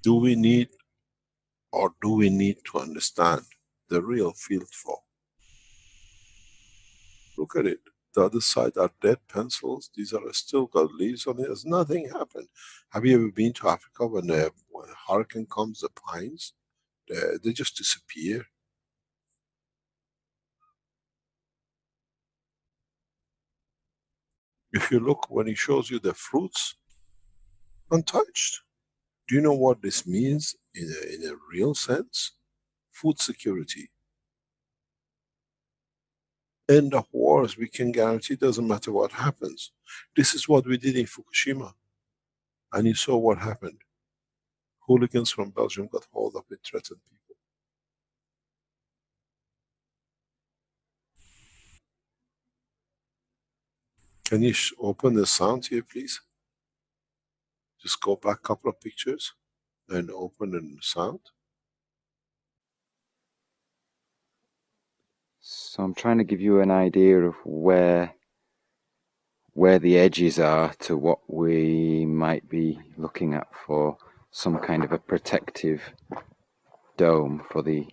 S1: Do we need, or do we need to understand the real field flow? Look at it. The other side are dead pencils. These are still got leaves on it. There's nothing happened. Have you ever been to Africa when a hurricane comes, the pines, they just disappear? If you look, when he shows you the fruits, untouched. Do you know what this means in a real sense? Food security. End of wars, we can guarantee, doesn't matter what happens. This is what we did in Fukushima. And you saw what happened. Hooligans from Belgium got hold of it, threatened people. Can you open the sound here, please? Just go back a couple of pictures and open the sound.
S2: So I'm trying to give you an idea of where the edges are to what we might be looking at for some kind of a protective dome for that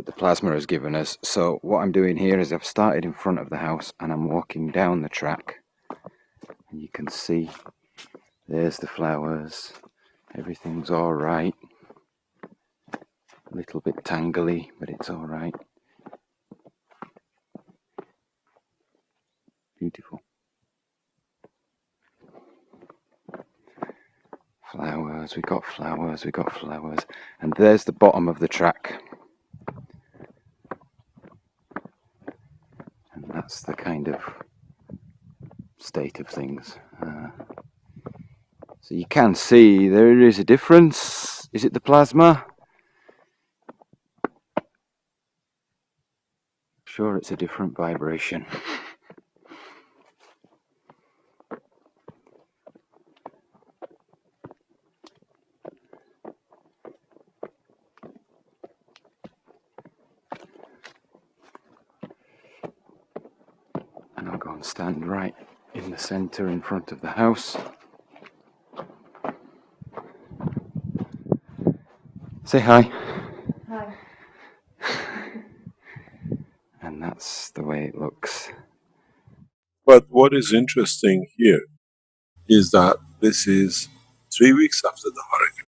S2: the plasma has given us. So what I'm doing here is I've started in front of the house and I'm walking down the track, and you can see there's the flowers, everything's all right, a little bit tangly, but it's all right. Beautiful flowers, we got flowers, and there's the bottom of the track. That's the kind of state of things. So you can see there is a difference.
S6: Is it the plasma? Sure, it's a different vibration. And I'll go and stand right in the center in front of the house. Say hi.
S4: Hi.
S6: And that's the way it looks.
S1: But what is interesting here is that this is 3 weeks after the hurricane.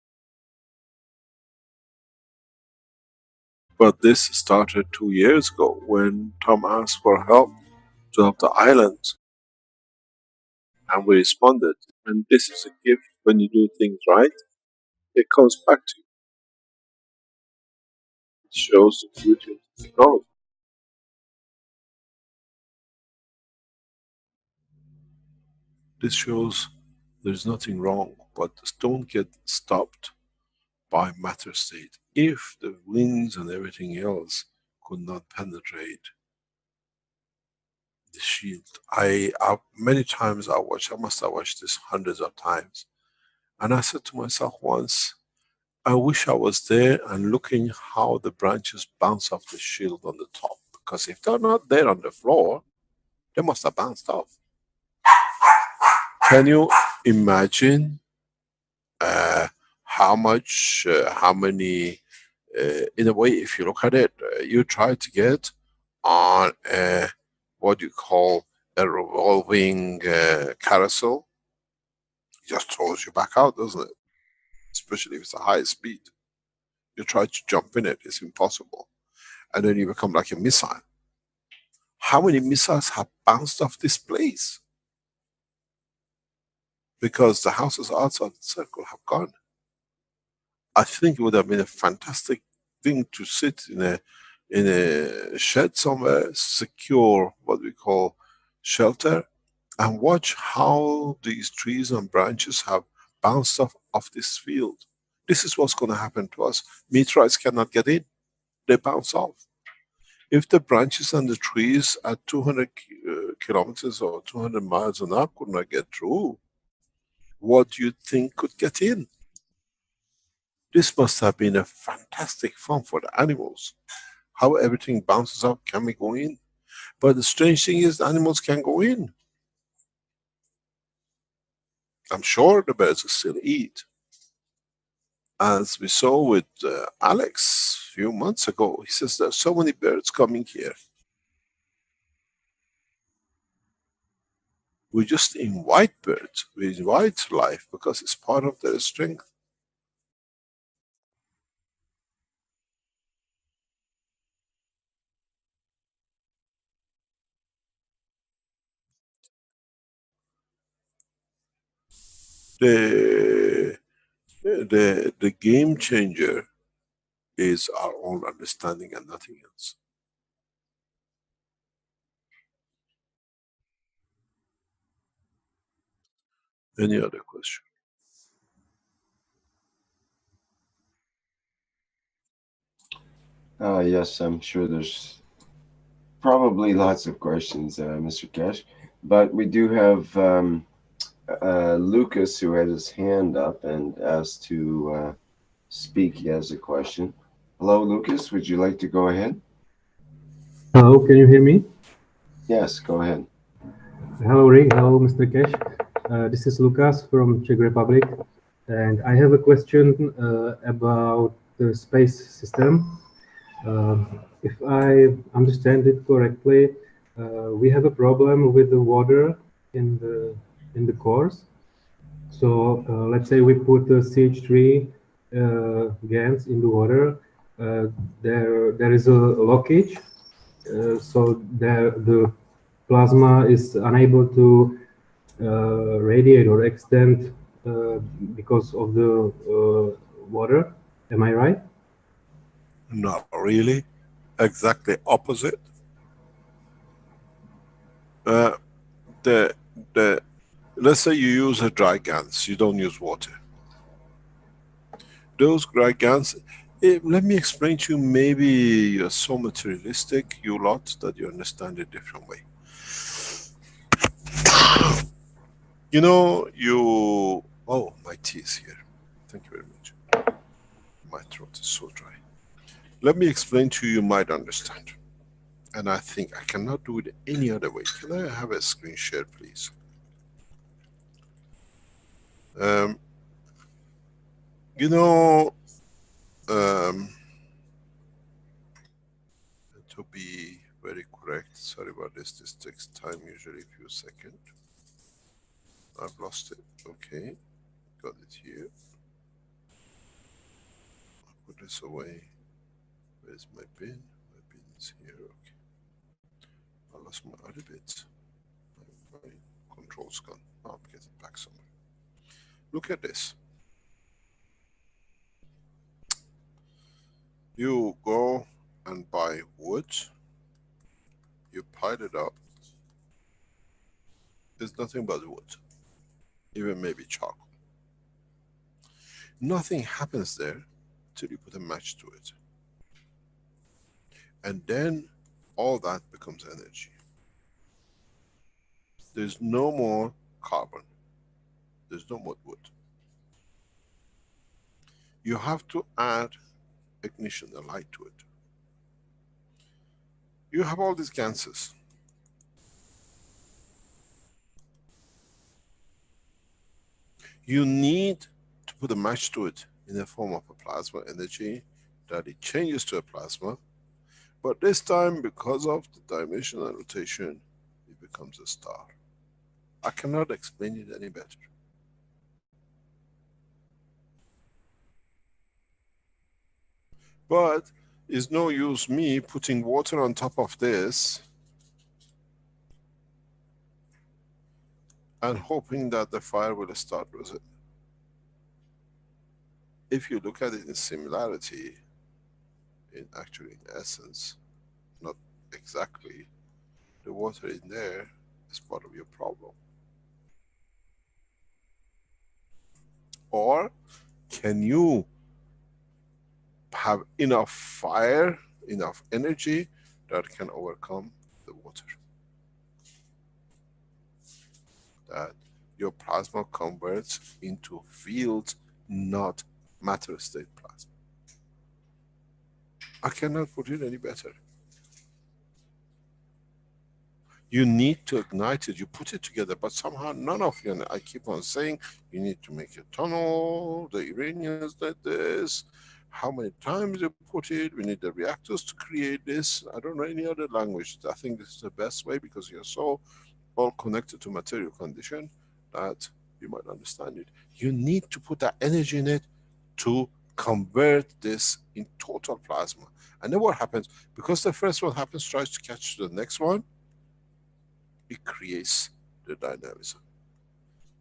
S1: But this started 2 years ago when Tom asked for help to help the island, and we responded. And this is a gift. When you do things right, it comes back to you. It shows the beauty of the technology. This shows there's nothing wrong, but don't get stopped by matter state. If the winds and everything else could not penetrate the shield, I many times I must have watched this hundreds of times, and I said to myself once, I wish I was there and looking how the branches bounce off the shield on the top, because if they're not there on the floor, they must have bounced off. Can you imagine how much, how many, in a way, if you look at it, you try to get on what you call a revolving carousel, it just throws you back out, doesn't it? Especially if it's a high speed. You try to jump in it, it's impossible. And then you become like a missile. How many missiles have bounced off this place? Because the houses outside the circle have gone. I think it would have been a fantastic thing to sit in a shed somewhere, secure, what we call shelter, and watch how these trees and branches have bounced off this field. This is what's going to happen to us. Meteorites cannot get in, they bounce off. If the branches and the trees at 200 kilometers or 200 miles an hour could not get through, what do you think could get in? This must have been a fantastic fun for the animals. How everything bounces up, can we go in? But the strange thing is the animals can go in. I'm sure the birds will still eat. As we saw with Alex a few months ago, he says there are so many birds coming here. We just invite birds, we invite life because it's part of their strength. The game changer is our own understanding and nothing else. Any other question?
S2: Yes, I'm sure there's probably lots of questions, Mr. Kesh, but we do have Lucas who had his hand up and asked to speak. He has a question. Hello, Lucas. Would you like to go ahead?
S7: Hello, can you hear me?
S2: Yes, go ahead.
S7: Hello, Rick. Hello, Mr. Kesh. This is Lucas from Czech Republic, and I have a question about the space system. If I understand it correctly, we have a problem with the water in the cores. So let's say we put the CH3 GANs in the water. There is a blockage, so the plasma is unable to radiate or extend because of the water. Am I right?
S1: Not really. Exactly opposite. Let's say you use a dry GANs, you don't use water. Those gans, let me explain to you, maybe you're so materialistic, you lot, that you understand it different way. You know, oh, my tea is here. Thank you very much. My throat is so dry. Let me explain to you, you might understand. And I think I cannot do it any other way. Can I have a screen share, please? You know, to be very correct, sorry about this takes time, usually a few seconds. I've lost it. Okay, got it here. I'll put this away. Where's my bin? My bin is here. Okay. I lost my other bits. My control's gone. I'll get it back somewhere. Look at this. You go and buy wood. You pile it up. There's nothing but wood. Even maybe charcoal. Nothing happens there till you put a match to it. And then all that becomes energy. There's no more carbon. There's no more wood. You have to add ignition, a light to it. You have all these gases. You need to put a match to it in the form of a plasma energy that it changes to a plasma. But this time, because of the dimensional rotation, it becomes a star. I cannot explain it any better. But it's no use me putting water on top of this and hoping that the fire will start with it. If you look at it in similarity, in actually in essence, not exactly, the water in there is part of your problem. Or can you have enough fire, enough energy that can overcome the water? That your plasma converts into field, not matter state plasma. I cannot put it any better. You need to ignite it, you put it together, but somehow none of you, I keep on saying, you need to make a tunnel, the Iranians did this, how many times you put it, we need the reactors to create this. I don't know any other language. I think this is the best way because you're so all connected to material condition that you might understand it. You need to put that energy in it to convert this in total plasma. And then what happens? Because the first one happens, tries to catch the next one, it creates the dynamism.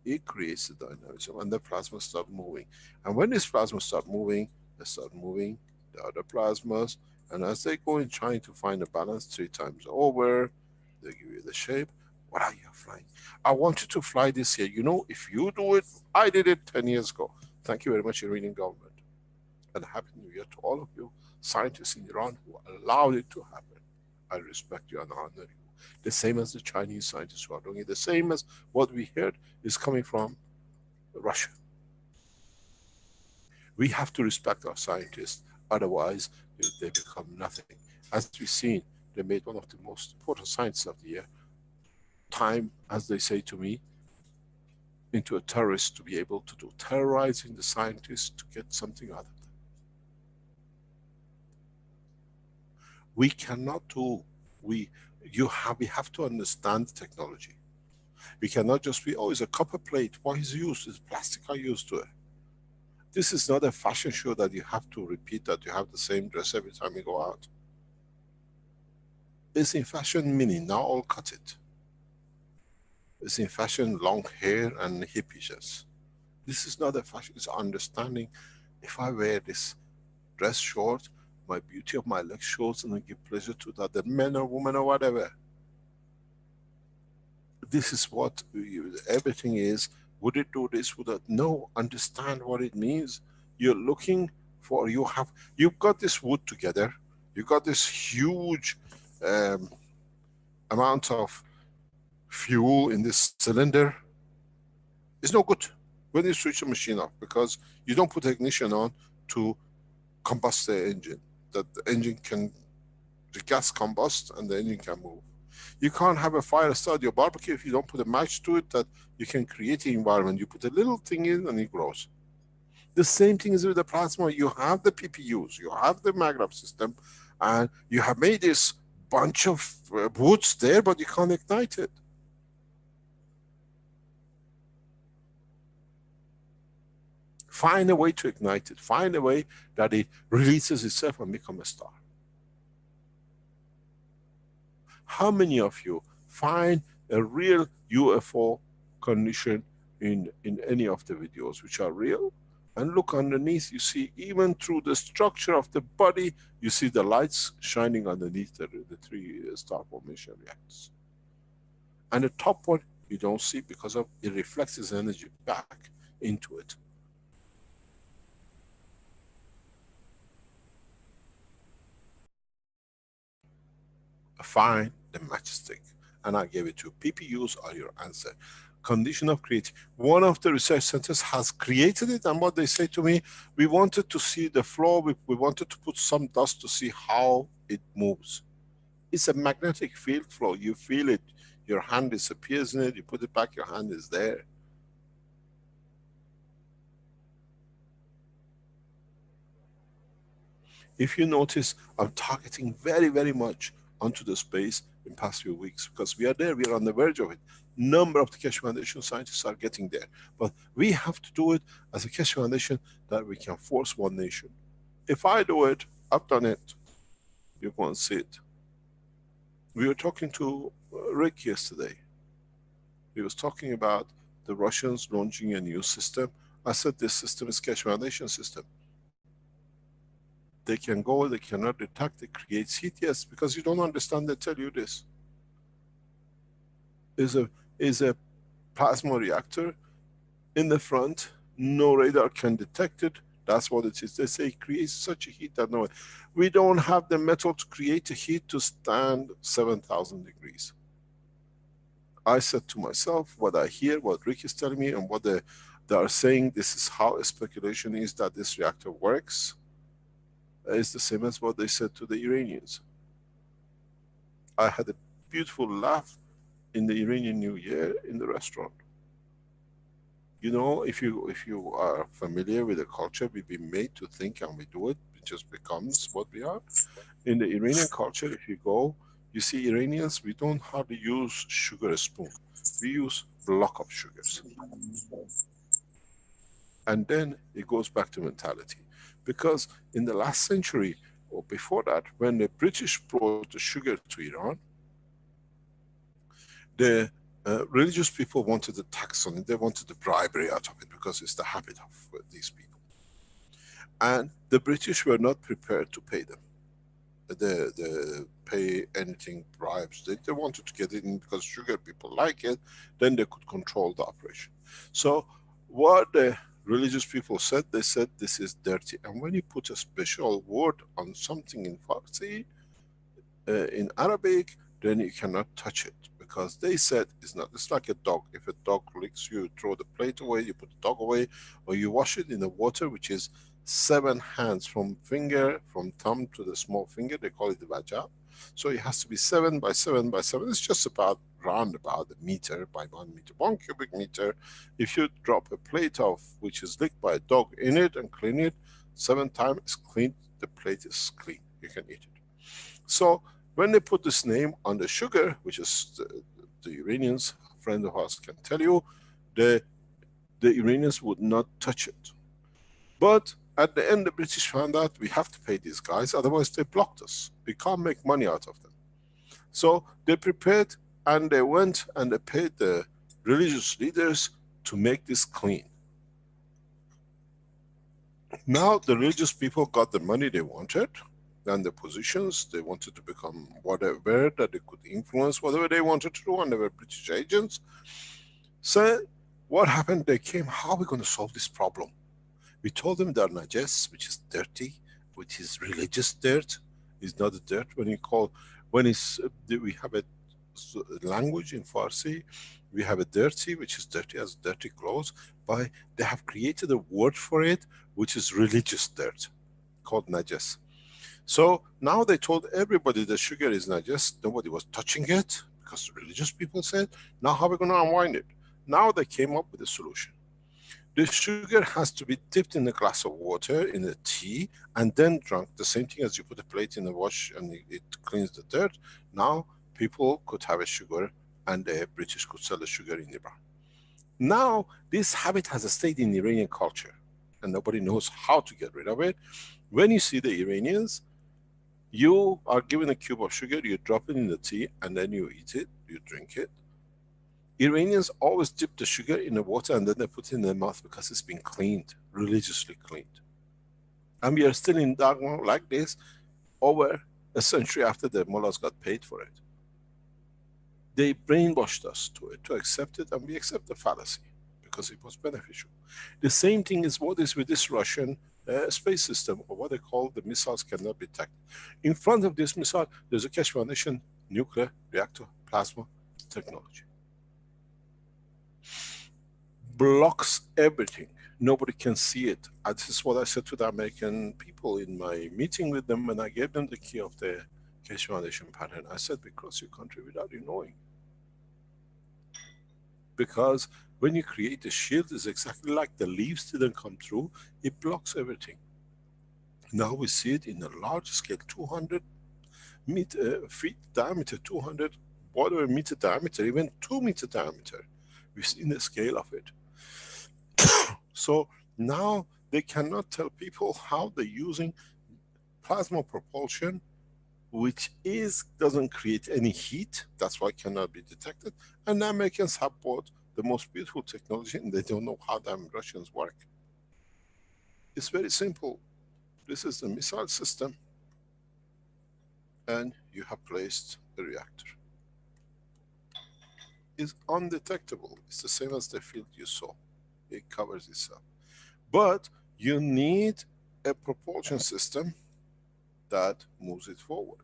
S1: It creates the dynamism and the plasma start moving. And when this plasma start moving, they start moving the other plasmas. And as they go in trying to find a balance 3 times over, they give you the shape. What are you flying? I want you to fly this year. You know, if you do it, I did it 10 years ago. Thank you very much, Iranian government. And Happy New Year to all of you scientists in Iran who allowed it to happen. I respect you and honor you. The same as the Chinese scientists who are doing it. The same as what we heard is coming from Russia. We have to respect our scientists, otherwise they become nothing. As we've seen, they made one of the most important scientists of the year, time, as they say to me, into a terrorist to be able to do terrorizing the scientists to get something out of them. We cannot do, we have to understand the technology. We cannot just be, oh, it's a copper plate, why is it used? It's plastic I used to it. This is not a fashion show that you have to repeat that you have the same dress every time you go out. It's in fashion mini, now all cut it. It's in fashion long hair and hippies. This is not a fashion, it's understanding. If I wear this dress short, my beauty of my legs shows and I give pleasure to the other men or women or whatever. This is what everything is. Would it do this? Would it? No, understand what it means. you're looking for, you've got this wood together, you've got this huge amount of fuel in this cylinder. It's no good when you switch the machine off, because you don't put ignition on to combust the engine, that the engine can, the gas combust and the engine can move. You can't have a fire start your barbecue if you don't put a match to it that you can create the environment. You put a little thing in and it grows. The same thing is with the plasma. You have the PPUs, you have the magnet system, and you have made this bunch of woods there, but you can't ignite it. Find a way to ignite it. Find a way that it releases itself and becomes a star. How many of you find a real UFO condition in any of the videos which are real? And look underneath, you see even through the structure of the body, you see the lights shining underneath the three star formation reactors. And the top one you don't see because of it reflects its energy back into it. Find the matchstick, and I gave it to you. PPUs are your answer. Condition of creating. One of the research centers has created it, and what they say to me, we wanted to see the flow, we wanted to put some dust to see how it moves. It's a magnetic field flow. You feel it, your hand disappears in it, you put it back, your hand is there. If you notice, I'm targeting very, very much onto the space in past few weeks, because we are there, we are on the verge of it. Number of the Keshe Foundation scientists are getting there. But we have to do it as a Keshe Foundation that we can force one nation. If I do it, I've done it. You go and see it. We were talking to Rick yesterday. He was talking about the Russians launching a new system. I said this system is Keshe Foundation system. They can go, they cannot detect, it creates heat, yes, because you don't understand, they tell you this. Is a plasma reactor in the front, no radar can detect it, that's what it is. They say it creates such a heat that no, we don't have the metal to create a heat to stand 7,000 degrees. I said to myself, what I hear, what Rick is telling me, and what they are saying, this is how a speculation is that this reactor works. Is the same as what they said to the Iranians. I had a beautiful laugh in the Iranian New Year in the restaurant. You know, if you are familiar with the culture, we've been made to think and we do it, it just becomes what we are. In the Iranian culture, if you go, you see Iranians, we don't hardly use sugar spoon. We use block of sugars. And then it goes back to mentality. Because in the last century, or before that, when the British brought the sugar to Iran, the religious people wanted the tax on it, they wanted the bribery out of it, because it's the habit of these people. And the British were not prepared to pay them. They pay anything, bribes, they wanted to get it in because sugar people like it, then they could control the operation. So what the religious people said, they said this is dirty. And when you put a special word on something in Farsi, in Arabic, then you cannot touch it. Because they said it's not, it's like a dog. If a dog licks you, throw the plate away, you put the dog away, or you wash it in the water, which is 7 hands from finger, from thumb to the small finger, they call it the vaja. So it has to be 7 by 7 by 7. It's just about round about a meter by 1 meter, 1 cubic meter. If you drop a plate of which is licked by a dog in it and clean it 7 times, it's clean, the plate is clean, you can eat it. So when they put this name on the sugar, which is the Iranians, a friend of ours can tell you, the Iranians would not touch it. But at the end, the British found out we have to pay these guys, otherwise they blocked us. We can't make money out of them. So they prepared and they went and they paid the religious leaders to make this clean. Now the religious people got the money they wanted, and the positions, they wanted to become whatever, that they could influence whatever they wanted to do, and they were British agents. So what happened? They came, how are we going to solve this problem? We told them they're najas, which is dirty, which is religious dirt, is not a dirt. When you call, when it's, we have a language in Farsi, we have a dirty, which is dirty as dirty clothes, but they have created a word for it, which is religious dirt, called najas. So now they told everybody the sugar is najas, nobody was touching it, because religious people said, now how are we going to unwind it? Now they came up with a solution. The sugar has to be dipped in a glass of water, in a tea, and then drunk. The same thing as you put a plate in the wash and it cleans the dirt. Now people could have a sugar, and the British could sell the sugar in Iran. Now this habit has stayed in Iranian culture, and nobody knows how to get rid of it. When you see the Iranians, you are given a cube of sugar, you drop it in the tea, and then you eat it, you drink it. Iranians always dip the sugar in the water and then they put it in their mouth because it's been cleaned, religiously cleaned. And we are still in dogma like this over a century after the mullahs got paid for it. They brainwashed us to it, to accept it, and we accept the fallacy because it was beneficial. The same thing is what is with this Russian space system, or what they call the missiles cannot be detected. In front of this missile, there's a Keshe Foundation nuclear reactor plasma technology. Blocks everything. Nobody can see it. This is what I said to the American people in my meeting with them when I gave them the key of the Keshe Foundation pattern. I said, we cross your country without you knowing. Because when you create a shield, it's exactly like the leaves didn't come through, it blocks everything. Now we see it in a large scale, 200 feet diameter, 200 whatever meter diameter, even 2 meter diameter. We've seen the scale of it. So now they cannot tell people how they're using plasma propulsion, which doesn't create any heat, that's why it cannot be detected. And the Americans have bought the most beautiful technology and they don't know how the Russians work. It's very simple. This is the missile system and you have placed the reactor. It's undetectable. It's the same as the field you saw. It covers itself. But you need a propulsion system that moves it forward.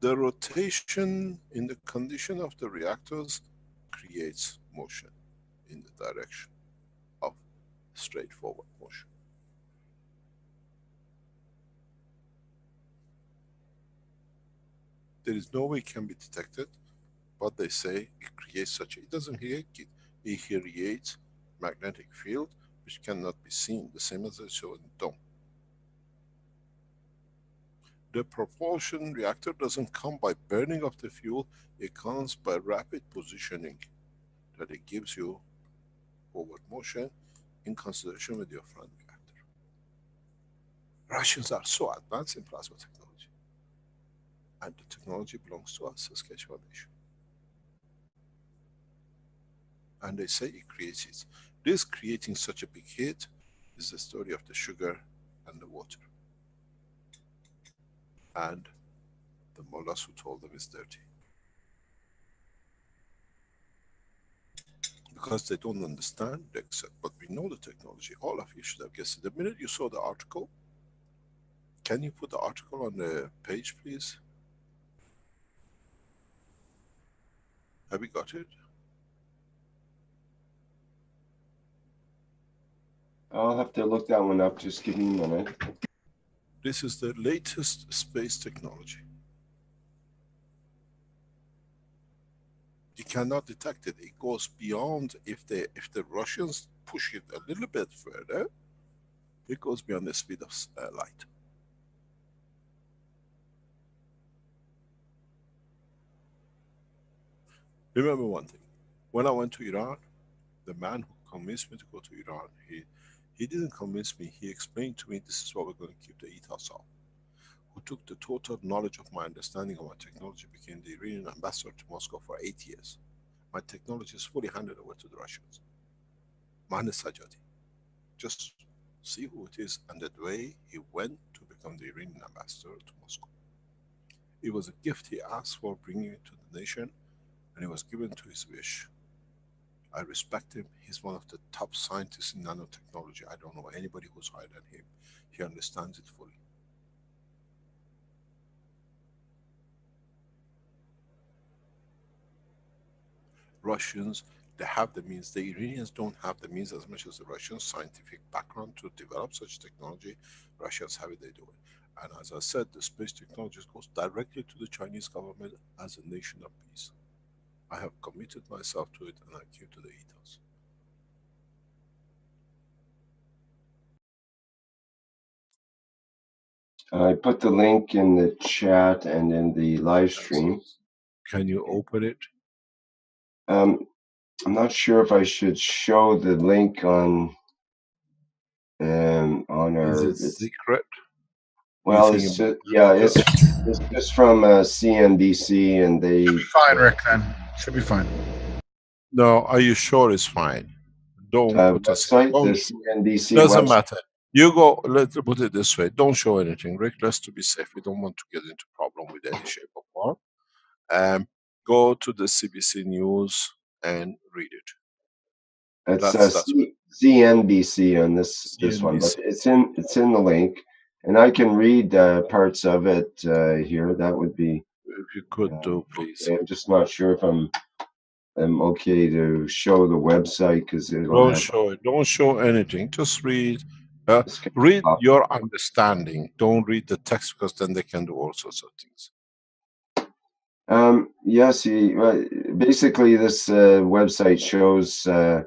S1: The rotation in the condition of the reactors creates motion in the direction of straightforward motion. There is no way it can be detected, but they say it creates such a, it doesn't create it, it creates magnetic field which cannot be seen, the same as I showed in dome. The propulsion reactor doesn't come by burning of the fuel, it comes by rapid positioning, that it gives you forward motion in consideration with your front reactor. Russians are so advanced in plasma technology. And the technology belongs to us as Keshe Foundation. And they say it creates it. This creating such a big hit is the story of the sugar and the water. And the mullahs who told them it's dirty. Because they don't understand, they accept. But we know the technology. All of you should have guessed it. The minute you saw the article, can you put the article on the page, please? Have you got it?
S2: I'll have to look that one up. Just give me a minute.
S1: This is the latest space technology. You cannot detect it. It goes beyond, if the Russians push it a little bit further, it goes beyond the speed of light. Remember one thing, when I went to Iran, the man who convinced me to go to Iran, he didn't convince me, he explained to me, this is what we're going to keep the ethos of. Who took the total knowledge of my understanding of my technology, became the Iranian ambassador to Moscow for 8 years. My technology is fully handed over to the Russians. Mahanes Sajadi. Just see who it is and the way he went to become the Iranian ambassador to Moscow. It was a gift he asked for, bringing it to the nation, and it was given to his wish. I respect him. He's one of the top scientists in nanotechnology. I don't know anybody who's higher than him. He understands it fully. Russians, they have the means. The Iranians don't have the means as much as the Russians, scientific background to develop such technology. Russians have it, they do it. And as I said, the space technology goes directly to the Chinese government as a nation of peace. I have committed myself to it and I keep to the ethos.
S2: I put the link in the chat and in the live stream.
S1: Can you open it?
S2: I'm not sure if I should show the link on our.
S1: Is it secret?
S2: Well, it's just, yeah, it's just from CNBC, and they.
S3: Should be fine, Rick. Then should be fine.
S1: No, are you sure it's fine? Don't put us.
S2: Website, the CNBC
S1: doesn't
S2: website.
S1: matter. You go. Let's put it this way. Don't show anything, Rick. Let's to be safe. We don't want to get into problem with any shape or form. Go to the CBC News and read it.
S2: It's CNBC on this one, but it's in the link, and I can read parts of it here. That would be,
S1: if you could do, please.
S2: Okay. I'm just not sure if I'm okay to show the website because
S1: don't show it. Don't show anything. Just read. Read your understanding. Don't read the text because then they can do all sorts of things.
S2: Yes, basically this website shows a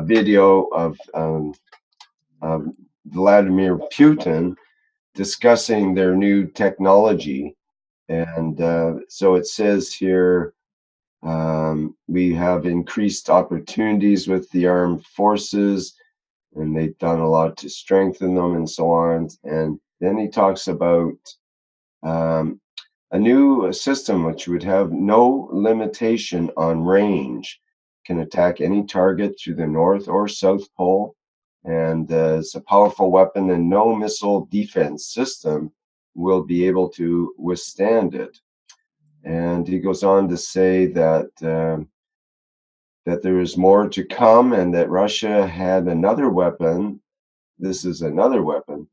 S2: video of Vladimir Putin discussing their new technology, and so it says here, we have increased opportunities with the armed forces, and they've done a lot to strengthen them, and so on. And then he talks about a new system which would have no limitation on range, can attack any target to the North or South Pole, and it's a powerful weapon, and no missile defense system will be able to withstand it. And he goes on to say that that there is more to come, and that Russia had another weapon. This is another weapon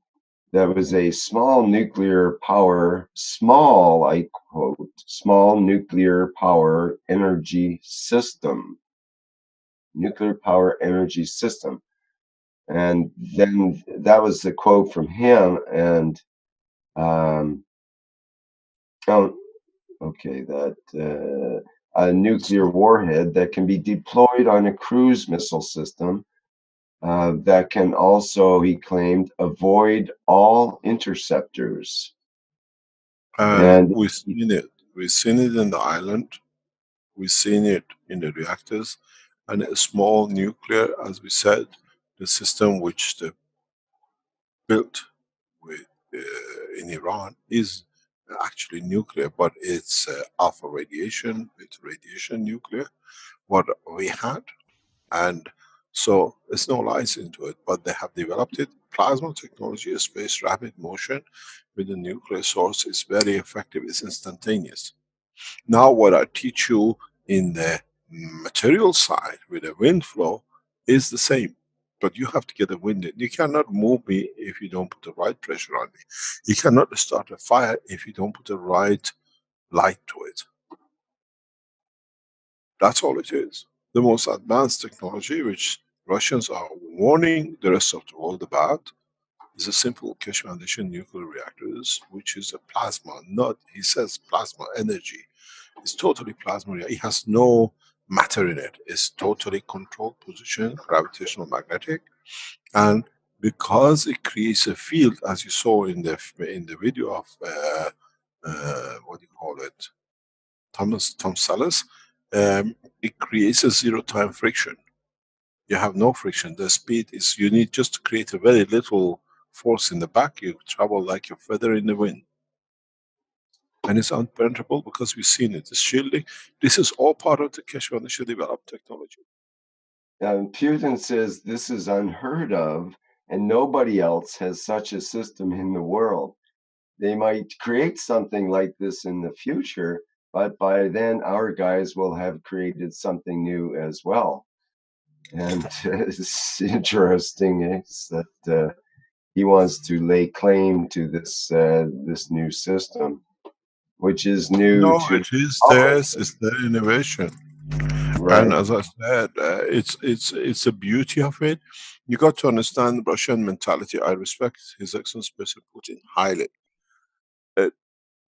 S2: that was a small nuclear power, small, I quote, small nuclear power energy system. Nuclear power energy system. And then that was the quote from him. And, a nuclear warhead that can be deployed on a cruise missile system that can also, he claimed, avoid all interceptors.
S1: And we've seen it. We've seen it in the island. We've seen it in the reactors. And a small nuclear, as we said, the system which they built with, in Iran is actually nuclear, but it's alpha radiation, it's radiation nuclear, what we had. And so there's no lies into it, but they have developed it. Plasma technology, space rapid motion with a nuclear source is very effective, it's instantaneous. Now what I teach you in the material side with the wind flow is the same, but you have to get the wind in. You cannot move me if you don't put the right pressure on me. You cannot start a fire if you don't put the right light to it. That's all it is. The most advanced technology, which Russians are warning the rest of the world about, is a simple Keshe Foundation nuclear reactors, which is a plasma, not, he says plasma energy. It's totally plasma. It has no matter in it. It's totally controlled position, gravitational magnetic. And because it creates a field, as you saw in the video of, what do you call it? Tom Sellis, it creates a zero time friction. You have no friction. The speed is, you need just to create a very little force in the back, you travel like a feather in the wind. And it's unpenetrable because we've seen it. It's shielding. This is all part of the Keshe Foundation developed technology.
S2: Putin says this is unheard of, and nobody else has such a system in the world. They might create something like this in the future, but by then our guys will have created something new as well. And it's interesting is that he wants to lay claim to this new system, which is new
S1: No,
S2: to
S1: it is
S2: our
S1: theirs. It's their innovation. And
S2: right.
S1: as I said, it's a beauty of it. You got to understand Russian mentality. I respect His Excellency President Putin highly. Uh,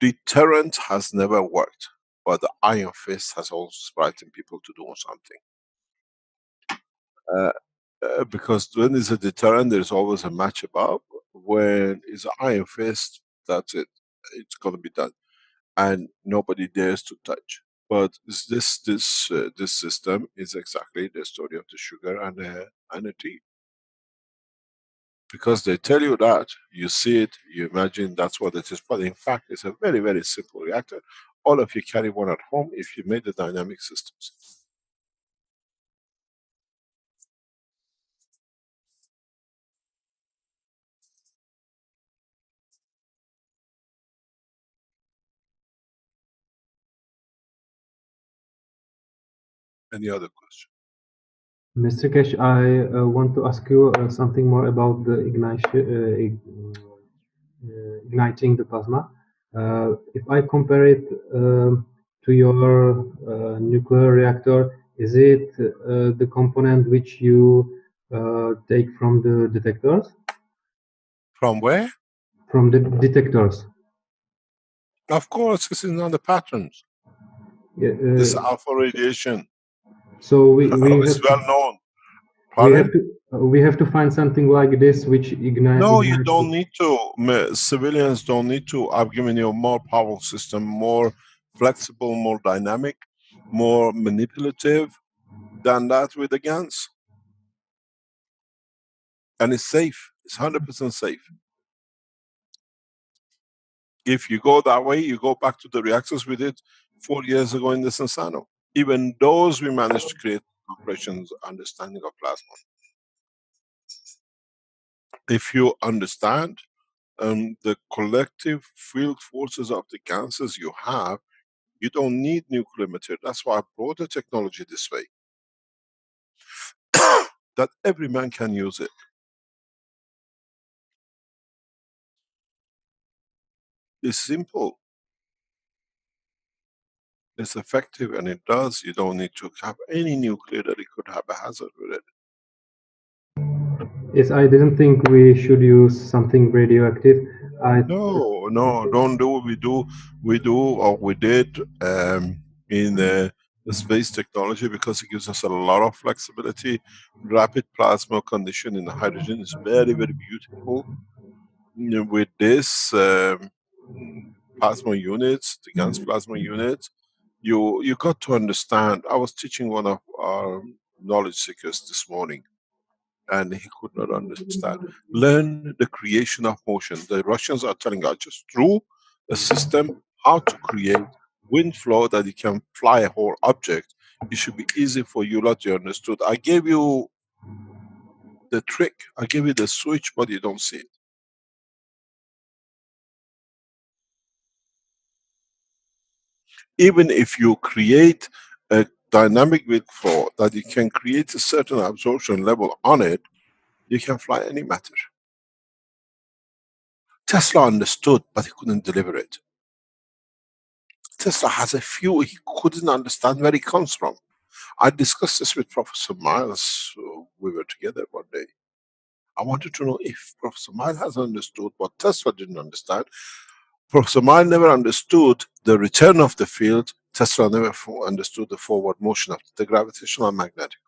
S1: Deterrent has never worked, but the iron fist has always frightened people to do something. Uh, because when there's a deterrent, there's always a match above. When it's an iron fist, that's it. It's going to be done, and nobody dares to touch. But this system is exactly the story of the sugar and the tea. Because they tell you that, you see it, you imagine that's what it is. But in fact, it's a very, very simple reactor. All of you carry one at home if you made the dynamic systems. Any other question?
S7: Mr. Kesh, I want to ask you something more about the igniting the plasma. If I compare it to your nuclear reactor, is it the component which you take from the detectors?
S1: From where?
S7: From the detectors.
S1: Of course, this is not the patterns.
S7: Yeah,
S1: This alpha radiation.
S7: so we
S1: It's
S7: have
S1: well known.
S7: we have
S1: Pardon?
S7: to we have to find something like this which
S1: No, you
S7: ignites.
S1: don't need to. Civilians don't need to. I've given you a more powerful system, more flexible, more dynamic, more manipulative than that with the guns. And it's safe. It's 100% safe. If you go that way, you go back to the reactors we did 4 years ago in the Sensano. Even those we managed to create operations understanding of plasma. If you understand the collective field forces of the gases you have, you don't need nuclear material. That's why I brought the technology this way. That every man can use it. It's simple. It's effective and it does. You don't need to have any nuclear that it could have a hazard with it.
S7: Yes, I didn't think we should use something radioactive.
S1: No, don't do what we do. We do or we did in the space technology because it gives us a lot of flexibility. Rapid plasma condition in the hydrogen is very, very beautiful. With this plasma units, the GANS plasma units, you got to understand. I was teaching one of our knowledge seekers this morning, and he could not understand. Learn the creation of motion. The Russians are telling us just through a system how to create wind flow that you can fly a whole object. It should be easy for you lot to understood. I gave you the trick. I gave you the switch, but you don't see it. Even if you create a dynamic wind flow that you can create a certain absorption level on it, you can fly any matter. Tesla understood, but he couldn't deliver it. Tesla has a few he couldn't understand where it comes from. I discussed this with Professor Miles. We were together one day. I wanted to know if Professor Miles has understood what Tesla didn't understand. Professor Miles never understood the return of the field. Tesla never understood the forward motion of the gravitational and magnetic.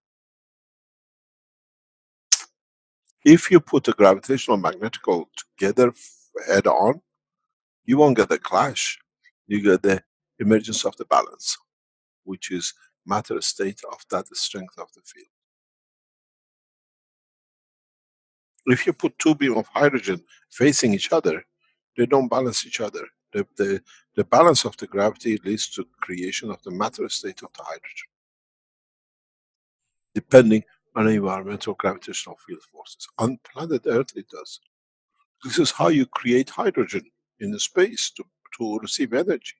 S1: If you put a gravitational and magnetical together head on, you won't get a clash. You get the emergence of the balance, which is matter state of that strength of the field. If you put two beams of hydrogen facing each other, they don't balance each other. The balance of the gravity leads to creation of the matter state of the hydrogen, depending on the environmental gravitational field forces. On planet Earth, it does. This is how you create hydrogen in the space to receive energy.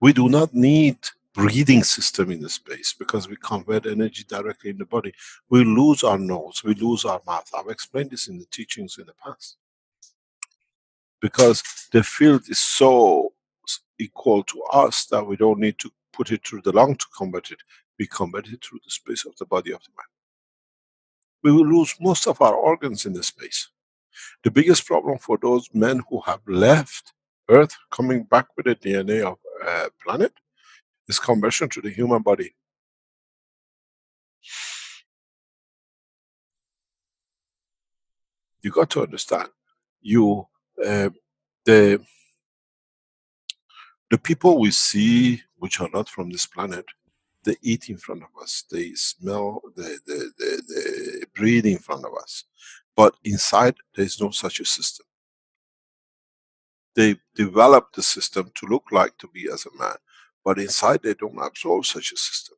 S1: We do not need breathing system in the space because we convert energy directly in the body. We lose our nose, we lose our mouth. I've explained this in the teachings in the past. Because the field is so equal to us that we don't need to put it through the lung to convert it. We convert it through the space of the body of the man. We will lose most of our organs in the space. The biggest problem for those men who have left Earth, coming back with the DNA of planet, is conversion to the human body. You got to understand, you, the people we see which are not from this planet, they eat in front of us, they smell, they breathe in front of us. But inside, there is no such a system. They develop the system to look like to be as a man, but inside they don't absorb such a system.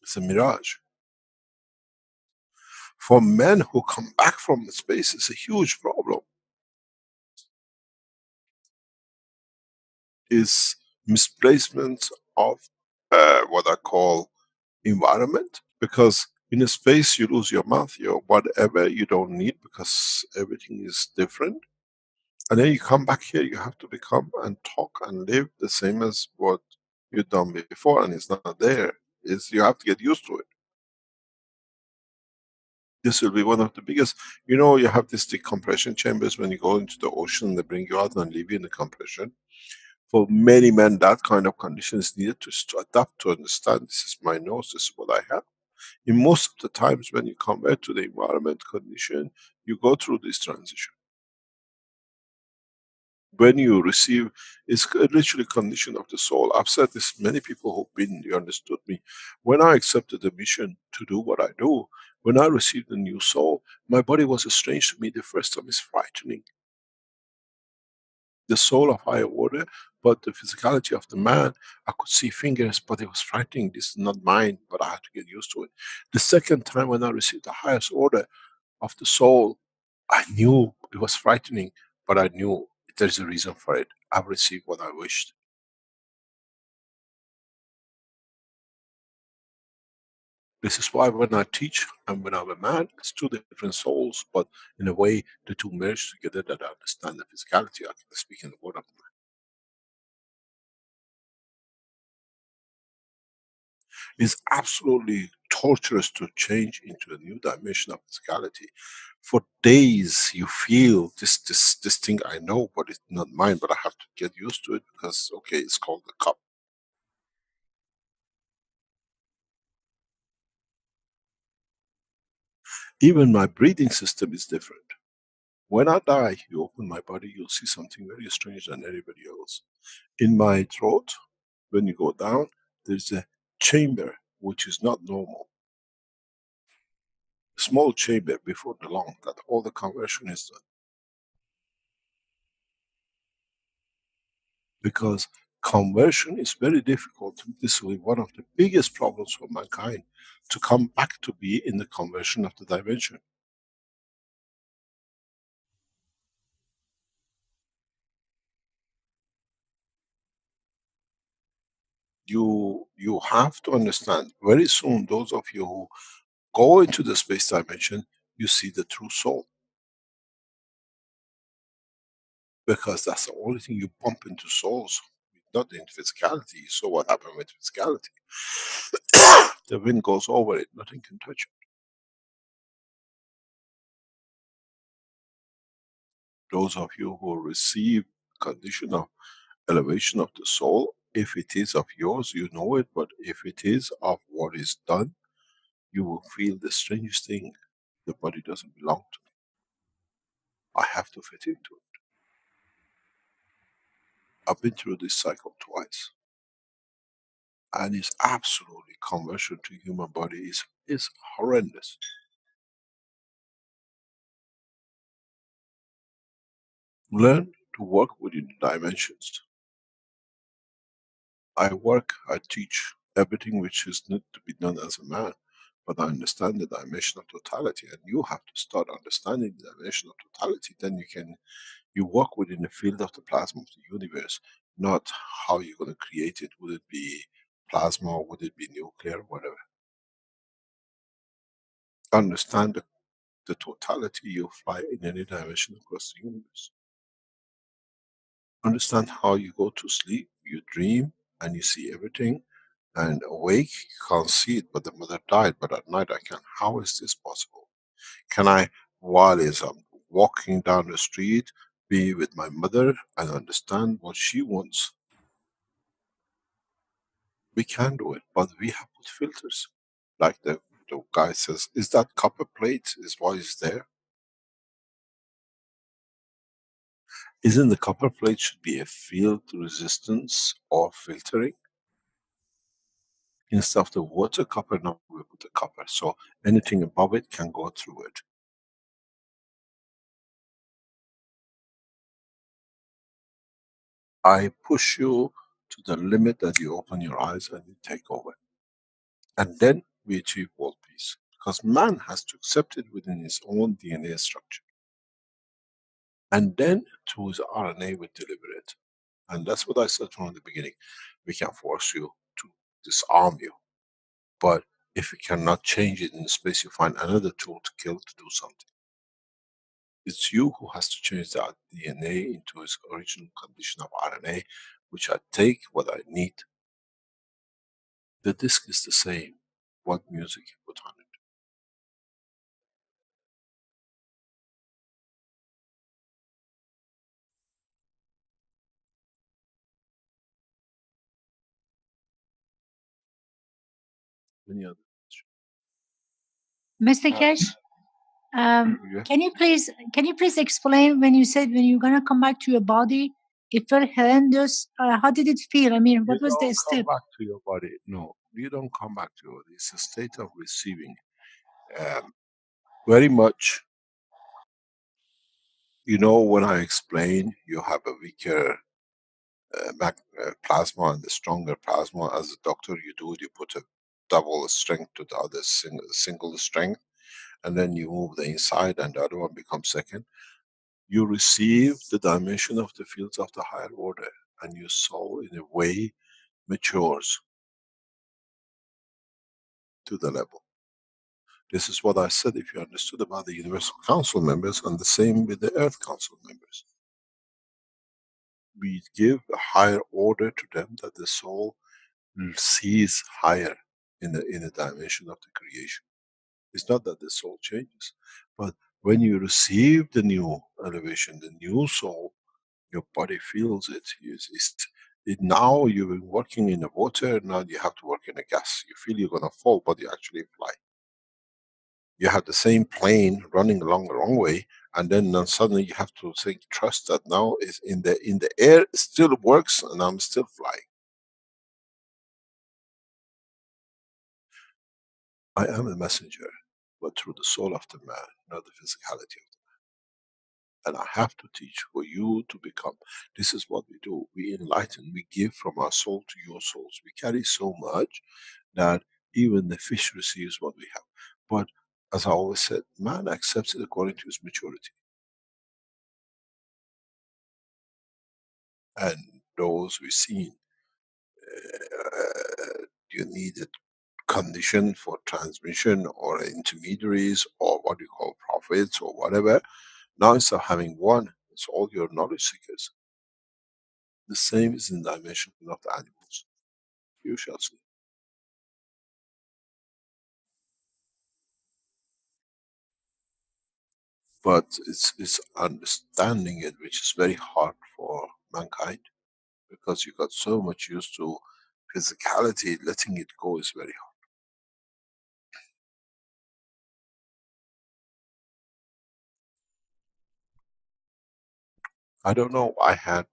S1: It's a mirage. For men who come back from the space, it's a huge problem. Is misplacement of what I call environment, because in a space you lose your mouth, your whatever you don't need because everything is different. And then you come back here, you have to become and talk and live the same as what you've done before, and it's not there. You have to get used to it. This will be one of the biggest, you have these decompression chambers when you go into the ocean, they bring you out and leave you in the compression. For many men, that kind of condition is needed to adapt, to understand this is my nose, this is what I have. In most of the times when you convert to the environment condition, you go through this transition. When you receive, it's literally condition of the soul. I've said this, many people who've been, you understood me. When I accepted the mission to do what I do, when I received a new soul, my body was strange to me the first time. It's frightening. The soul of higher order, but the physicality of the man, I could see fingers, but it was frightening. This is not mine, but I had to get used to it. The second time when I received the highest order of the soul, I knew it was frightening, but I knew there's a reason for it. I've received what I wished. This is why when I teach and when I'm a man, it's two different souls, but in a way, the two merge together that I understand the physicality. I can speak in the word of the man. It's absolutely torturous to change into a new dimension of physicality. For days you feel this thing I know, but it's not mine, but I have to get used to it because, okay, it's called the cup. Even my breathing system is different. When I die, you open my body, you'll see something very strange than anybody else. In my throat, when you go down, there's a chamber which is not normal. A small chamber before the lung, that all the conversion is done. Because conversion is very difficult. This will be one of the biggest problems for mankind, to come back to be in the conversion of the dimension. You have to understand, very soon those of you who go into the space dimension, you see the true soul. Because that's the only thing you bump into souls, not in physicality. So what happened with physicality? The wind goes over it, nothing can touch it. Those of you who receive condition of elevation of the soul, if it is of yours, you know it, but if it is of what is done, you will feel the strangest thing. The body doesn't belong to me. I have to fit into it. I've been through this cycle twice. And it's absolutely, conversion to human body is horrendous. Learn to work within the dimensions. I teach everything which is need to be done as a man, but I understand the dimension of totality, and you have to start understanding the dimension of totality. Then you work within the field of the plasma of the universe. not how you're going to create it. Would it be plasma, would it be nuclear, whatever. Understand the totality, you fly in any dimension across the universe. Understand how you go to sleep, you dream, and you see everything, and awake, you can't see it, but the mother died, but at night I can. How is this possible? Can I, while as I'm walking down the street, be with my mother and understand what she wants? We can do it, but we have put filters. Like the guy says, is that copper plate is why it's there? Isn't the copper plate should be a field resistance or filtering? Instead of the water copper, now we put the copper, so anything above it can go through it. I push you to the limit that you open your eyes and you take over. And then we achieve world peace. Because man has to accept it within his own DNA structure. And then through his RNA we deliver it. And that's what I said from the beginning. We can force you to disarm you. But if we cannot change it in space, you find another tool to kill to do something. It's you who has to change that DNA into its original condition of RNA, which I take what I need. The disk is the same. What music you put on it. Any other
S4: Mr.
S1: question?
S4: Kesh,
S1: Yeah.
S4: can you please explain when you said when you're gonna come back to your body, it felt horrendous. How did it feel? I mean, what
S1: You
S4: was the
S1: don't come
S4: step?
S1: back to your body. No, you don't come back to your body. It's a state of receiving. Very much, you know, when I explain you have a weaker plasma and the stronger plasma, as a doctor you do it, you put a double strength to the other single strength, and then you move the inside and the other one becomes second. You receive the dimension of the fields of the higher order, and your soul in a way matures to the level. This is what I said, if you understood about the Universal Council members, and the same with the Earth Council members. We give a higher order to them that the soul sees higher in the dimension of the creation. It's not that the soul changes, but when you receive the new elevation, the new soul, your body feels it. Now you've been working in the water, now you have to work in the gas. You feel you're gonna fall, but you actually fly. You have the same plane running along the wrong way, and then suddenly you have to think, trust that now is in the air, it still works, and I'm still flying. I am a messenger, but through the soul of the man, not the physicality of the man. And I have to teach for you to become. This is what we do. We enlighten, we give from our soul to your souls. We carry so much that even the fish receives what we have. But as I always said, man accepts it according to his maturity. And those we've seen, you need a condition for transmission or intermediaries or what you call prophets or whatever. Now instead of having one, it's all your knowledge seekers. The same is in the dimension of the animals. You shall see. But it's understanding it which is very hard for mankind, because you got so much used to physicality, letting it go is very hard. I don't know, I had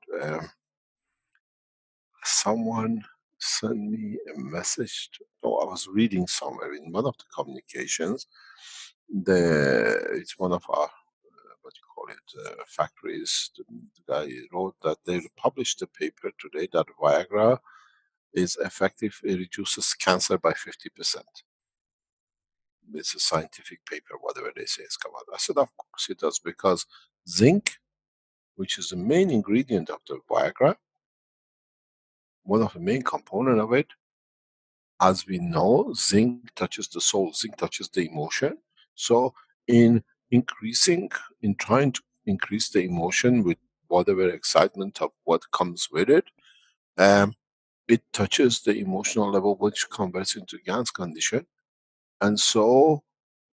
S1: someone sent me a message, I was reading somewhere in one of the communications, it's one of our, what you call it, factories, the guy wrote that they published a paper today that Viagra is effective, it reduces cancer by 50%. It's a scientific paper, whatever they say it's come out. I said, of course it does, because zinc, which is the main ingredient of the Viagra, one of the main component of it, as we know, zinc touches the soul, zinc touches the emotion. So in increasing, in trying to increase the emotion with whatever excitement of what comes with it, um, it touches the emotional level, which converts into GANS condition. And so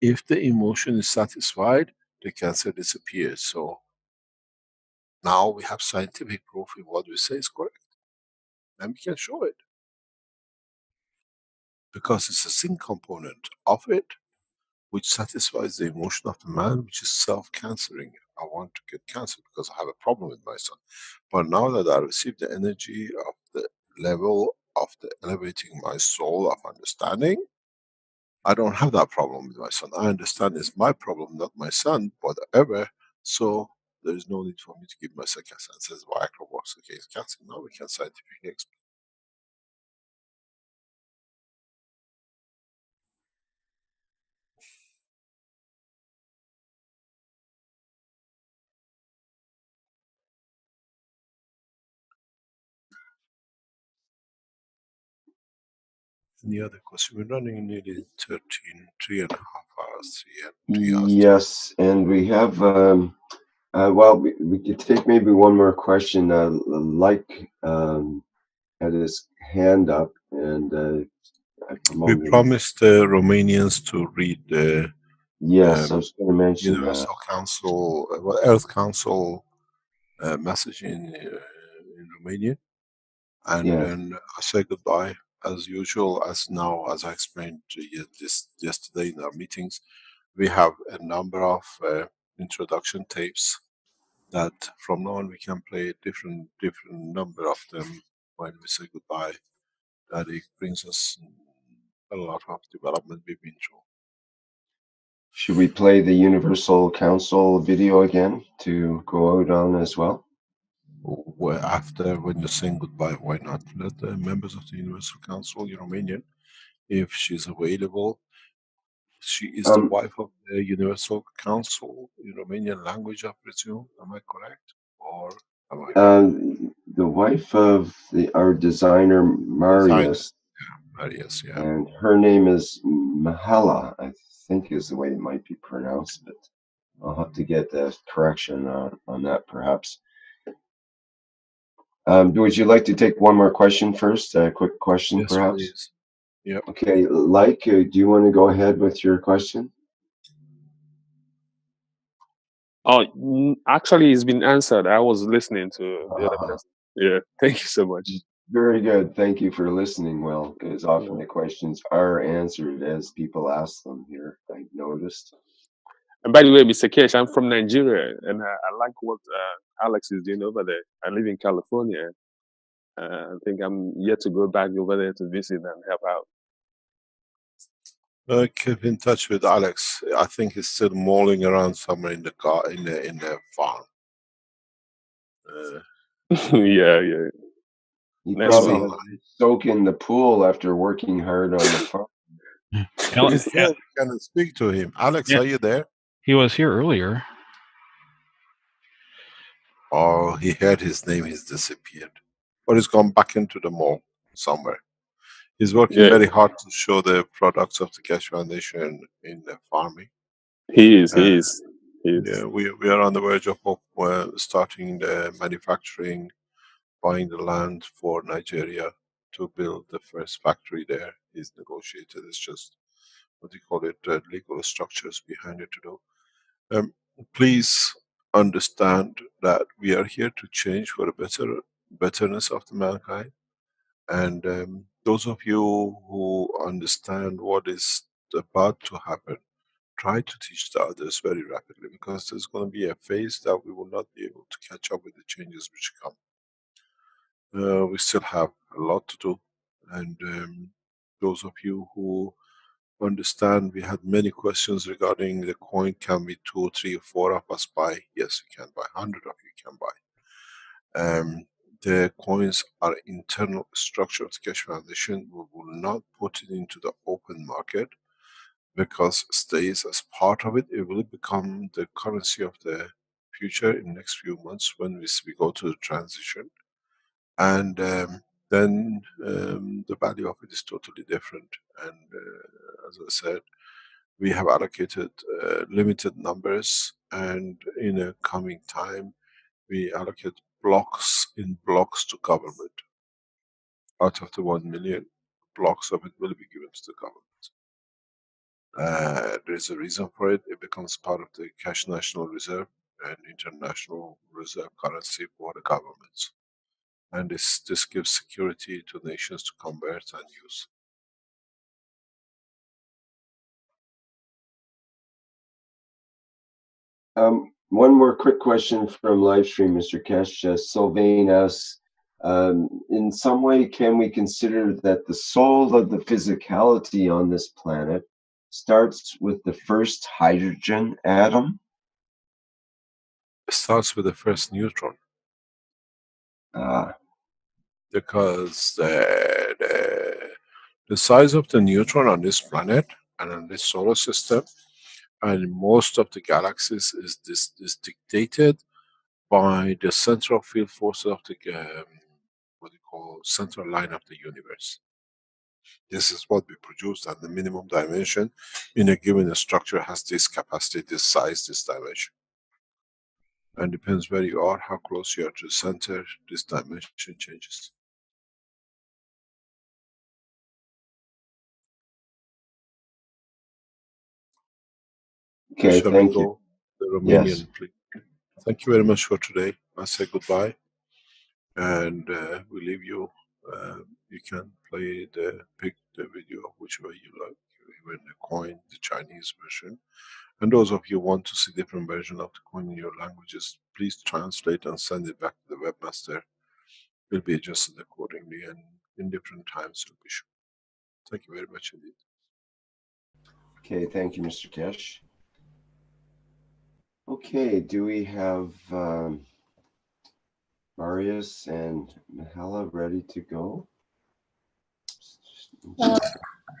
S1: if the emotion is satisfied, the cancer disappears. So now we have scientific proof if what we say is correct. And we can show it. Because it's a zinc component of it, which satisfies the emotion of the man, which is self-cancering. I want to get cancer because I have a problem with my son. But now that I receive the energy of the level of the elevating my soul of understanding, I don't have that problem with my son. I understand it's my problem, not my son, whatever. So there is no need for me to give myself cancer. It says Viagra works against cancer. Now we can scientifically explain. Any other question? We're running nearly 13, 3.5 hours, 3 hours.
S2: Yes, and we have, well, we could take maybe one more question. Had his hand up, and I
S1: We
S2: promoted him.
S1: promised the Romanians to read the
S2: Yes, I was going to mention that.
S1: Universal Council, Earth Council message in Romanian. And
S2: Yeah.
S1: then I say goodbye as usual, as now, as I explained to you yesterday in our meetings. We have a number of introduction tapes that from now on we can play different number of them when we say goodbye. That it brings us a lot of development we've been through.
S2: Should we play the Universal Council video again to go out on as well?
S1: Where after, when you're saying goodbye, why not let the members of the Universal Council in Romanian, if she's available, she is the wife of the Universal Council in Romanian language, I presume. Am I correct? Or am I wrong?
S2: The wife of our designer,
S1: Designer.
S2: Marius,
S1: Yeah, Marius, yeah.
S2: and her name is Mahala, I think is the way it might be pronounced, but I'll have to get the correction on that perhaps. Would you like to take one more question first? A quick question,
S1: Yes,
S2: perhaps?
S1: please. Yeah.
S2: Okay, do you want to go ahead with your question?
S8: Oh, actually, it's been answered. I was listening to the other person. Yeah, thank you so much.
S2: Very good. Thank you for listening well, because often the questions are answered as people ask them here, I noticed.
S8: And by the way, Mr. Kesh, I'm from Nigeria, and I like what Alex is doing over there. I live in California. I think I'm yet to go back over there to visit and help out.
S1: Keep in touch with Alex. I think he's still mulling around somewhere in the car, in the farm.
S8: Yeah.
S2: He
S8: Next
S2: probably
S8: one.
S2: has to soak in the pool after working hard on the farm.
S1: He's there. We can speak to him. Alex,
S5: Yeah.
S1: are you there?
S5: He was here earlier.
S1: Oh, he heard his name, he's disappeared. Or he's gone back into the mall somewhere. He's working very hard to show the products of the Keshe Foundation in the farming.
S8: He is.
S1: Yeah, we are on the verge of starting the manufacturing, buying the land for Nigeria to build the first factory there. He's negotiated. It's just, what do you call it, legal structures behind it to do. Please understand that we are here to change for a betterness of the mankind. And those of you who understand what is about to happen, try to teach the others very rapidly, because there's going to be a phase that we will not be able to catch up with the changes which come. We still have a lot to do, and those of you who understand, we had many questions regarding the coin. Can be 2, 3, 4 of us buy? Yes, you can buy. 100 of you can buy. The coins are internal structure of the Keshe Foundation. We will not put it into the open market, because it stays as part of it. It will become the currency of the future in the next few months when we go to the transition. And then the value of it is totally different. And as I said, we have allocated limited numbers, and in a coming time, we allocate blocks in blocks to government. Out of the 1 million, blocks of it will be given to the government. There is a reason for it. It becomes part of the cash national reserve and international reserve currency for the governments. And this gives security to nations to convert and use.
S2: One more quick question from live stream, Mr. Kesh. Sylvain asks, in some way, can we consider that the soul of the physicality on this planet starts with the first hydrogen atom?
S1: It starts with the first neutron. Because the size of the neutron on this planet and on this solar system and most of the galaxies is dictated by the central field force of the what you call central line of the universe. This is what we produce, and the minimum dimension in a given structure has this capacity, this size, this dimension. And depends where you are, how close you are to the center, this dimension changes.
S2: Okay,
S1: Shall
S2: thank
S1: we go?
S2: you.
S1: The Romanian,
S2: Yes.
S1: please. Thank you very much for today. I say goodbye, and we leave you. You can pick the video whichever you like, even the coin, the Chinese version. And those of you who want to see different version of the coin in your languages, please translate and send it back to the webmaster. It will be adjusted accordingly, and in different times will be shown. Thank you very much indeed.
S2: Okay, thank you, Mr. Kesh. Okay, do we have Marius and Mihala ready to go?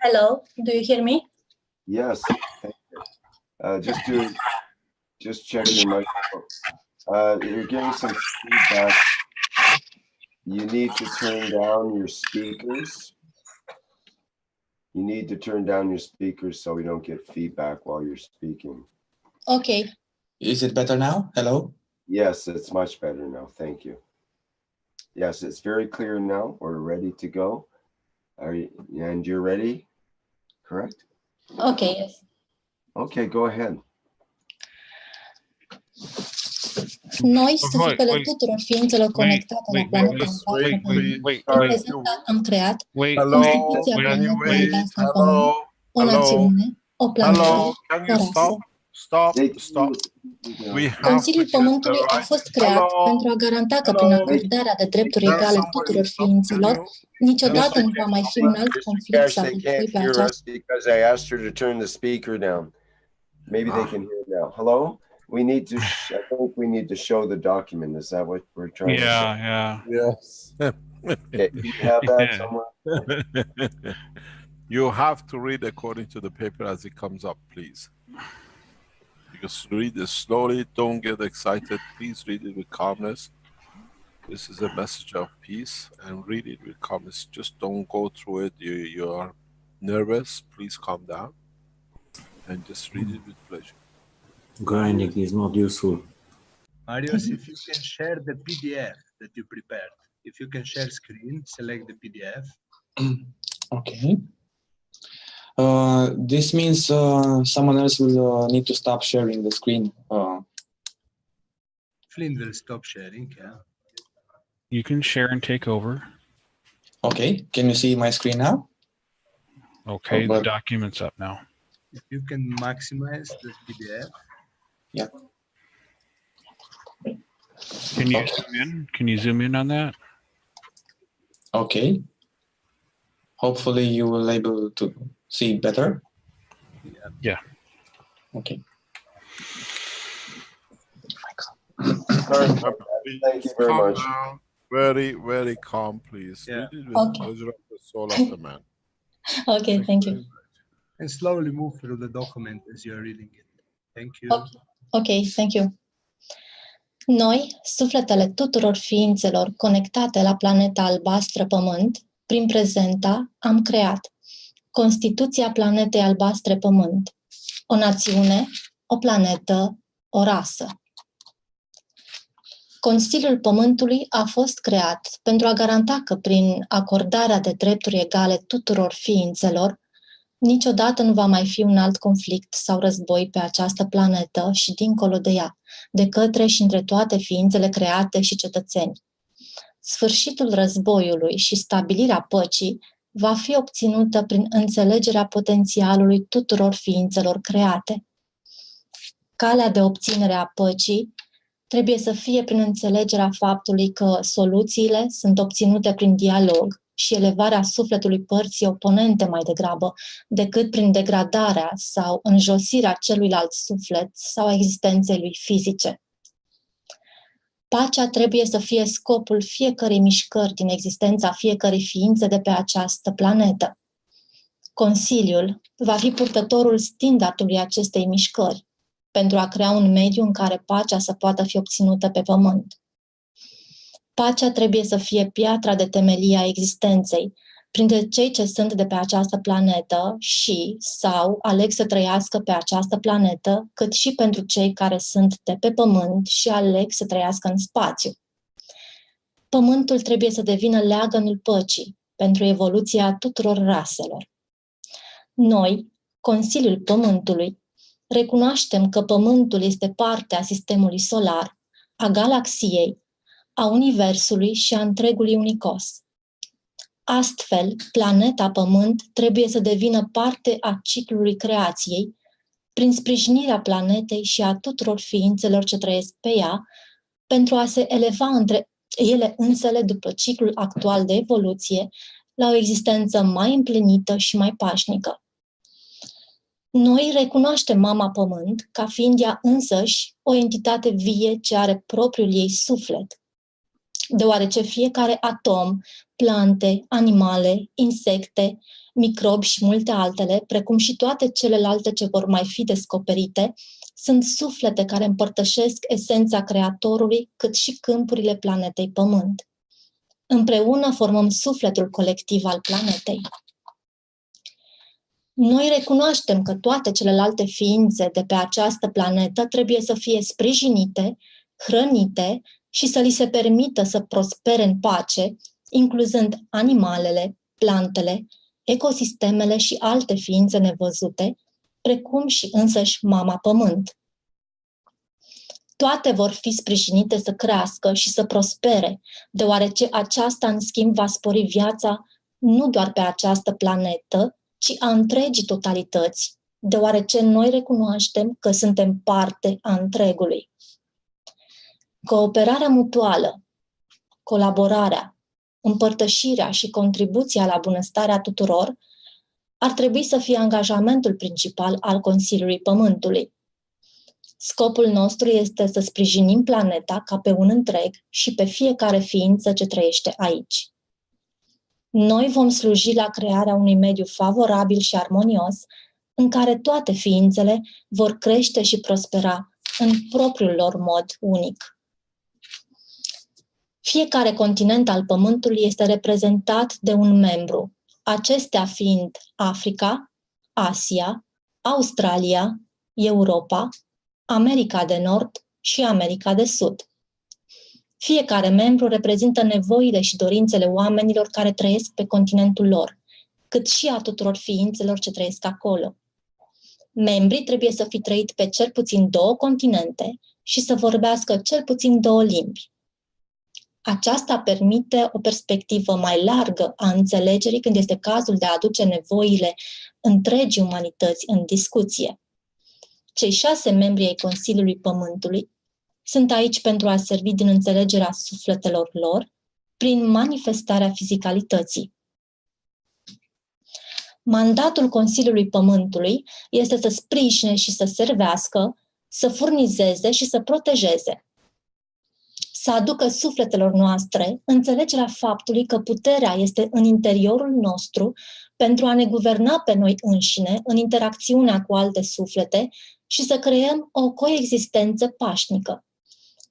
S9: Hello, do you hear me?
S2: Yes, thank you. Just check your microphone. You're getting some feedback. You need to turn down your speakers. You need to turn down your speakers so we don't get feedback while you're speaking.
S9: Okay. Is it better now? Hello?
S2: Yes, it's much better now. Thank you. Yes, it's very clear now. We're ready to go. And you're ready? Correct?
S9: Okay, yes.
S2: Okay, go ahead.
S9: Noi, sufletele tuturor ființelor conectate la planeta în prezent am creat instituția planetei în comun, o națiune, o planetă, o rasă. Consiliul Pământului a fost creat pentru a garanta că prin acordarea de drepturi egale tuturor ființelor, niciodată nu va mai fi un alt conflict sau război pe această.
S2: Because I asked her to turn the speaker down. Maybe they can hear now. Hello? We need to. I think we need to show the document. Is that what we're trying to show?
S5: Yeah.
S1: Yes.
S2: Okay, you have that somewhere?
S1: You have to read according to the paper as it comes up, please. Just read it slowly. Don't get excited. Please read it with calmness. This is a message of peace, and read it with calmness. Just don't go through it. You are nervous. Please calm down and just read it with pleasure.
S10: Grinding is not useful.
S11: Marius, if you can share the PDF that you prepared, if you can share screen, select the PDF.
S9: Okay. This means someone else will need to stop sharing the screen.
S11: Flynn will stop sharing, yeah.
S5: You can share and take over.
S9: Okay, can you see my screen now?
S5: Okay, the document's up now.
S11: If you can maximize the PDF.
S9: Yeah.
S5: Can you zoom in? Can you zoom in on that?
S9: Okay. Hopefully you will able to see better.
S5: Yeah.
S9: Okay.
S2: Thank you very much.
S1: Down. Very, very calm, please.
S11: Yeah.
S1: Read it with the pleasure of the soul of the man.
S9: Okay, thank you.
S11: And slowly move through the document as you're reading it. Thank you.
S9: Okay, thank you. Noi, sufletele tuturor ființelor conectate la planeta albastră Pământ, prin prezenta, am creat Constituția planetei albastre Pământ, o națiune, o planetă, o rasă. Consiliul Pământului a fost creat pentru a garanta că prin acordarea de drepturi egale tuturor ființelor, niciodată nu va mai fi un alt conflict sau război pe această planetă și dincolo de ea, de către și între toate ființele create și cetățeni. Sfârșitul războiului și stabilirea păcii va fi obținută prin înțelegerea potențialului tuturor ființelor create. Calea de obținere a păcii trebuie să fie prin înțelegerea faptului că soluțiile sunt obținute prin dialog și elevarea sufletului părții oponente mai degrabă, decât prin degradarea sau înjosirea celuilalt suflet sau a existenței lui fizice. Pacea trebuie să fie scopul fiecărei mișcări din existența fiecărei ființe de pe această planetă. Consiliul va fi purtătorul standardului acestei mișcări, pentru a crea un mediu în care pacea să poată fi obținută pe pământ. Pacea trebuie să fie piatra de temelie a existenței, printre cei ce sunt de pe această planetă și sau aleg să trăiască pe această planetă, cât și pentru cei care sunt de pe pământ și aleg să trăiască în spațiu. Pământul trebuie să devină leagănul păcii pentru evoluția tuturor raselor. Noi, Consiliul Pământului, recunoaștem că Pământul este parte a sistemului solar, a galaxiei, a Universului și a întregului unicos. Astfel, planeta Pământ trebuie să devină parte a ciclului creației, prin sprijinirea planetei și a tuturor ființelor ce trăiesc pe ea, pentru a se eleva între ele însele după ciclul actual de evoluție, la o existență mai împlinită și mai pașnică. Noi recunoaștem Mama Pământ ca fiind ea însăși o entitate vie ce are propriul ei suflet, deoarece fiecare atom, plante, animale, insecte, microbi și multe altele, precum și toate celelalte ce vor mai fi descoperite, sunt suflete care împărtășesc esența Creatorului, cât și câmpurile planetei Pământ. Împreună formăm sufletul colectiv al planetei. Noi recunoaștem că toate celelalte ființe de pe această planetă trebuie să fie sprijinite, hrănite și să li se permită să prospere în pace, incluzând animalele, plantele, ecosistemele și alte ființe nevăzute, precum și însăși Mama Pământ. Toate vor fi sprijinite să crească și să prospere, deoarece aceasta, în schimb, va spori viața nu doar pe această planetă, ci a întregii totalități, deoarece noi recunoaștem că suntem parte a întregului. Cooperarea mutuală, colaborarea, împărtășirea și contribuția la bunăstarea tuturor ar trebui să fie angajamentul principal al Consiliului Pământului. Scopul nostru este să sprijinim planeta ca pe un întreg și pe fiecare ființă ce trăiește aici. Noi vom sluji la crearea unui mediu favorabil și armonios, în care toate ființele vor crește și prospera în propriul lor mod unic. Fiecare continent al Pământului este reprezentat de un membru, acestea fiind Africa, Asia, Australia, Europa, America de Nord și America de Sud. Fiecare membru reprezintă nevoile și dorințele oamenilor care trăiesc pe continentul lor, cât și a tuturor ființelor ce trăiesc acolo. Membrii trebuie să fi trăit pe cel puțin 2 continente și să vorbească cel puțin 2 limbi. Aceasta permite o perspectivă mai largă a înțelegerii când este cazul de a aduce nevoile întregii umanități în discuție. Cei 6 membri ai Consiliului Pământului sunt aici pentru a servi din înțelegerea sufletelor lor prin manifestarea fizicalității. Mandatul Consiliului Pământului este să sprijine și să servească, să furnizeze și să protejeze. Să aducă sufletelor noastre înțelegerea faptului că puterea este în interiorul nostru pentru a ne guverna pe noi înșine în interacțiunea cu alte suflete și să creăm o coexistență pașnică.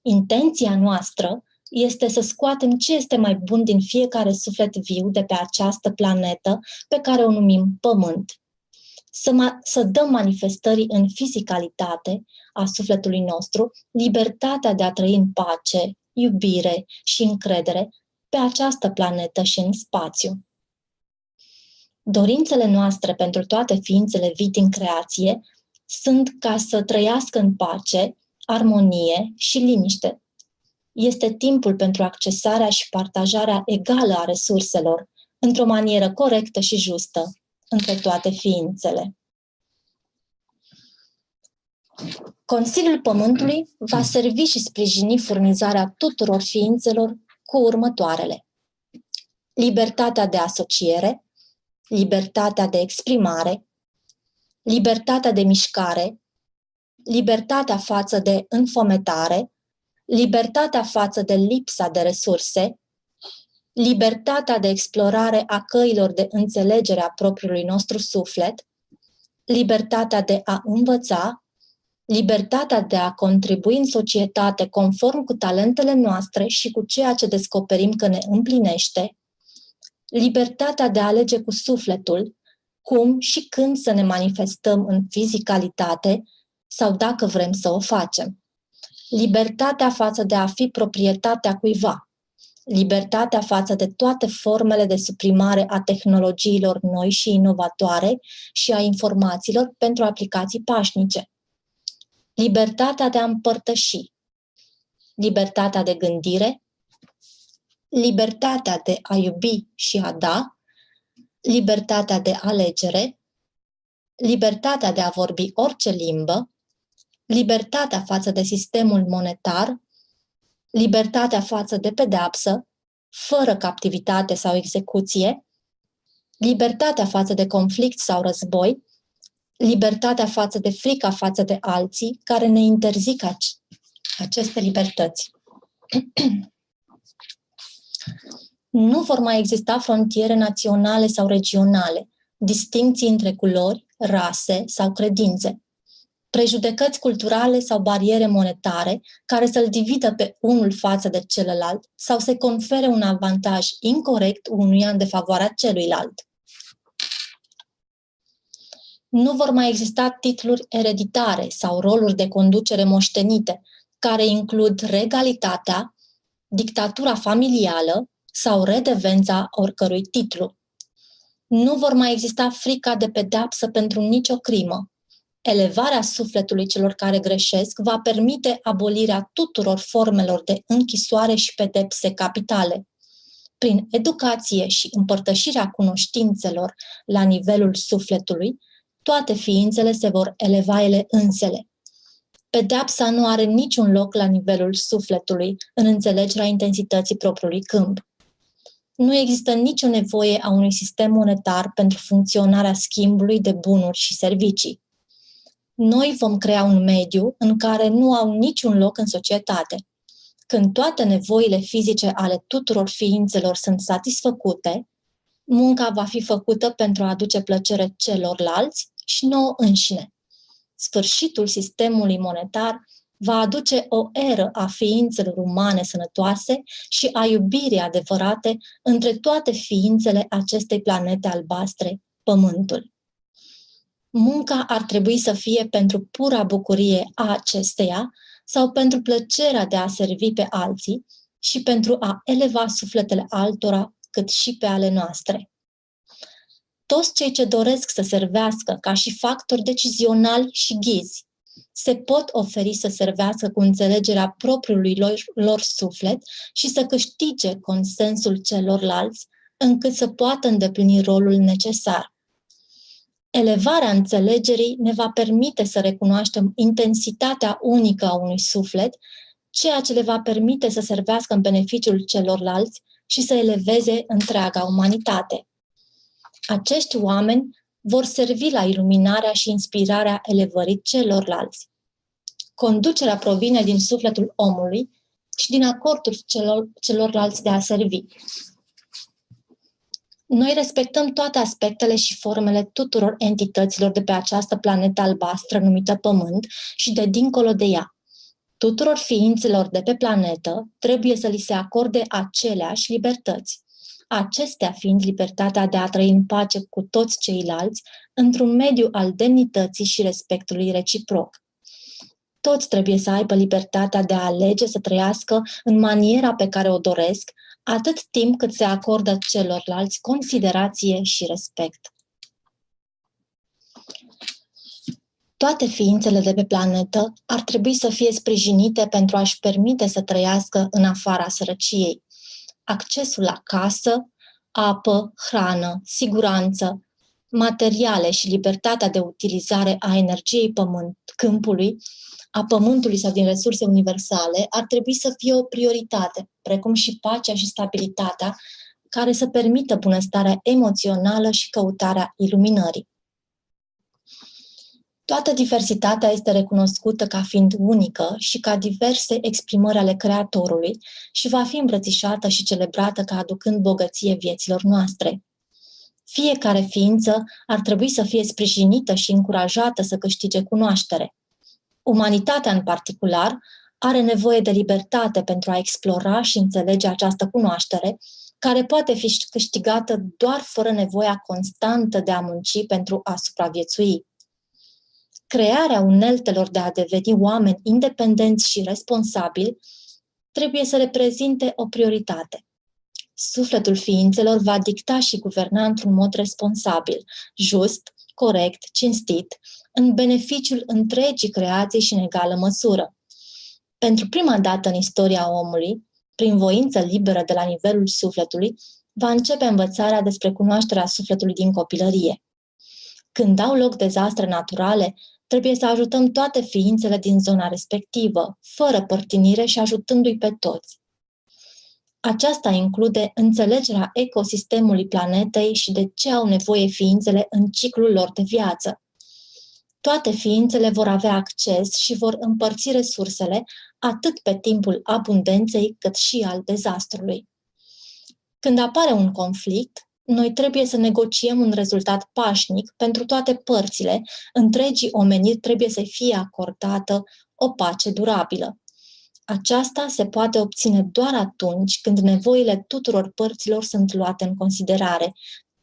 S9: Intenția noastră este să scoatem ce este mai bun din fiecare suflet viu de pe această planetă pe care o numim Pământ. Să dăm manifestării în fizicalitate a sufletului nostru libertatea de a trăi în pace, iubire și încredere pe această planetă și în spațiu. Dorințele noastre pentru toate ființele vii din creație sunt ca să trăiască în pace, armonie și liniște. Este timpul pentru accesarea și partajarea egală a resurselor, într-o manieră corectă și justă, între toate ființele. Consiliul Pământului va servi și sprijini furnizarea tuturor ființelor cu următoarele: libertatea de asociere, libertatea de exprimare, libertatea de mișcare, libertatea față de înfometare, libertatea față de lipsa de resurse, libertatea de explorare a căilor de înțelegere a propriului nostru suflet, libertatea de a învăța, libertatea de a contribui în societate conform cu talentele noastre și cu ceea ce descoperim că ne împlinește, libertatea de a alege cu sufletul cum și când să ne manifestăm în fizicalitate sau dacă vrem să o facem, libertatea față de a fi proprietatea cuiva, libertatea față de toate formele de suprimare a tehnologiilor noi și inovatoare și a informațiilor pentru aplicații pașnice, libertatea de a împărtăși, libertatea de gândire, libertatea de a iubi și a da, libertatea de alegere, libertatea de a vorbi orice limbă, libertatea față de sistemul monetar, libertatea față de pedeapsă, fără captivitate sau execuție, libertatea față de conflict sau război, libertatea față de frica față de alții care ne interzic aceste libertăți. Nu vor mai exista frontiere naționale sau regionale, distincții între culori, rase sau credințe, prejudecăți culturale sau bariere monetare care să-l dividă pe unul față de celălalt sau să confere un avantaj incorect unuia în defavoarea celuilalt. Nu vor mai exista titluri ereditare sau roluri de conducere moștenite, care includ regalitatea, dictatura familială sau redevența oricărui titlu. Nu vor mai exista frica de pedeapsă pentru nicio crimă. Elevarea sufletului celor care greșesc va permite abolirea tuturor formelor de închisoare și pedepse capitale. Prin educație și împărtășirea cunoștințelor la nivelul sufletului, toate ființele se vor eleva ele însele. Pedeapsa nu are niciun loc la nivelul sufletului în înțelegerea intensității propriului câmp. Nu există nicio nevoie a unui sistem monetar pentru funcționarea schimbului de bunuri și servicii. Noi vom crea un mediu în care nu au niciun loc în societate. Când toate nevoile fizice ale tuturor ființelor sunt satisfăcute, munca va fi făcută pentru a aduce plăcere celorlalți și nouă înșine. Sfârșitul sistemului monetar va aduce o eră a ființelor umane sănătoase și a iubirii adevărate între toate ființele acestei planete albastre, Pământul. Munca ar trebui să fie pentru pura bucurie a acesteia sau pentru plăcerea de a servi pe alții și pentru a eleva sufletele altora cât și pe ale noastre. Toți cei ce doresc să servească ca și factori decizionali și ghizi se pot oferi să servească cu înțelegerea propriului lor suflet și să câștige consensul celorlalți încât să poată îndeplini rolul necesar. Elevarea înțelegerii ne va permite să recunoaștem intensitatea unică a unui suflet, ceea ce le va permite să servească în beneficiul celorlalți și să eleveze întreaga umanitate. Acești oameni vor servi la iluminarea și inspirarea elevării celorlalți. Conducerea provine din sufletul omului și din acordul celorlalți de a servi. Noi respectăm toate aspectele și formele tuturor entităților de pe această planetă albastră numită Pământ și de dincolo de ea. Tuturor ființelor de pe planetă trebuie să li se acorde aceleași libertăți, acestea fiind libertatea de a trăi în pace cu toți ceilalți într-un mediu al demnității și respectului reciproc. Toți trebuie să aibă libertatea de a alege să trăiască în maniera pe care o doresc, atât timp cât se acordă celorlalți considerație și respect. Toate ființele de pe planetă ar trebui să fie sprijinite pentru a-și permite să trăiască în afara sărăciei. Accesul la casă, apă, hrană, siguranță, materiale și libertatea de utilizare a energiei câmpului, a pământului sau din resurse universale ar trebui să fie o prioritate, precum și pacea și stabilitatea, care să permită bunăstarea emoțională și căutarea iluminării. Toată diversitatea este recunoscută ca fiind unică și ca diverse exprimări ale Creatorului și va fi îmbrățișată și celebrată ca aducând bogăție vieților noastre. Fiecare ființă ar trebui să fie sprijinită și încurajată să câștige cunoaștere. Umanitatea, în particular, are nevoie de libertate pentru a explora și înțelege această cunoaștere, care poate fi câștigată doar fără nevoia constantă de a munci pentru a supraviețui. Crearea uneltelor de a deveni oameni independenți și responsabili trebuie să reprezinte o prioritate. Sufletul ființelor va dicta și guverna într-un mod responsabil, just, corect, cinstit, în beneficiul întregii creații și în egală măsură. Pentru prima dată în istoria omului, prin voință liberă de la nivelul sufletului, va începe învățarea despre cunoașterea sufletului din copilărie. Când au loc dezastre naturale, trebuie să ajutăm toate ființele din zona respectivă, fără părtinire și ajutându-i pe toți. Aceasta include înțelegerea ecosistemului planetei și de ce au nevoie ființele în ciclul lor de viață. Toate ființele vor avea acces și vor împărți resursele atât pe timpul abundenței cât și al dezastrului. Când apare un conflict, noi trebuie să negociem un rezultat pașnic pentru toate părțile, întregii omeniri trebuie să fie acordată o pace durabilă. Aceasta se poate obține doar atunci când nevoile tuturor părților sunt luate în considerare.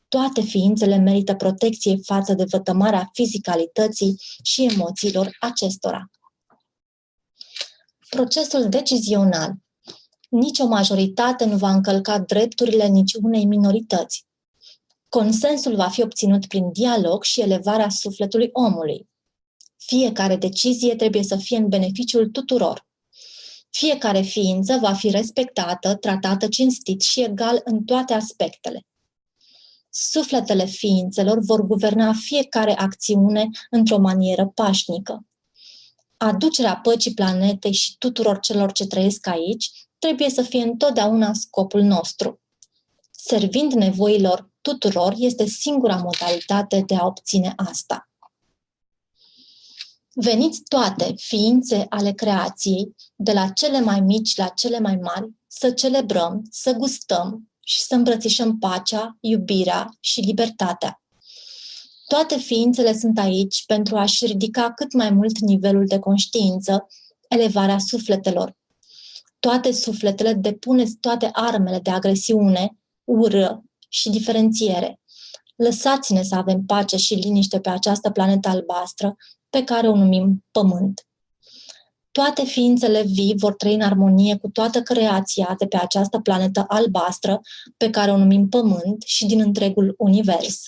S9: Toate ființele merită protecție față de vătămarea fizicalității și emoțiilor acestora. Procesul decizional. Nici o majoritate nu va încălca drepturile niciunei minorități. Consensul va fi obținut prin dialog și elevarea sufletului omului. Fiecare decizie trebuie să fie în beneficiul tuturor. Fiecare ființă va fi respectată, tratată cinstit și egal în toate aspectele. Sufletele ființelor vor guverna fiecare acțiune într-o manieră pașnică. Aducerea păcii planetei și tuturor celor ce trăiesc aici trebuie să fie întotdeauna scopul nostru. Servind nevoilor tuturor este singura modalitate de a obține asta. Veniți toate ființe ale creației, de la cele mai mici la cele mai mari, să celebrăm, să gustăm și să îmbrățișăm pacea, iubirea și libertatea. Toate ființele sunt aici pentru a-și ridica cât mai mult nivelul de conștiință, elevarea sufletelor. Toate sufletele depuneți toate armele de agresiune, ură și diferențiere. Lăsați-ne să avem pace și liniște pe această planetă albastră, pe care o numim Pământ. Toate ființele vii vor trăi în armonie cu toată creația de pe această planetă albastră, pe care o numim Pământ și din întregul univers.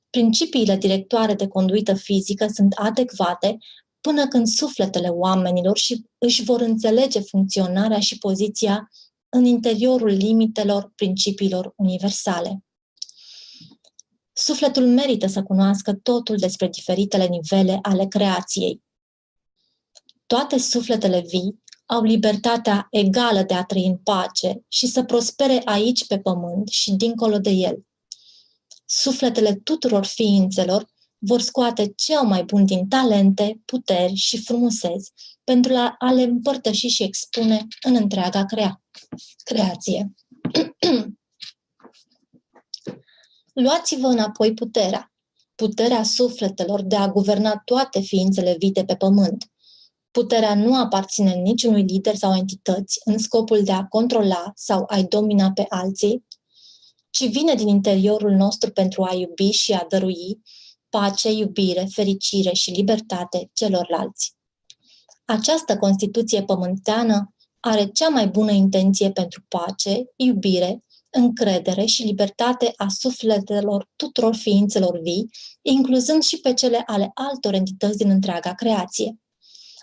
S9: Principiile directoare de conduită fizică sunt adecvate până când sufletele oamenilor își vor înțelege funcționarea și poziția în interiorul limitelor principiilor universale. Sufletul merită să cunoască totul despre diferitele nivele ale creației. Toate sufletele vii au libertatea egală de a trăi în pace și să prospere aici pe pământ și dincolo de el. Sufletele tuturor ființelor vor scoate ce au mai bun din talente, puteri și frumuseți pentru a le împărtăși și expune în întreaga creație. Luați-vă înapoi puterea sufletelor de a guverna toate ființele vii de pe pământ. Puterea nu aparține niciunui lider sau entități în scopul de a controla sau a-i domina pe alții, ci vine din interiorul nostru pentru a iubi și a dărui pace, iubire, fericire și libertate celorlalți. Această Constituție pământeană are cea mai bună intenție pentru pace, iubire, încredere și libertate a sufletelor tuturor ființelor vii, incluzând și pe cele ale altor entități din întreaga creație.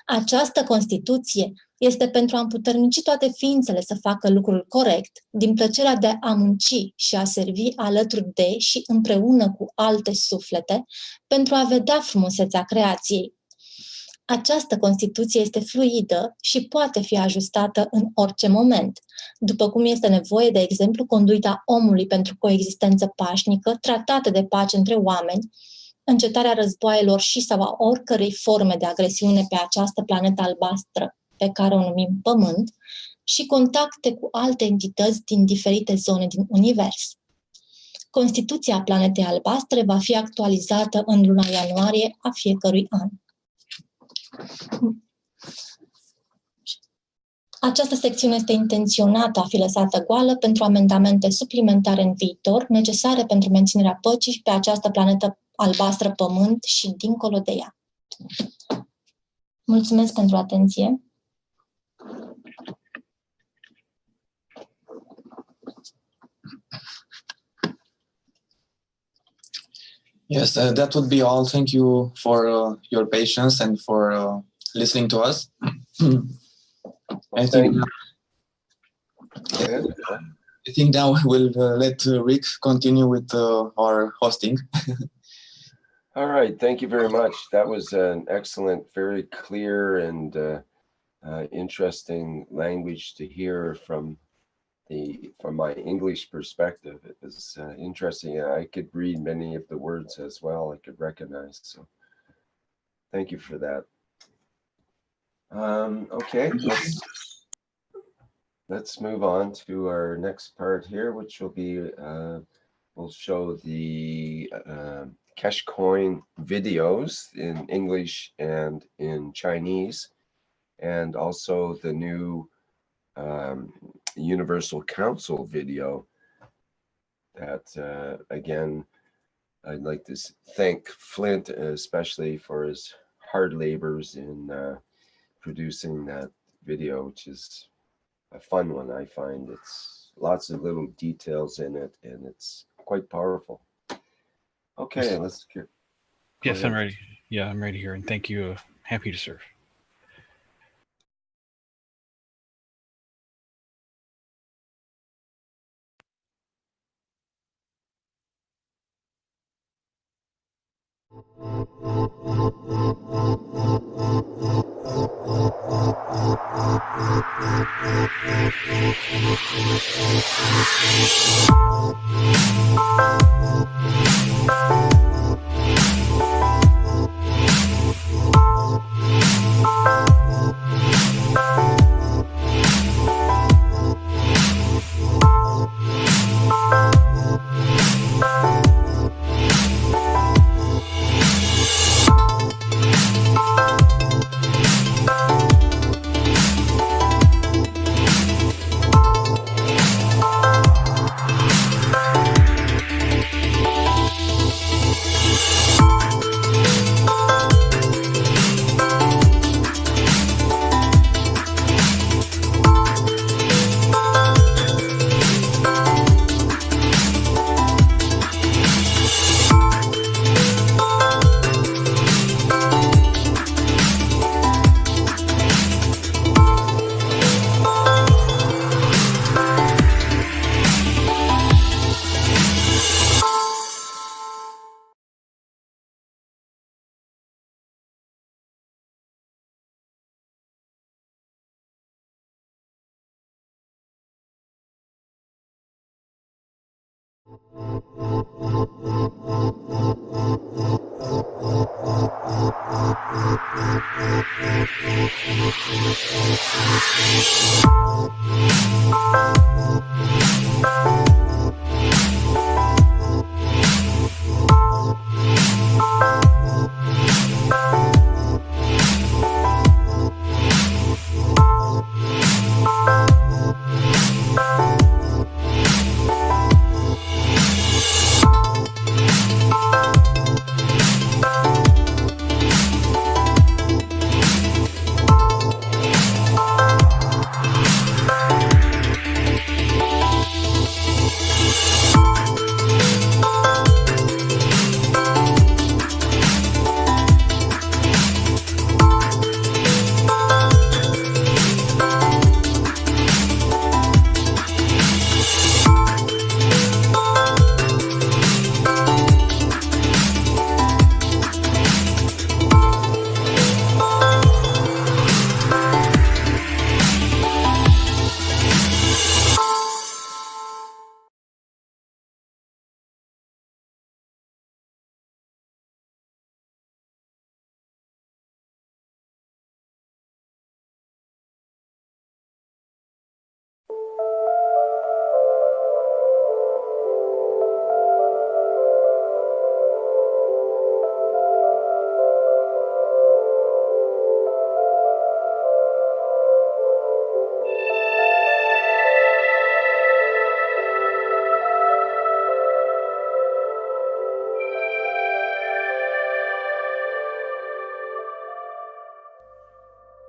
S9: Această Constituție este pentru a împuternici toate ființele să facă lucrul corect, din plăcerea de a munci și a servi alături de și împreună cu alte suflete, pentru a vedea frumusețea creației. Această Constituție este fluidă și poate fi ajustată în orice moment, după cum este nevoie, de exemplu, conduita omului pentru coexistență pașnică, tratate de pace între oameni, încetarea războaielor și sau a oricărei forme de agresiune pe această planetă albastră pe care o numim Pământ și contacte cu alte entități din diferite zone din univers. Constituția planetei albastre va fi actualizată în luna ianuarie a fiecărui an. Această secțiune este intenționată a fi lăsată goală pentru amendamente suplimentare în viitor, necesare pentru menținerea păcii pe această planetă albastră Pământ și dincolo de ea. Mulțumesc pentru atenție.
S12: Yes, that would be all. Thank you for your patience and for listening to us. I think now we'll let Rick continue with our hosting.
S2: All right, thank you very much. That was an excellent, very clear and interesting language to hear from my English perspective. It was interesting. I could read many of the words as well. I could recognize. So, thank you for that. Okay, let's move on to our next part here, which will be we'll show the Keshcoin videos in English and in Chinese, and also the new Universal Council video that again I'd like to thank Flint especially for his hard labors in producing that video, which is a fun one. I find it's lots of little details in it and it's quite powerful. Okay, let's get
S5: yes, I'm ready. Yeah, I'm ready here, and thank you. Happy to serve.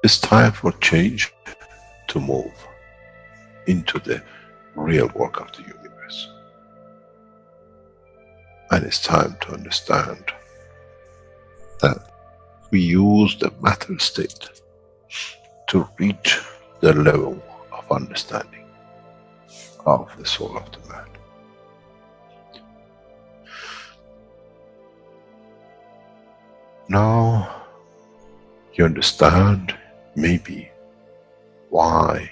S1: It's time for change to move into the real work of the universe. And it's time to understand that we use the matter state to reach the level of understanding of the soul of the man. Now you understand maybe why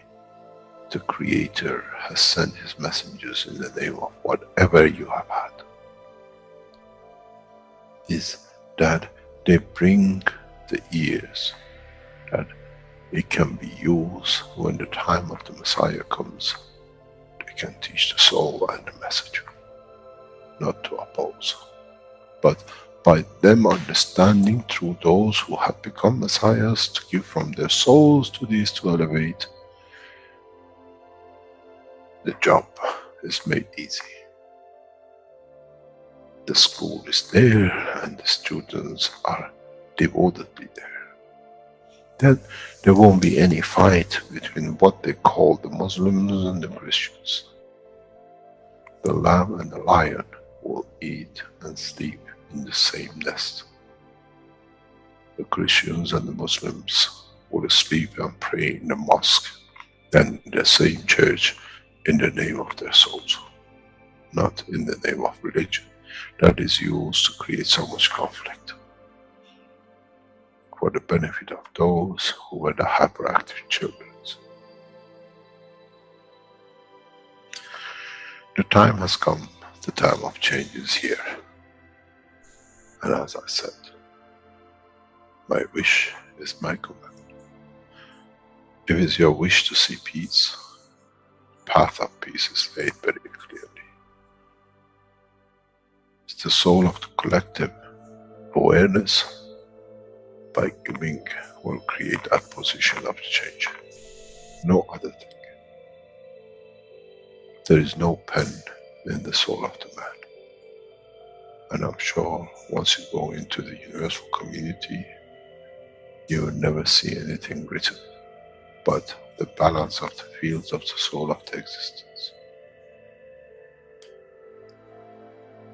S1: the Creator has sent his messengers in the name of whatever you have had. Is that they bring the ears, that it can be used when the time of the Messiah comes. They can teach the soul and the message, not to oppose. But by them understanding through those who have become Messiahs, to give from their souls to these to elevate, the job is made easy. The school is there and the students are devotedly there. Then there won't be any fight between what they call the Muslims and the Christians. The lamb and the lion will eat and sleep in the same nest. The Christians and the Muslims will sleep and pray in the mosque and in the same church in the name of their souls, not in the name of religion that is used to create so much conflict for the benefit of those who were the hyperactive children. The time has come, the time of change is here. And as I said, my wish is my command. If it's your wish to see peace, path of peace is laid very clearly. It's the soul of the collective awareness. By giving will create that position of change. No other thing. There is no pen in the soul of the man. And I'm sure once you go into the universal community, you will never see anything written but the balance of the fields of the soul of the existence.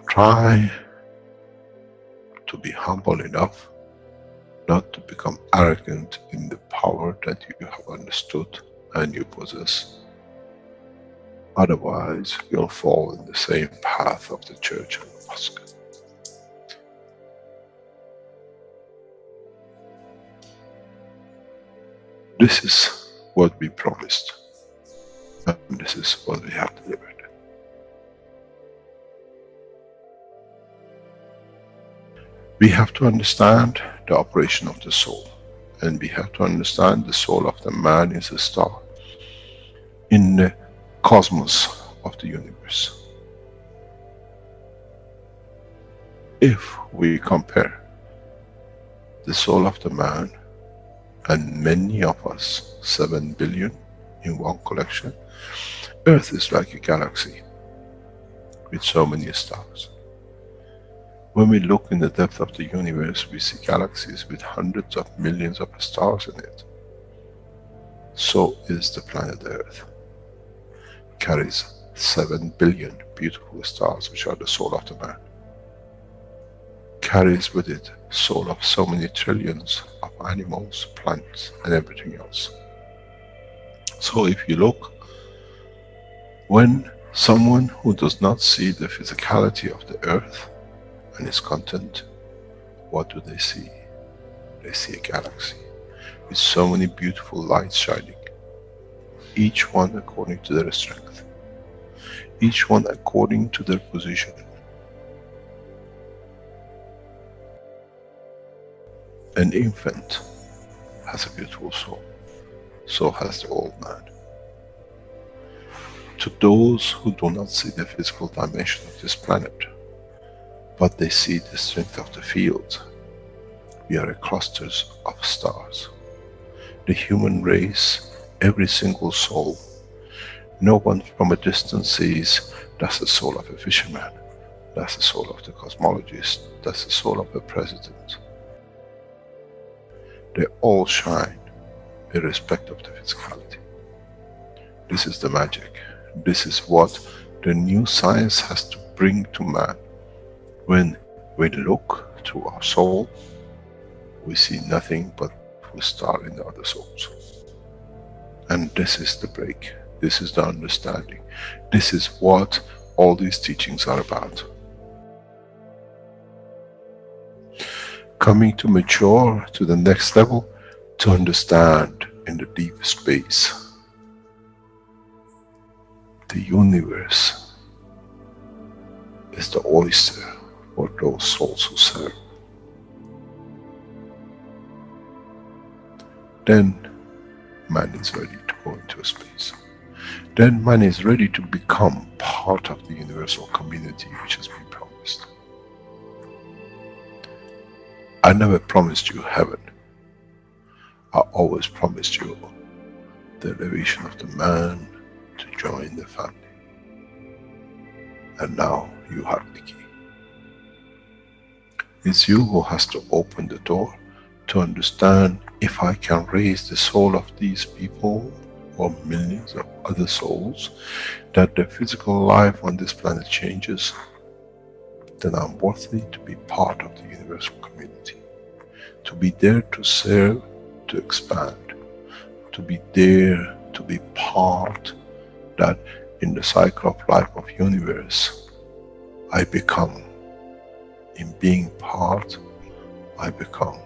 S1: Try to be humble enough not to become arrogant in the power that you have understood and you possess. Otherwise, you'll fall in the same path of the church and the mosque. This is what we promised, and this is what we have delivered. We have to understand the operation of the soul, and we have to understand the soul of the man is a star in the cosmos of the universe. If we compare the soul of the man and many of us, 7 billion in one collection, Earth is like a galaxy with so many stars. When we look in the depth of the universe, we see galaxies with hundreds of millions of stars in it. So is the planet Earth. It carries 7 billion beautiful stars, which are the soul of the man. Carries with it soul of so many trillions of animals, plants, and everything else. So if you look, when someone who does not see the physicality of the earth and its content, what do they see? They see a galaxy with so many beautiful lights shining, each one according to their strength, each one according to their position. An infant has a beautiful soul, so has the old man. To those who do not see the physical dimension of this planet, but they see the strength of the field, we are a clusters of stars. The human race, every single soul, no one from a distance sees, that's the soul of a fisherman, that's the soul of the cosmologist, that's the soul of the president. They all shine irrespective of the physicality. This is the magic. This is what the new science has to bring to man. When we look through our soul, we see nothing but we star in the other souls. And this is the break. This is the understanding. This is what all these teachings are about. Coming to mature to the next level, to understand in the deep space, the universe is the oyster for those souls who serve. Then man is ready to go into space. Then man is ready to become part of the universal community which has been promised. I never promised you heaven. I always promised you the elevation of the man to join the family. And now you have the key. It's you who has to open the door to understand, if I can raise the soul of these people or millions of other souls, that the physical life on this planet changes, then I'm worthy to be part of the universal community. To be there to serve, to expand. To be there to be part, that in the cycle of life of universe, I become, in being part, I become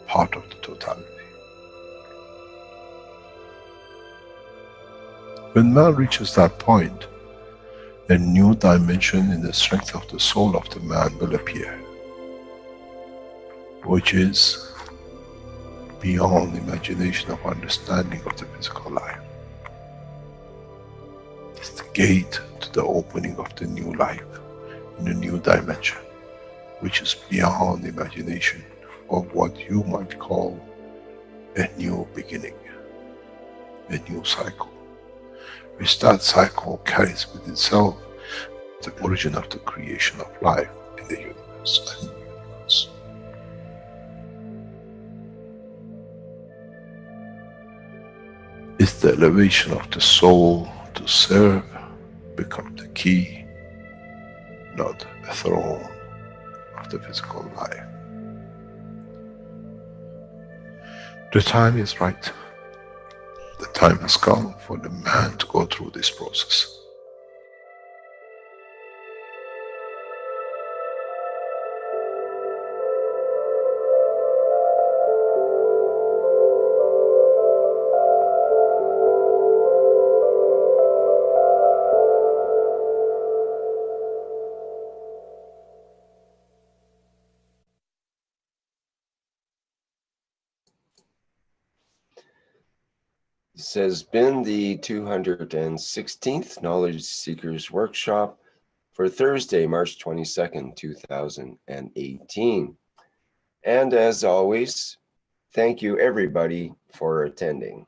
S1: part of the totality. When man reaches that point, a new dimension in the strength of the soul of the man will appear, which is beyond imagination of understanding of the physical life. It's the gate to the opening of the new life, in a new dimension, which is beyond imagination of what you might call a new beginning, a new cycle, which that cycle carries with itself the origin of the creation of life in the universe and in the universe. It's the elevation of the soul to serve become the key, not a throne of the physical life. The time is right. The time has come for the man to go through this process.
S2: This has been the 216th Knowledge Seekers Workshop for Thursday, March 22nd, 2018. And as always, thank you everybody for attending.